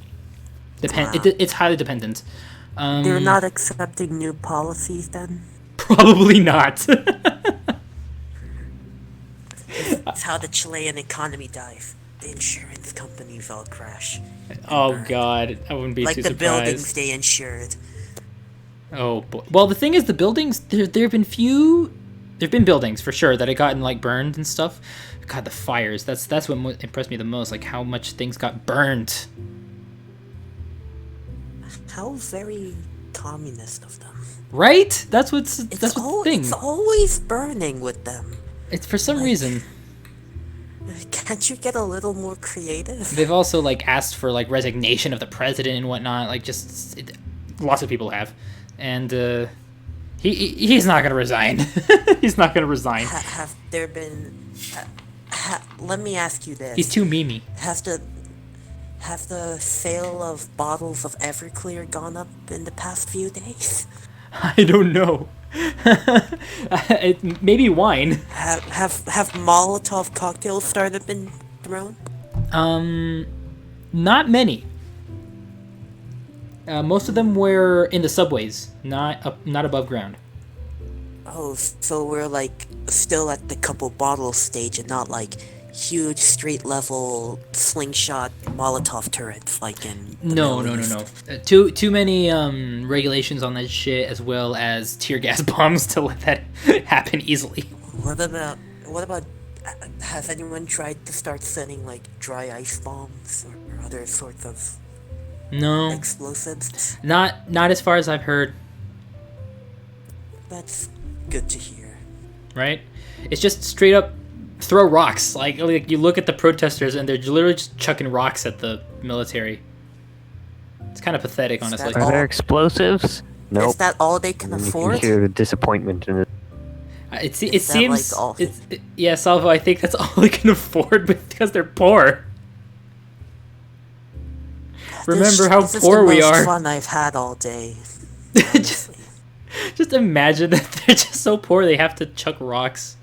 Speaker 3: it's highly dependent.
Speaker 2: They're not accepting new policies then?
Speaker 3: Probably not.
Speaker 2: It's how the Chilean economy dies. The insurance companies all crash.
Speaker 3: Oh god, I wouldn't be
Speaker 2: Like
Speaker 3: too
Speaker 2: the
Speaker 3: surprised.
Speaker 2: buildings they insured.
Speaker 3: Oh boy. Well, the thing is, the buildings there've been buildings for sure that had gotten like burned and stuff. God, the fires. That's what impressed me the most. Like how much things got burned.
Speaker 2: How very communist of them.
Speaker 3: Right? That's what's the thing.
Speaker 2: It's always burning with them.
Speaker 3: It's for some reason.
Speaker 2: Can't you get a little more creative?
Speaker 3: They've also like asked for like resignation of the president and whatnot. Like lots of people have, and he's not gonna resign. He's not gonna resign.
Speaker 2: Have there been? Let me ask you this:
Speaker 3: He's too memey.
Speaker 2: Have the sale of bottles of Everclear gone up in the past few days?
Speaker 3: I don't know. Maybe wine.
Speaker 2: Have Molotov cocktails started been thrown?
Speaker 3: Not many. Most of them were in the subways, not above ground.
Speaker 2: Oh, so we're like still at the couple bottle stage and not like huge street level slingshot Molotov turrets like in the
Speaker 3: No.
Speaker 2: Middle East.
Speaker 3: Too many regulations on that shit, as well as tear gas bombs to let that happen easily.
Speaker 2: What about has anyone tried to start sending like dry ice bombs or other sorts of
Speaker 3: No,
Speaker 2: explosives?
Speaker 3: not as far as I've heard.
Speaker 2: That's good to hear.
Speaker 3: Right? It's just straight up throw rocks. Like you look at the protesters and they're literally just chucking rocks at the military. It's kind of pathetic, honestly.
Speaker 2: that
Speaker 4: Are there explosives? Nope.
Speaker 2: Is that all they can
Speaker 4: And you
Speaker 2: afford?
Speaker 4: can hear the disappointment in it.
Speaker 3: It
Speaker 2: that,
Speaker 3: seems
Speaker 2: like, all-
Speaker 3: yeah, Salvo. I think that's all they can afford because they're poor. Remember how
Speaker 2: this is
Speaker 3: poor
Speaker 2: the
Speaker 3: we
Speaker 2: most
Speaker 3: are.
Speaker 2: fun I've had all day.
Speaker 3: just, just imagine that they're just so poor they have to chuck rocks.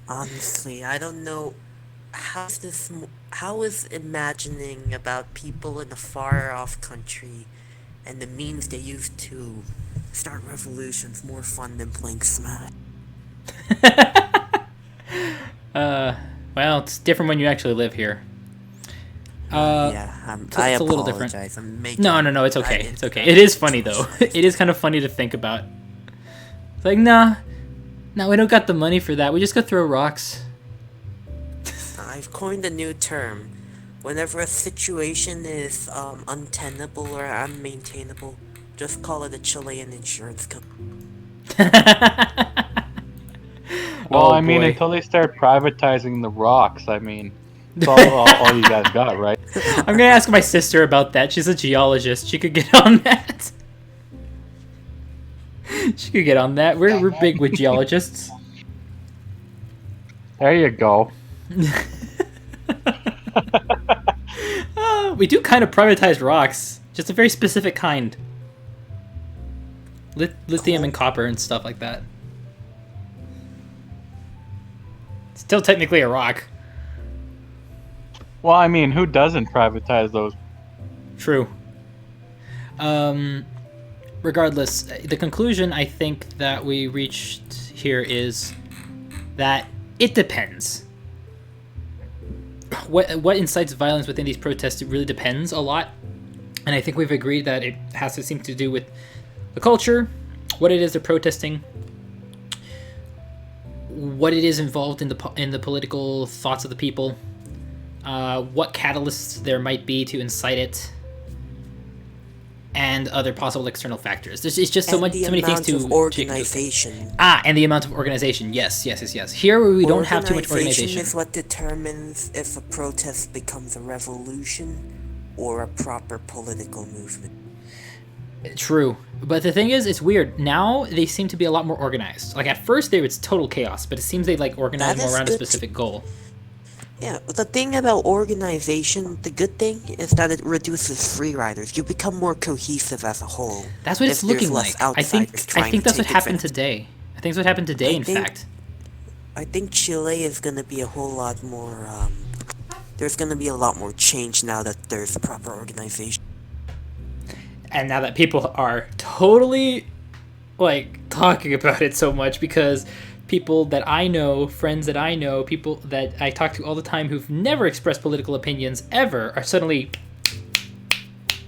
Speaker 2: Honestly, I don't know how is imagining about people in a far off country and the means they use to start revolutions more fun than playing Smash.
Speaker 3: Well, it's different when you actually live here.
Speaker 2: Yeah, I
Speaker 3: it's a little different.
Speaker 2: apologize. I'm making.
Speaker 3: No, it's
Speaker 2: I
Speaker 3: okay.
Speaker 2: didn't-
Speaker 3: It's okay. It is funny though. It is kind of funny to think about. It's like, nah, we don't got the money for that. We just go throw rocks.
Speaker 2: I've coined a new term. Whenever a situation is untenable or unmaintainable, just call it a Chilean insurance company.
Speaker 1: Well,
Speaker 3: Oh,
Speaker 1: I mean,
Speaker 3: boy.
Speaker 1: until they start privatizing the rocks, I mean, that's all you guys got, right?
Speaker 3: I'm gonna ask my sister about that. She's a geologist. She could get on that. She could get on that. We're big with geologists.
Speaker 1: There you go.
Speaker 3: We do kind of privatize rocks, just a very specific kind. Lithium and copper and stuff like that. Still technically a rock.
Speaker 1: Well, I mean, who doesn't privatize those?
Speaker 3: True. Regardless, the conclusion I think that we reached here is that it depends. What incites violence within these protests, it really depends a lot. And I think we've agreed that it has to seem to do with the culture, what it is they're protesting, what it is involved in the political thoughts of the people, what catalysts there might be to incite it, and other possible external factors. It's just so
Speaker 2: And the
Speaker 3: many things
Speaker 2: amount
Speaker 3: to
Speaker 2: of
Speaker 3: take into account.
Speaker 2: organization.
Speaker 3: And the amount of organization. Yes. Here we don't have too much organization.
Speaker 2: Is what determines if a protest becomes a revolution or a proper political movement.
Speaker 3: True. But the thing is, it's weird. Now they seem to be a lot more organized. Like at first it's total chaos, but it seems they like organize
Speaker 2: That
Speaker 3: more
Speaker 2: is
Speaker 3: around a
Speaker 2: good.
Speaker 3: specific goal.
Speaker 2: Yeah, the thing about organization, the good thing is that it reduces free riders. You become more cohesive as a whole.
Speaker 3: That's what
Speaker 2: if
Speaker 3: it's looking
Speaker 2: there's less
Speaker 3: like. I think
Speaker 2: outsiders trying to
Speaker 3: that's what
Speaker 2: take
Speaker 3: happened
Speaker 2: advantage.
Speaker 3: today. I think that's what happened today, in
Speaker 2: think-
Speaker 3: fact.
Speaker 2: I think Chile is gonna be a whole lot more, there's gonna be a lot more change now that there's proper organization.
Speaker 3: And now that people are totally like talking about it so much, because people that I know, friends that I know, people that I talk to all the time who've never expressed political opinions ever are suddenly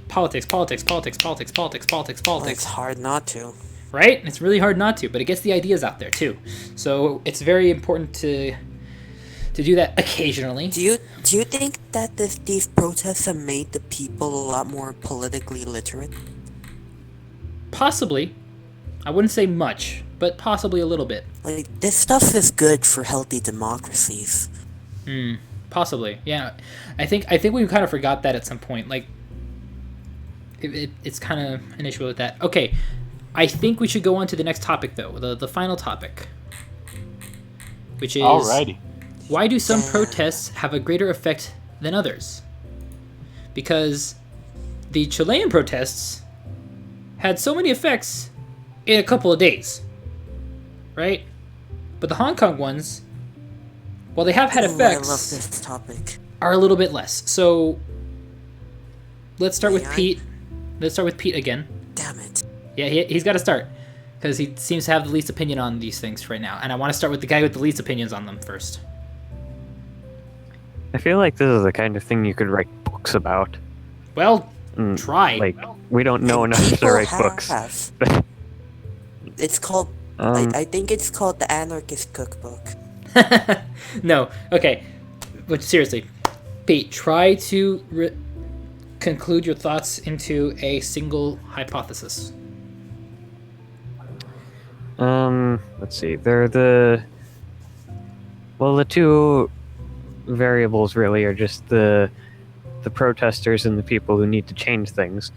Speaker 3: politics.
Speaker 2: Well, it's hard not to.
Speaker 3: Right? It's really hard not to, but it gets the ideas out there too. So it's very important to do that occasionally.
Speaker 2: Do you think that these protests have made the people a lot more politically literate?
Speaker 3: Possibly. I wouldn't say much, but possibly a little bit.
Speaker 2: Like, this stuff is good for healthy democracies.
Speaker 3: Possibly. Yeah. I think we kind of forgot that at some point. Like it's kind of an issue with that. Okay. I think we should go on to the next topic though, the final topic. Which is
Speaker 1: Alrighty.
Speaker 3: why do some protests have a greater effect than others? Because the Chilean protests had so many effects in a couple of days, right? But the Hong Kong ones, while they have had
Speaker 2: Ooh, I love
Speaker 3: effects,
Speaker 2: this topic.
Speaker 3: are a little bit less. So let's start with
Speaker 2: May I?
Speaker 3: Pete. Let's start with Pete again.
Speaker 2: Damn it.
Speaker 3: Yeah, he's got to start because he seems to have the least opinion on these things right now, and I want to start with the guy with the least opinions on them first.
Speaker 4: I feel like this is the kind of thing you could write books about.
Speaker 3: Well,
Speaker 4: Mm,
Speaker 3: try.
Speaker 4: Like, we don't know
Speaker 2: And
Speaker 4: enough to
Speaker 2: people
Speaker 4: write books.
Speaker 2: have. It's called,
Speaker 4: Um,
Speaker 2: I think it's called the Anarchist Cookbook.
Speaker 3: No, okay. But seriously, Pete, try to conclude your thoughts into a single hypothesis.
Speaker 4: Let's see. They're the two variables really are just the protesters and the people who need to change things.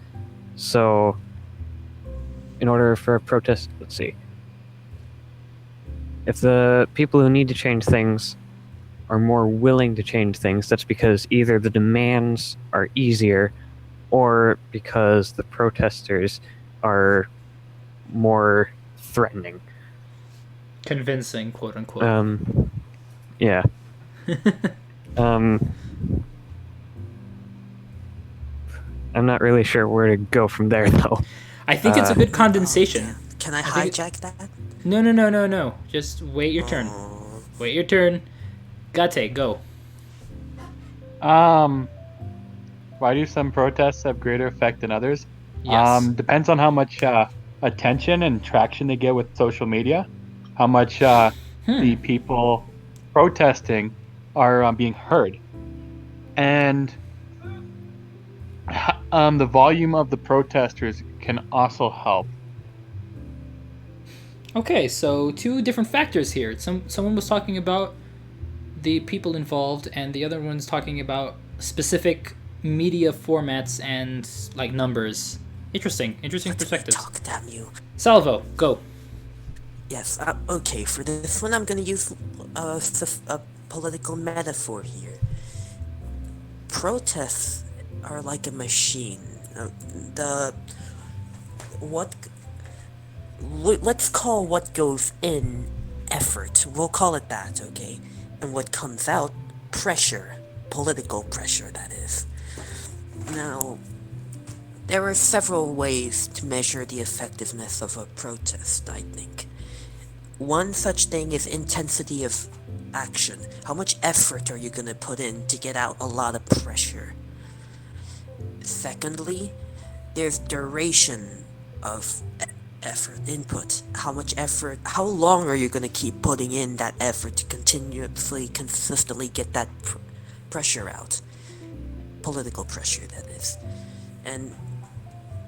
Speaker 4: So, in order for a protest, let's see. If the people who need to change things are more willing to change things, that's because either the demands are easier or because the protesters are more threatening.
Speaker 3: Convincing, quote unquote.
Speaker 4: Yeah. I'm not really sure where to go from there, though.
Speaker 3: I think it's a good condensation.
Speaker 2: Yeah. Can I
Speaker 3: think
Speaker 2: hijack that?
Speaker 3: No. Just wait your turn.
Speaker 2: Oh,
Speaker 3: Wait your turn. Gate, go.
Speaker 1: Why do some protests have greater effect than others?
Speaker 3: Yes.
Speaker 1: Depends on how much attention and traction they get with social media, how much the people protesting are being heard, and the volume of the protesters can also help.
Speaker 3: Okay, so two different factors here. Someone was talking about the people involved, and the other one's talking about specific media formats and like numbers. Interesting perspectives.
Speaker 2: talk, damn you.
Speaker 3: Salvo, go.
Speaker 2: Yes, okay, for this one I'm gonna use a political metaphor here. Protests are like a machine. Let's call what goes in effort. We'll call it that, okay? And what comes out, pressure. Political pressure, that is. Now, there are several ways to measure the effectiveness of a protest, I think. One such thing is intensity of action. How much effort are you gonna put in to get out a lot of pressure? Secondly, there's duration of effort, input. How long are you gonna keep putting in that effort to consistently get that pressure out? Political pressure, that is. And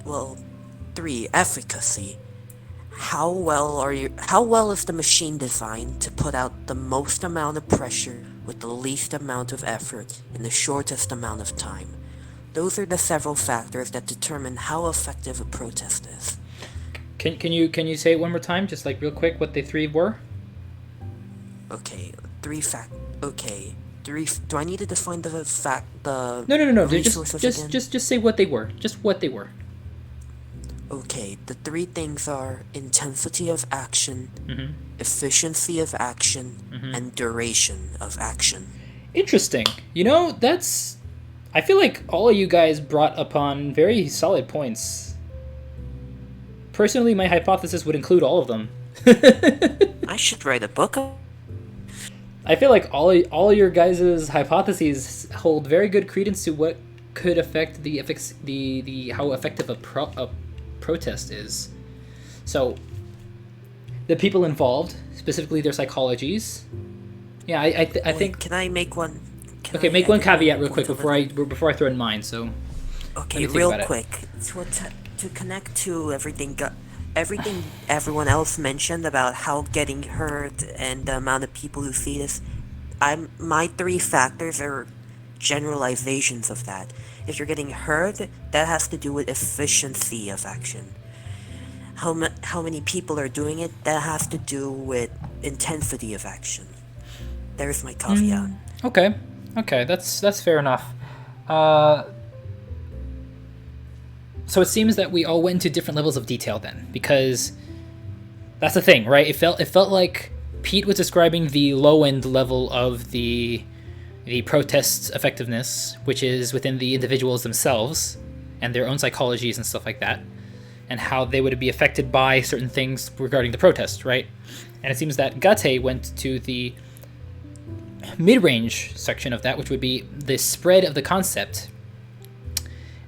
Speaker 2: well, 3. Efficacy. How well is the machine designed to put out the most amount of pressure with the least amount of effort in the shortest amount of time? Those are the several factors that determine how effective a protest is.
Speaker 3: Can you say it one more time, just like real quick, what the 3 were?
Speaker 2: Okay, okay. Do I need to define the
Speaker 3: No.
Speaker 2: resources again?
Speaker 3: Just say what they were. Just what they were.
Speaker 2: Okay, the 3 things are intensity of action,
Speaker 3: Mm-hmm.
Speaker 2: efficiency of action,
Speaker 3: Mm-hmm.
Speaker 2: and duration of action.
Speaker 3: Interesting. You know, that's. I feel like all of you guys brought upon very solid points. Personally, my hypothesis would include all of them.
Speaker 2: I should write a book.
Speaker 3: I feel like all your guys' hypotheses hold very good credence to what could affect the how effective a protest is. So, the people involved, specifically their psychologies. Yeah, I think.
Speaker 2: Can I make one?
Speaker 3: Okay, make one caveat real quick before I throw in mine. So.
Speaker 2: Okay,
Speaker 3: let me think
Speaker 2: real
Speaker 3: about it.
Speaker 2: quick. To connect to everything everyone else mentioned about how getting hurt and the amount of people who see this, my 3 factors are generalizations of that. If you're getting hurt, that has to do with efficiency of action. How many people are doing it, that has to do with intensity of action. There's my caveat.
Speaker 3: Okay, that's fair enough. So it seems that we all went into different levels of detail then, because that's the thing, right? It felt like Pete was describing the low end level of the protest's effectiveness, which is within the individuals themselves and their own psychologies and stuff like that, and how they would be affected by certain things regarding the protest, right? And it seems that Gate went to the mid-range section of that, which would be the spread of the concept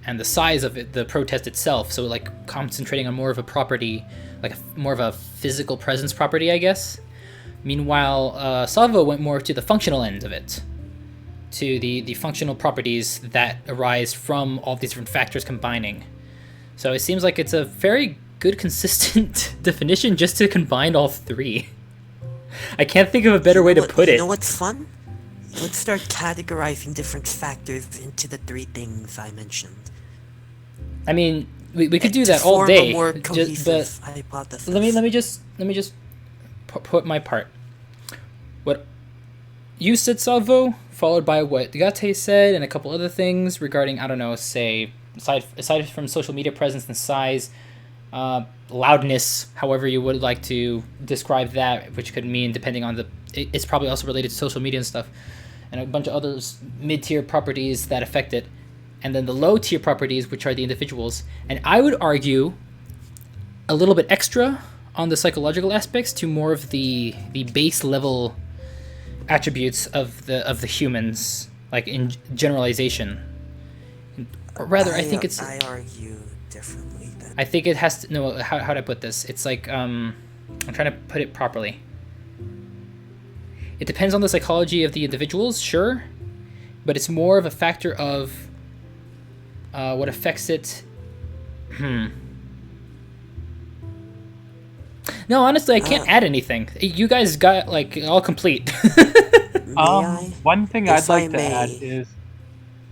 Speaker 3: and the size of it, the protest itself. So like concentrating on more of a property, like more of a physical presence property, I guess. Meanwhile, Salvo went more to the functional end of it, to the functional properties that arise from all these different factors combining. So it seems like it's a very good, consistent definition just to combine all 3. I can't think of a better way to put it.
Speaker 2: You know what's fun? Let's start categorizing different factors into the 3 things I mentioned.
Speaker 3: I mean, we could do
Speaker 2: To
Speaker 3: that all
Speaker 2: form
Speaker 3: day.
Speaker 2: a more
Speaker 3: But
Speaker 2: cohesive hypothesis.
Speaker 3: let me just put my part. What you said, Salvo, followed by what Gate said, and a couple other things regarding, I don't know, say aside from social media presence and size, loudness, however you would like to describe that, which could mean depending on it's probably also related to social media and stuff, and a bunch of other mid-tier properties that affect it, and then the low-tier properties, which are the individuals. And I would argue a little bit extra on the psychological aspects to more of the base level attributes of the humans, like in generalization. Or rather, I think
Speaker 2: I argue differently then.
Speaker 3: I think it has to. No, how do I put this? It's like I'm trying to put it properly. It depends on the psychology of the individuals, sure, but it's more of a factor of what affects it. No, honestly, I can't add anything. You guys got like all complete.
Speaker 2: May I?
Speaker 1: One thing
Speaker 2: If
Speaker 1: I'd like
Speaker 2: I
Speaker 1: to
Speaker 2: may.
Speaker 1: add is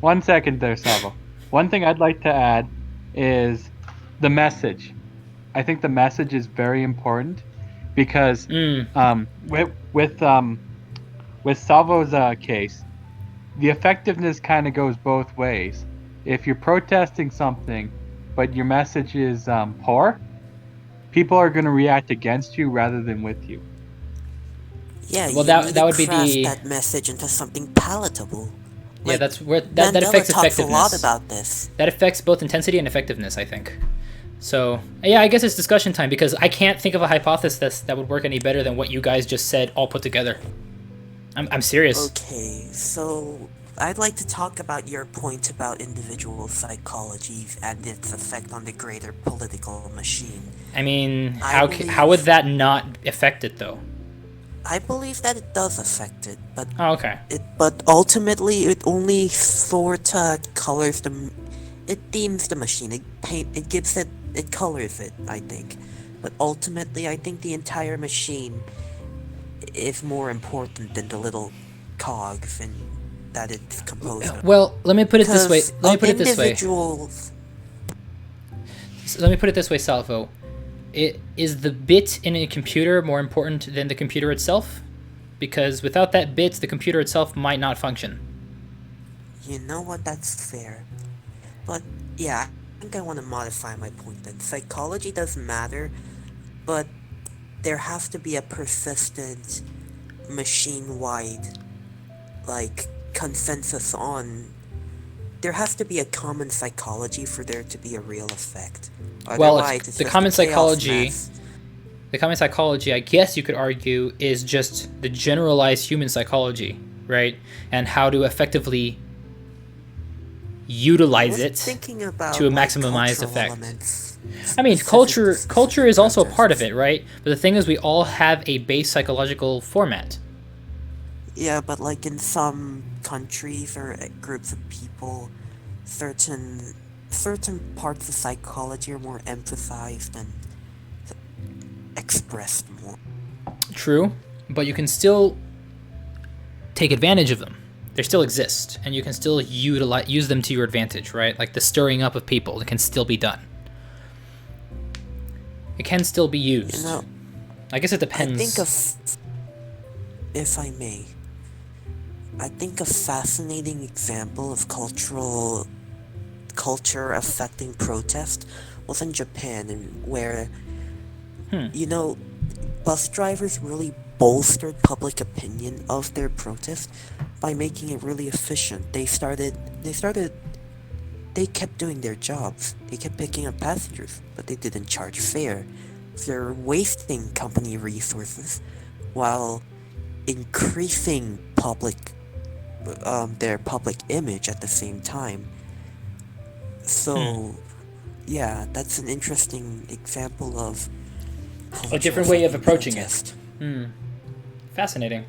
Speaker 1: 1 second there, Salvo. One thing I'd like to add is the message. I think the message is very important because with Salvo's case, the effectiveness kind of goes both ways. If you're protesting something, but your message is poor, people are going to react against you rather than with you.
Speaker 2: Yeah,
Speaker 3: Well,
Speaker 2: you
Speaker 3: that
Speaker 2: need
Speaker 3: would
Speaker 2: to
Speaker 3: be
Speaker 2: craft
Speaker 3: the-
Speaker 2: that message into something palatable.
Speaker 3: Yeah,
Speaker 2: Like,
Speaker 3: that's where that
Speaker 2: Mandela
Speaker 3: affects
Speaker 2: talks a lot
Speaker 3: effectiveness.
Speaker 2: about this.
Speaker 3: That affects both intensity and effectiveness, I think. So yeah, I guess it's discussion time because I can't think of a hypothesis that would work any better than what you guys just said all put together. I'm serious.
Speaker 2: Okay, so I'd like to talk about your point about individual psychologies and its effect on the greater political machine.
Speaker 3: I mean,
Speaker 2: I
Speaker 3: how would
Speaker 2: believe-
Speaker 3: that not affect it though?
Speaker 2: I believe that it does affect it, but
Speaker 3: Oh, okay.
Speaker 2: ultimately it only sorta colors it themes the machine. It gives it, it colors it, I think. But ultimately, I think the entire machine is more important than the little cogs and that it's composed of.
Speaker 3: Well, let me put it this way.
Speaker 2: Because
Speaker 3: Let me put it this way.
Speaker 2: individuals,
Speaker 3: Let me put it this way, Salvo. Is the bit in a computer more important than the computer itself? Because without that bit, the computer itself might not function.
Speaker 2: you know what, that's fair. But yeah, I think I want to modify my point then. Psychology does matter, but there has to be a persistent machine-wide, like, consensus on. There has to be a common psychology for there to be a real effect.
Speaker 3: Well,
Speaker 2: Otherwise, it's
Speaker 3: the
Speaker 2: just
Speaker 3: common
Speaker 2: a chaos
Speaker 3: psychology.
Speaker 2: mess.
Speaker 3: The common psychology, I guess you could argue, is just the generalized human psychology, right? And how to effectively utilize
Speaker 2: was
Speaker 3: it
Speaker 2: thinking about,
Speaker 3: to a
Speaker 2: like,
Speaker 3: maximized
Speaker 2: cultural
Speaker 3: effect.
Speaker 2: elements,
Speaker 3: I mean,
Speaker 2: specific
Speaker 3: culture is also a
Speaker 2: protests.
Speaker 3: part of it, right? But the thing is, we all have a base psychological format.
Speaker 2: Yeah, but like in some countries or groups of people, certain parts of psychology are more emphasized and expressed more.
Speaker 3: True, but you can still take advantage of them. They still exist, and you can still use them to your advantage, right? Like the stirring up of people, it can still be done. It can still be used.
Speaker 2: You know,
Speaker 3: I guess it
Speaker 2: I
Speaker 3: depends.
Speaker 2: think if I may, I think a fascinating example of culture affecting protest was in Japan, and where you know, bus drivers really bolstered public opinion of their protest by making it really efficient. They kept doing their jobs. They kept picking up passengers, but they didn't charge fare. They're wasting company resources while increasing their public image at the same time. So, yeah, that's an interesting example of
Speaker 3: A different way of
Speaker 2: culture
Speaker 3: approaching
Speaker 2: protest.
Speaker 3: it. Fascinating.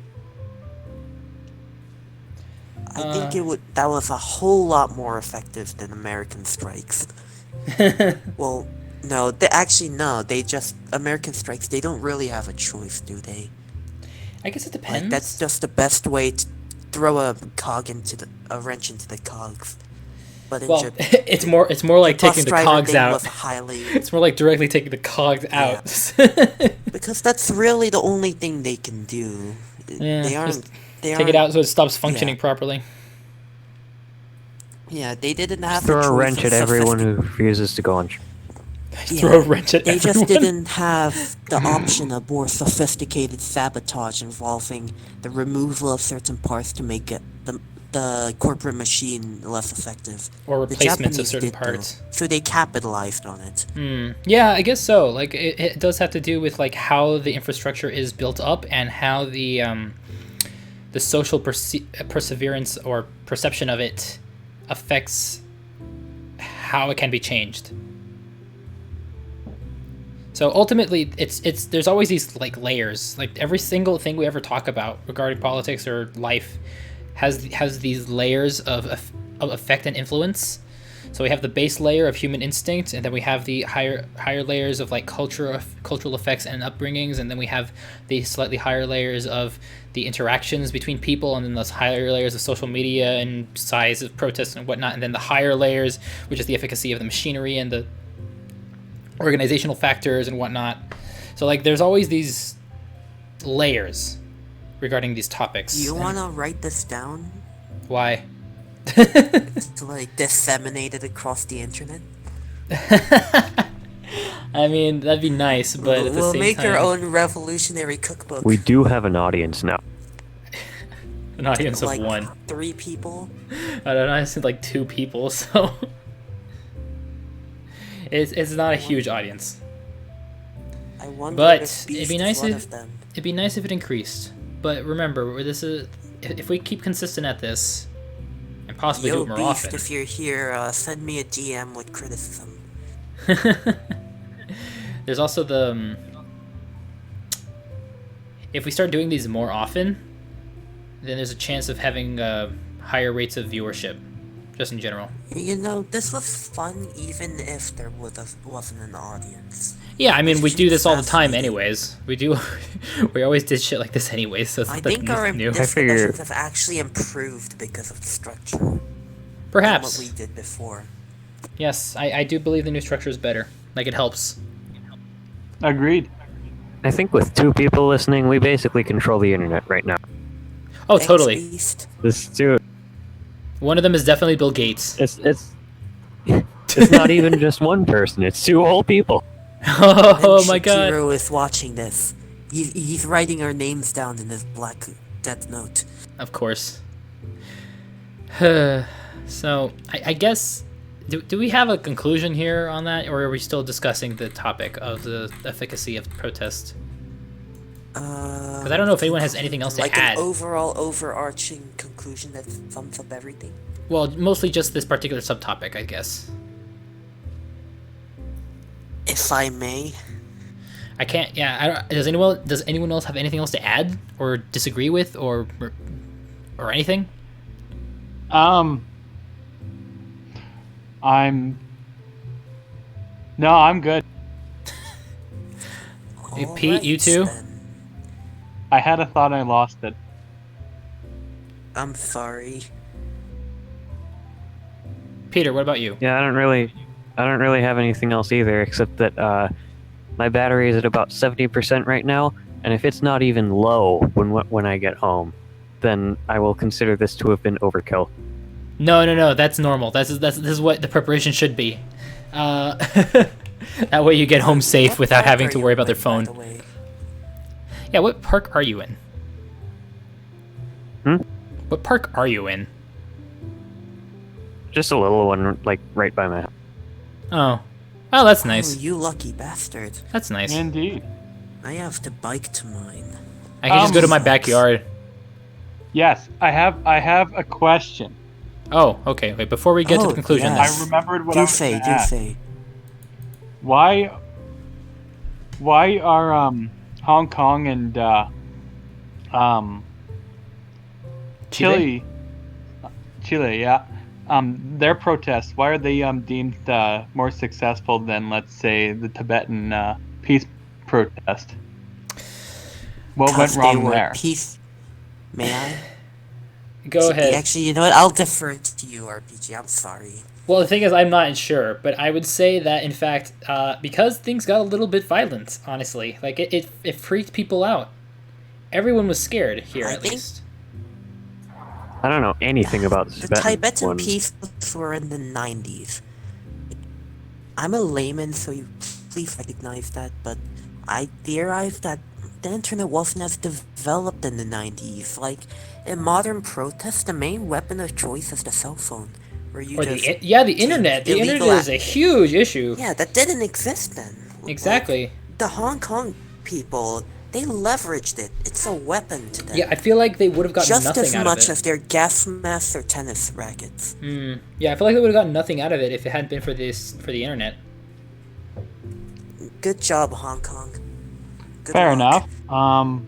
Speaker 2: I think that was a whole lot more effective than American strikes. Well, no, no, American strikes, they don't really have a choice, do they?
Speaker 3: I guess it
Speaker 2: Like,
Speaker 3: depends.
Speaker 2: that's just the best way to throw a wrench into the cogs. But in
Speaker 3: Well,
Speaker 2: Japan,
Speaker 3: it's more like
Speaker 2: bus
Speaker 3: taking the
Speaker 2: driver
Speaker 3: cogs
Speaker 2: thing
Speaker 3: out.
Speaker 2: was highly,
Speaker 3: It's more like directly taking the cogs out.
Speaker 2: because that's really the only thing they can do.
Speaker 3: Yeah,
Speaker 2: They aren't.
Speaker 3: just
Speaker 2: They
Speaker 3: Take it
Speaker 2: aren't.
Speaker 3: out so it stops functioning
Speaker 2: Yeah.
Speaker 3: properly.
Speaker 2: Yeah, they didn't have
Speaker 4: Throw
Speaker 2: the
Speaker 4: a
Speaker 2: choice
Speaker 4: wrench
Speaker 2: of
Speaker 4: at everyone who refuses to go on.
Speaker 3: Throw a wrench at
Speaker 2: They
Speaker 3: everyone.
Speaker 2: just didn't have the option of more sophisticated sabotage involving the removal of certain parts to make it the corporate machine less effective.
Speaker 3: Or
Speaker 2: The
Speaker 3: replacements of
Speaker 2: Japanese
Speaker 3: certain
Speaker 2: did, though,
Speaker 3: parts.
Speaker 2: so they capitalized on it.
Speaker 3: Yeah, I guess so. Like it does have to do with like how the infrastructure is built up and how the social perseverance or perception of it affects how it can be changed. So ultimately, it's there's always these like layers. Like every single thing we ever talk about regarding politics or life has these layers of effect and influence. So we have the base layer of human instinct, and then we have the higher layers of like cultural effects and upbringings, and then we have the slightly higher layers of the interactions between people, and then those higher layers of social media and size of protests and whatnot, and then the higher layers, which is the efficacy of the machinery and the organizational factors and whatnot. So like there's always these layers regarding these topics.
Speaker 2: Do you want to write this down
Speaker 3: Why?
Speaker 2: to like disseminate it across the internet?
Speaker 3: I mean, that'd be nice, but at the
Speaker 2: We'll
Speaker 3: same
Speaker 2: make
Speaker 3: time,
Speaker 2: our own revolutionary cookbook.
Speaker 4: We do have an audience now.
Speaker 3: an audience of
Speaker 2: like
Speaker 3: one.
Speaker 2: 3 people.
Speaker 3: I don't know. I said like 2 people, so it's not a huge audience.
Speaker 2: I wonder
Speaker 3: But
Speaker 2: if
Speaker 3: it'd
Speaker 2: Beast
Speaker 3: be
Speaker 2: is
Speaker 3: nice
Speaker 2: one
Speaker 3: if
Speaker 2: of them.
Speaker 3: it'd be nice if it increased. But remember, this is if we keep consistent at this and possibly do
Speaker 2: Yo,
Speaker 3: it more
Speaker 2: Beast,
Speaker 3: often.
Speaker 2: if you're here, send me a DM with criticism.
Speaker 3: There's also the if we start doing these more often, then there's a chance of having higher rates of viewership, just in general.
Speaker 2: You know, this was fun even if there wasn't an audience.
Speaker 3: Yeah, I mean, we do this all the time
Speaker 2: Fascinating.
Speaker 3: anyways. We always did shit like this anyways, so it's
Speaker 2: I
Speaker 3: not that
Speaker 2: think our
Speaker 3: new.
Speaker 2: discussions have actually improved because of the structure than what
Speaker 3: Perhaps.
Speaker 2: we did before.
Speaker 3: Yes, I do believe the new structure is better. Like, it helps.
Speaker 1: Agreed.
Speaker 4: I think with 2 people listening, we basically control the internet right now.
Speaker 3: Oh,
Speaker 2: Thanks,
Speaker 3: totally.
Speaker 2: Beast.
Speaker 4: This dude,
Speaker 3: One of them is definitely Bill Gates.
Speaker 4: it's not even just one person. It's 2 whole people.
Speaker 3: Oh
Speaker 2: And
Speaker 3: my god.
Speaker 2: Shapiro is watching this. He's writing our names down in his black death note.
Speaker 3: Of course. So, I guess... Do we have a conclusion here on that, or are we still discussing the topic of the efficacy of protest? Because I don't know if anyone has anything else to
Speaker 2: like
Speaker 3: add.
Speaker 2: an overall overarching conclusion that sums up everything.
Speaker 3: Well, mostly just this particular subtopic, I guess.
Speaker 2: If I may.
Speaker 3: I can't. Yeah. I don't, does anyone else have anything else to add or disagree with or anything?
Speaker 1: I'm good.
Speaker 3: Hey, Pete, you too?
Speaker 2: Then.
Speaker 1: I had a thought, I lost it.
Speaker 2: I'm sorry.
Speaker 3: Peter, what about you?
Speaker 4: Yeah, I don't really have anything else either, except that my battery is at about 70% right now, and if it's not even low when I get home, then I will consider this to have been overkill.
Speaker 3: No. That's normal. This is what the preparation should be. That way you get home safe
Speaker 2: What
Speaker 3: without
Speaker 2: park
Speaker 3: having
Speaker 2: are
Speaker 3: to
Speaker 2: you
Speaker 3: worry about their
Speaker 2: in, by
Speaker 3: phone.
Speaker 2: the way?
Speaker 3: Yeah, what park are you in? What park are you in?
Speaker 4: Just a little one, like, right by my house.
Speaker 3: Oh. Oh, that's
Speaker 2: Oh,
Speaker 3: nice.
Speaker 2: you lucky bastard.
Speaker 3: That's nice.
Speaker 1: Indeed.
Speaker 2: I have to bike to mine.
Speaker 3: I can just go to my
Speaker 2: Sucks.
Speaker 3: backyard.
Speaker 1: Yes, I have a question.
Speaker 3: Oh, okay. Wait, before we get to the conclusion.
Speaker 2: yes.
Speaker 1: I remembered what I was going to ask.
Speaker 2: say.
Speaker 1: Why are Hong Kong and Chile, yeah, their protests, why are they deemed more successful than, let's say, the Tibetan peace protest? What went wrong there?
Speaker 2: Peace. May I?
Speaker 3: Go ahead.
Speaker 2: Actually, you know what? I'll defer to you, RPG. I'm sorry.
Speaker 3: Well, the thing is, I'm not sure, but I would say that, in fact, because things got a little bit violent, honestly, like, it freaked people out. Everyone was scared here,
Speaker 2: I
Speaker 3: at
Speaker 2: think-
Speaker 3: least.
Speaker 4: I don't know anything about
Speaker 2: The
Speaker 4: the
Speaker 2: Tibetan
Speaker 4: one.
Speaker 2: peace were in the 90s. I'm a layman, so you please recognize that, but I theorize that the internet wasn't as developed in the 90s. Like, in modern protests, the main weapon of choice is the cell phone, where you
Speaker 3: Or
Speaker 2: just...
Speaker 3: the internet. The
Speaker 2: illegal
Speaker 3: internet is a huge issue.
Speaker 2: Yeah, that didn't exist then.
Speaker 3: Exactly.
Speaker 2: Like, the Hong Kong people, they leveraged it. It's a weapon to them.
Speaker 3: Yeah, I feel like they would have gotten
Speaker 2: Just
Speaker 3: nothing
Speaker 2: as
Speaker 3: out
Speaker 2: much
Speaker 3: of it.
Speaker 2: as their gas masks or tennis rackets.
Speaker 3: Yeah, I feel like they would have gotten nothing out of it if it hadn't been for the internet.
Speaker 2: Good job, Hong Kong. Good
Speaker 1: Fair
Speaker 2: luck.
Speaker 1: enough.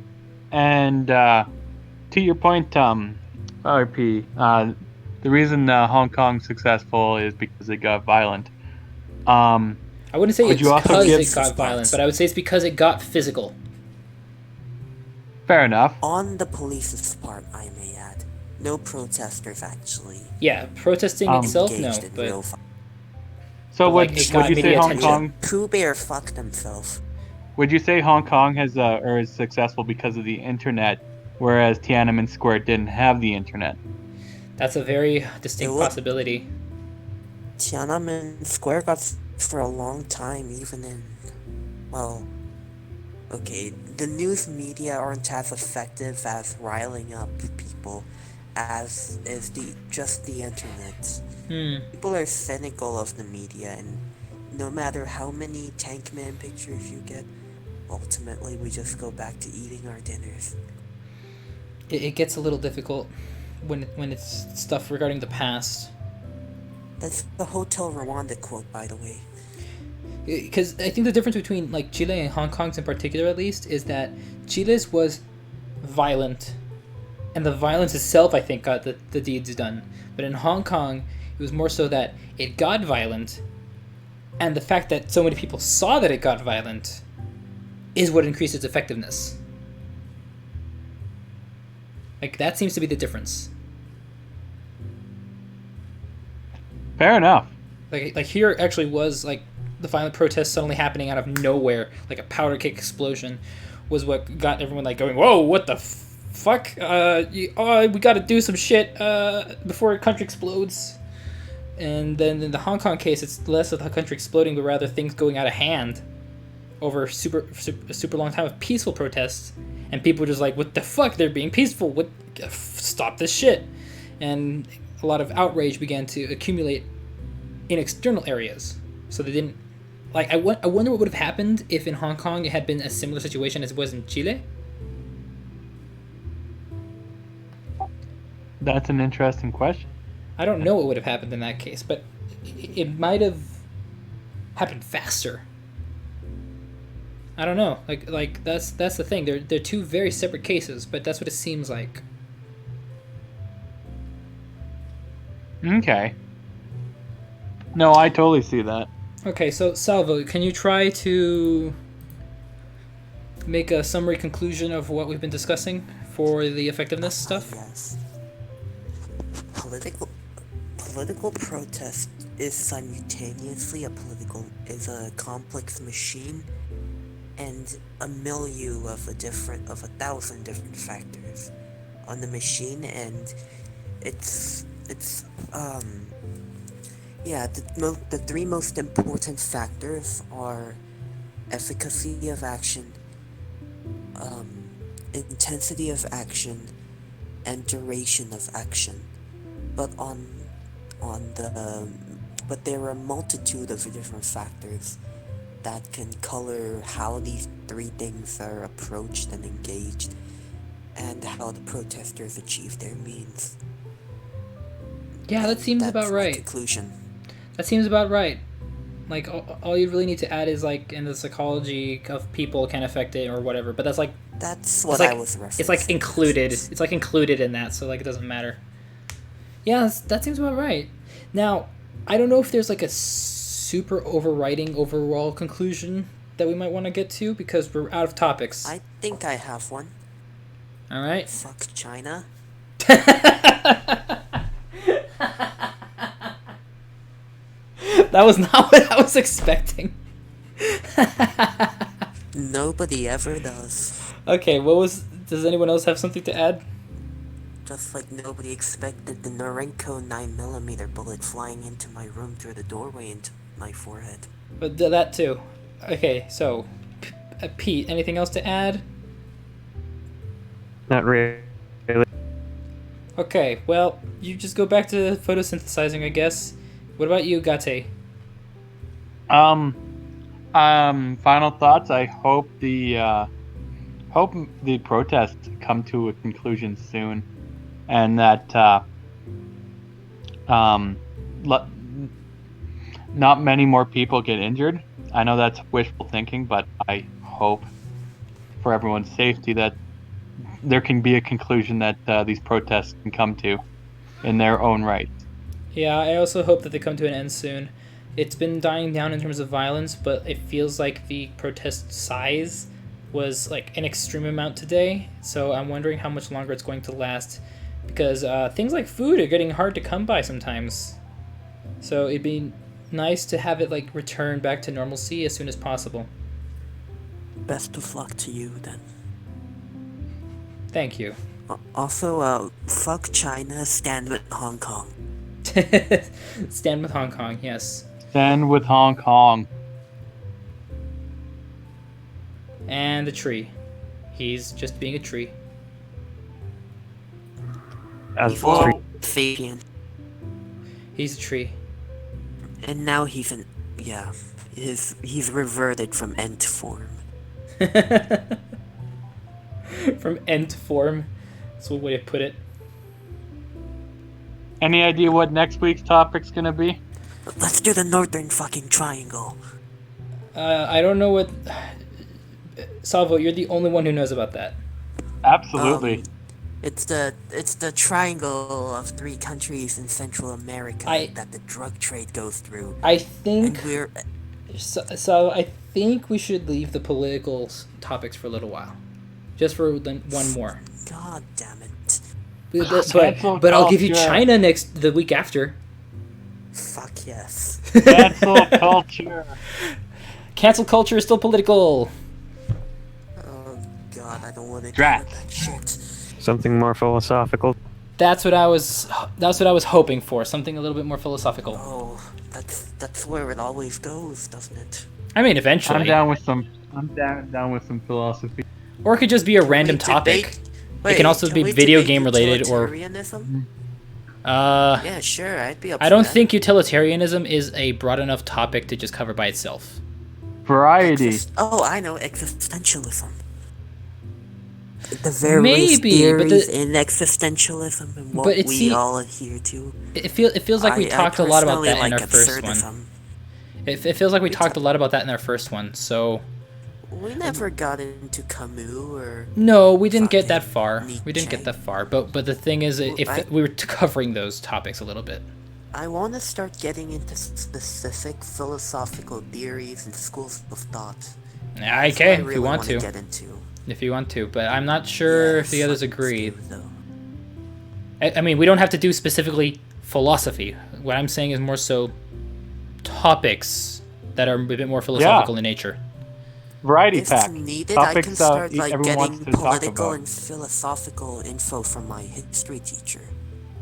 Speaker 1: And to your point, RP, the reason Hong Kong's successful is because it got violent.
Speaker 3: I wouldn't say
Speaker 1: Would
Speaker 3: it's
Speaker 1: you also
Speaker 3: because
Speaker 1: give-
Speaker 3: it got violent, but I would say it's because it got physical.
Speaker 1: Fair enough.
Speaker 2: On the police's part, I may add. No protesters, actually.
Speaker 3: Yeah, protesting itself, no,
Speaker 2: engaged in real
Speaker 3: but
Speaker 2: fight.
Speaker 1: So
Speaker 3: But, like,
Speaker 1: would
Speaker 3: it got
Speaker 1: you say
Speaker 3: media
Speaker 1: Hong
Speaker 3: attention.
Speaker 1: Kong?
Speaker 2: Pooh Bear fucked himself.
Speaker 1: Would you say Hong Kong has or is successful because of the internet, whereas Tiananmen Square didn't have the internet?
Speaker 3: that's a very distinct
Speaker 2: It wa-
Speaker 3: possibility.
Speaker 2: Tiananmen Square got for a long time, even in... Well... Okay, the news media aren't as effective as riling up people as is just the internet. People are cynical of the media, and no matter how many Tank Man pictures you get, ultimately we just go back to eating our dinners.
Speaker 3: It gets a little difficult when it's stuff regarding the past.
Speaker 2: That's the Hotel Rwanda quote, by the way.
Speaker 3: Because I think the difference between like Chile and Hong Kong's in particular, at least, is that Chile's was violent, and the violence itself, I think, got the deeds done. But in Hong Kong, It was more so that it got violent, and the fact that so many people saw that it got violent is what increased its effectiveness. Like, that seems to be the difference.
Speaker 1: Fair enough.
Speaker 3: Like here actually was, like, the violent protest suddenly happening out of nowhere, like a powder keg explosion, was what got everyone, like, going, whoa, what the fuck? We gotta do some shit before a country explodes. And then in the Hong Kong case, it's less of the country exploding, but rather things going out of hand over a super long time of peaceful protests. And people were just like, what the fuck? They're being peaceful. What? Stop this shit. And a lot of outrage began to accumulate in external areas. So they didn't... Like, I wonder what would have happened if in Hong Kong it had been a similar situation as it was in Chile.
Speaker 1: That's an interesting question.
Speaker 3: I don't know what would have happened in that case, but it might have happened faster. I don't know. Like that's the thing. They're two very separate cases, but that's what it seems like.
Speaker 1: Okay. No, I totally see that.
Speaker 3: Okay, so Salvo, can you try to make a summary conclusion of what we've been discussing for the effectiveness stuff?
Speaker 2: Yes. Political protest is simultaneously a complex machine and a milieu of a thousand different factors on the machine, and the three most important factors are efficacy of action, intensity of action, and duration of action. But but there are a multitude of different factors that can color how these three things are approached and engaged, and how the protesters achieve their means.
Speaker 3: Yeah, that seems about right.
Speaker 2: Conclusion.
Speaker 3: That seems about right. Like, all you really need to add is, like, in the psychology of people can affect it or whatever. But that's, like...
Speaker 2: That's what I was referencing.
Speaker 3: It's, like, included. It's, like, included in that, so, like, it doesn't matter. Yeah, that seems about right. Now, I don't know if there's, like, a super overriding overall conclusion that we might want to get to, because we're out of topics.
Speaker 2: I think I have one.
Speaker 3: Alright.
Speaker 2: Fuck China.
Speaker 3: That was not what I was expecting.
Speaker 2: Nobody ever does.
Speaker 3: Okay, does anyone else have something to add?
Speaker 2: Just like nobody expected the Norenko 9mm bullet flying into my room through the doorway into my forehead.
Speaker 3: But that too. Okay, so, Pete, anything else to add?
Speaker 4: Not really.
Speaker 3: Okay, well, you just go back to photosynthesizing, I guess. What about you, Gate?
Speaker 1: Final thoughts. I hope the protests come to a conclusion soon, and that not many more people get injured. I know that's wishful thinking, but I hope for everyone's safety that there can be a conclusion that these protests can come to in their own right.
Speaker 3: Yeah, I also hope that they come to an end soon. It's been dying down in terms of violence, but it feels like the protest size was like an extreme amount today, so I'm wondering how much longer it's going to last, because things like food are getting hard to come by sometimes. So it'd be nice to have it like return back to normalcy as soon as possible.
Speaker 2: Best of luck to you then.
Speaker 3: Thank you.
Speaker 2: Also, fuck China, stand with Hong Kong.
Speaker 3: Stand with Hong Kong, yes.
Speaker 1: Stand with Hong Kong.
Speaker 3: And the tree. He's just being a tree.
Speaker 4: As
Speaker 2: Evil Fabian.
Speaker 3: He's a tree.
Speaker 2: And now he's reverted from ent form.
Speaker 3: From ent form. That's one way to put it.
Speaker 1: Any idea what next week's topic's gonna be?
Speaker 2: Let's do the northern fucking triangle.
Speaker 3: I don't know what... Salvo, you're the only one who knows about that.
Speaker 1: Absolutely.
Speaker 2: It's the triangle of three countries in Central America that the drug trade goes through.
Speaker 3: I
Speaker 2: And
Speaker 3: think
Speaker 2: we're
Speaker 3: so. I think we should leave the political topics for a little while, just for one more.
Speaker 2: God damn it.
Speaker 3: But I'll give you
Speaker 1: culture.
Speaker 3: China the week after.
Speaker 2: Fuck yes.
Speaker 1: Cancel culture.
Speaker 3: Cancel culture is still political.
Speaker 2: Oh god, I don't want to
Speaker 1: Drat.
Speaker 2: deal with that shit.
Speaker 4: Something more philosophical.
Speaker 3: That's what I was hoping for. Something a little bit more philosophical.
Speaker 2: Oh, that's where it always goes, doesn't it?
Speaker 3: I mean, eventually.
Speaker 1: I'm down with some philosophy.
Speaker 3: Or it could just be a random topic. It can also be video game related or.
Speaker 2: utilitarianism?
Speaker 3: Yeah,
Speaker 2: sure, I'd be up
Speaker 3: I
Speaker 2: for
Speaker 3: don't
Speaker 2: that.
Speaker 3: think utilitarianism is a broad enough topic to just cover by itself.
Speaker 1: Variety.
Speaker 2: Oh, I know, existentialism. The various
Speaker 3: Maybe, but
Speaker 2: theories in existentialism and what we all adhere to.
Speaker 3: It feels like we talked a lot about that in our first one.
Speaker 2: absurdism.
Speaker 3: It feels like we talked a lot about that in our first one. So
Speaker 2: We never got into Camus or...
Speaker 3: no, we didn't get that far.
Speaker 2: Nietzsche.
Speaker 3: We didn't get that far. But the thing is, if we were covering those topics a little bit.
Speaker 2: I want to start getting into specific philosophical theories and schools of thought. That's
Speaker 3: Okay,
Speaker 2: what I
Speaker 3: if
Speaker 2: really
Speaker 3: you want
Speaker 2: wanna
Speaker 3: to.
Speaker 2: get into.
Speaker 3: If you want to, but I'm not sure if the
Speaker 2: Yes,
Speaker 3: others
Speaker 2: let's
Speaker 3: agree.
Speaker 2: do it, though.
Speaker 3: I mean, we don't have to do specifically philosophy. What I'm saying is more so topics that are a bit more philosophical in nature.
Speaker 1: Variety
Speaker 2: If
Speaker 1: pack.
Speaker 2: needed, I
Speaker 1: Topics
Speaker 2: can start
Speaker 1: that
Speaker 2: like
Speaker 1: everyone wants
Speaker 2: getting
Speaker 1: to talk
Speaker 2: political
Speaker 1: about.
Speaker 2: and philosophical info from my history teacher.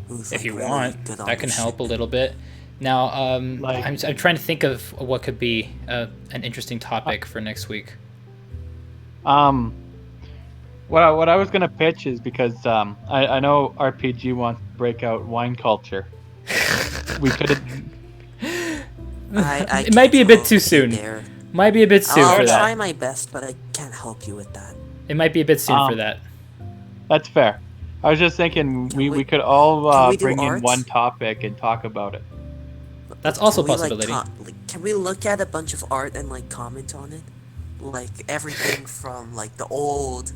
Speaker 2: Who's,
Speaker 3: If
Speaker 2: like,
Speaker 3: you
Speaker 2: really
Speaker 3: want,
Speaker 2: good on
Speaker 3: that can
Speaker 2: this
Speaker 3: help a
Speaker 2: shit.
Speaker 3: little bit. Now, I'm
Speaker 1: Like-
Speaker 3: trying to think of what could be an interesting topic for next week.
Speaker 1: What I was gonna pitch is because I know RPG wants to break out wine culture. We could have.
Speaker 2: I
Speaker 3: It might be a
Speaker 2: can't
Speaker 3: bit
Speaker 2: help
Speaker 3: too
Speaker 2: you
Speaker 3: soon.
Speaker 2: there.
Speaker 3: Might be a bit soon
Speaker 2: I'll
Speaker 3: for
Speaker 2: try
Speaker 3: that.
Speaker 2: my best, but I can't help you with that.
Speaker 3: It might be a bit soon for
Speaker 1: Um,
Speaker 3: that.
Speaker 1: That's fair. I was just thinking
Speaker 2: Can
Speaker 1: we
Speaker 2: we-
Speaker 1: could all
Speaker 2: can we do
Speaker 1: bring in
Speaker 2: art?
Speaker 1: one topic and talk about it.
Speaker 3: That's also a
Speaker 2: Can we, like,
Speaker 3: possibility.
Speaker 2: can we look at a bunch of art and like comment on it? Like everything from like the old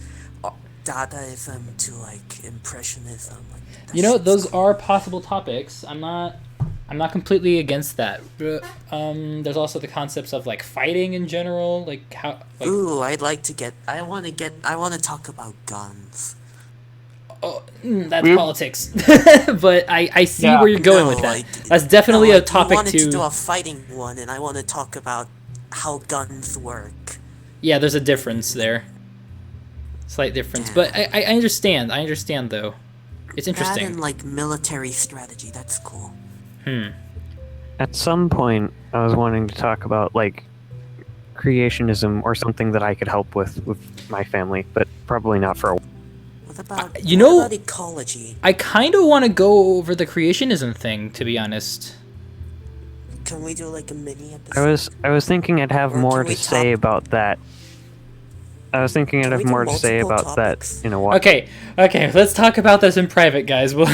Speaker 2: Dadaism to like Impressionism. Like, that
Speaker 3: You know,
Speaker 2: shit's
Speaker 3: those
Speaker 2: cool.
Speaker 3: are possible topics. I'm not completely against that. There's also the concepts of like fighting in general, like how. Like,
Speaker 2: Ooh, I want to talk about guns.
Speaker 3: that's
Speaker 1: We-
Speaker 3: politics. But I see
Speaker 1: Yeah.
Speaker 3: where you're going with
Speaker 2: No,
Speaker 3: that.
Speaker 2: like-
Speaker 3: That's definitely
Speaker 2: No,
Speaker 3: a
Speaker 2: like,
Speaker 3: topic
Speaker 2: you wanted to
Speaker 3: to.
Speaker 2: do a fighting one, and I want to talk about how guns work.
Speaker 3: Yeah, there's a difference there. Slight difference, but I understand. I understand though. It's
Speaker 2: That
Speaker 3: interesting.
Speaker 2: and like military strategy. That's cool.
Speaker 4: At some point, I was wanting to talk about like creationism or something that I could help with my family, but probably not for a while.
Speaker 2: What about
Speaker 3: you
Speaker 2: what
Speaker 3: know-
Speaker 2: about ecology?
Speaker 3: I kind of want to go over the creationism thing, to be honest.
Speaker 2: Can we do like a mini episode?
Speaker 4: I was thinking I'd have
Speaker 2: Or
Speaker 4: more
Speaker 2: can
Speaker 4: to
Speaker 2: we
Speaker 4: say about that. I was thinking I'd
Speaker 2: Can
Speaker 4: have
Speaker 2: we do
Speaker 4: more to say
Speaker 2: multiple
Speaker 4: about
Speaker 2: topics?
Speaker 4: that in a while.
Speaker 3: Okay, let's talk about this in private, guys. We'll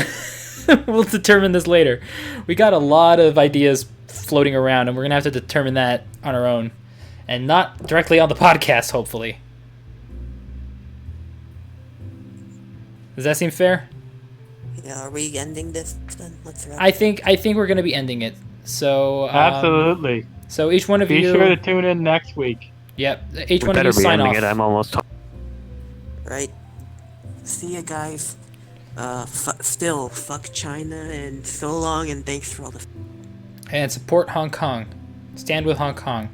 Speaker 3: we'll determine this later. We got a lot of ideas floating around, and we're gonna have to determine that on our own, and not directly on the podcast. Hopefully, does that seem fair?
Speaker 2: Yeah, are we ending this then? Let's wrap.
Speaker 3: I think we're gonna be ending it. So
Speaker 1: Absolutely.
Speaker 3: So each one of
Speaker 1: Be
Speaker 3: you,
Speaker 1: sure to tune in next week.
Speaker 3: yep, each
Speaker 4: We
Speaker 3: one of
Speaker 4: better
Speaker 3: you
Speaker 4: be
Speaker 3: sign
Speaker 4: ending
Speaker 3: off.
Speaker 4: it. I'm almost.
Speaker 2: Right. See ya, guys. Still, fuck China, and so long, and thanks for all the.
Speaker 3: And support Hong Kong. Stand with Hong Kong.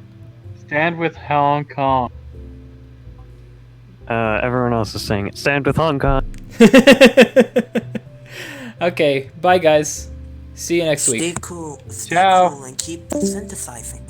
Speaker 1: Stand with Hong Kong.
Speaker 4: Everyone else is saying it. Stand with Hong Kong.
Speaker 3: Okay, bye guys. See you next week.
Speaker 2: Stay cool. Stay
Speaker 1: Ciao.
Speaker 2: cool, and keep synthesizing.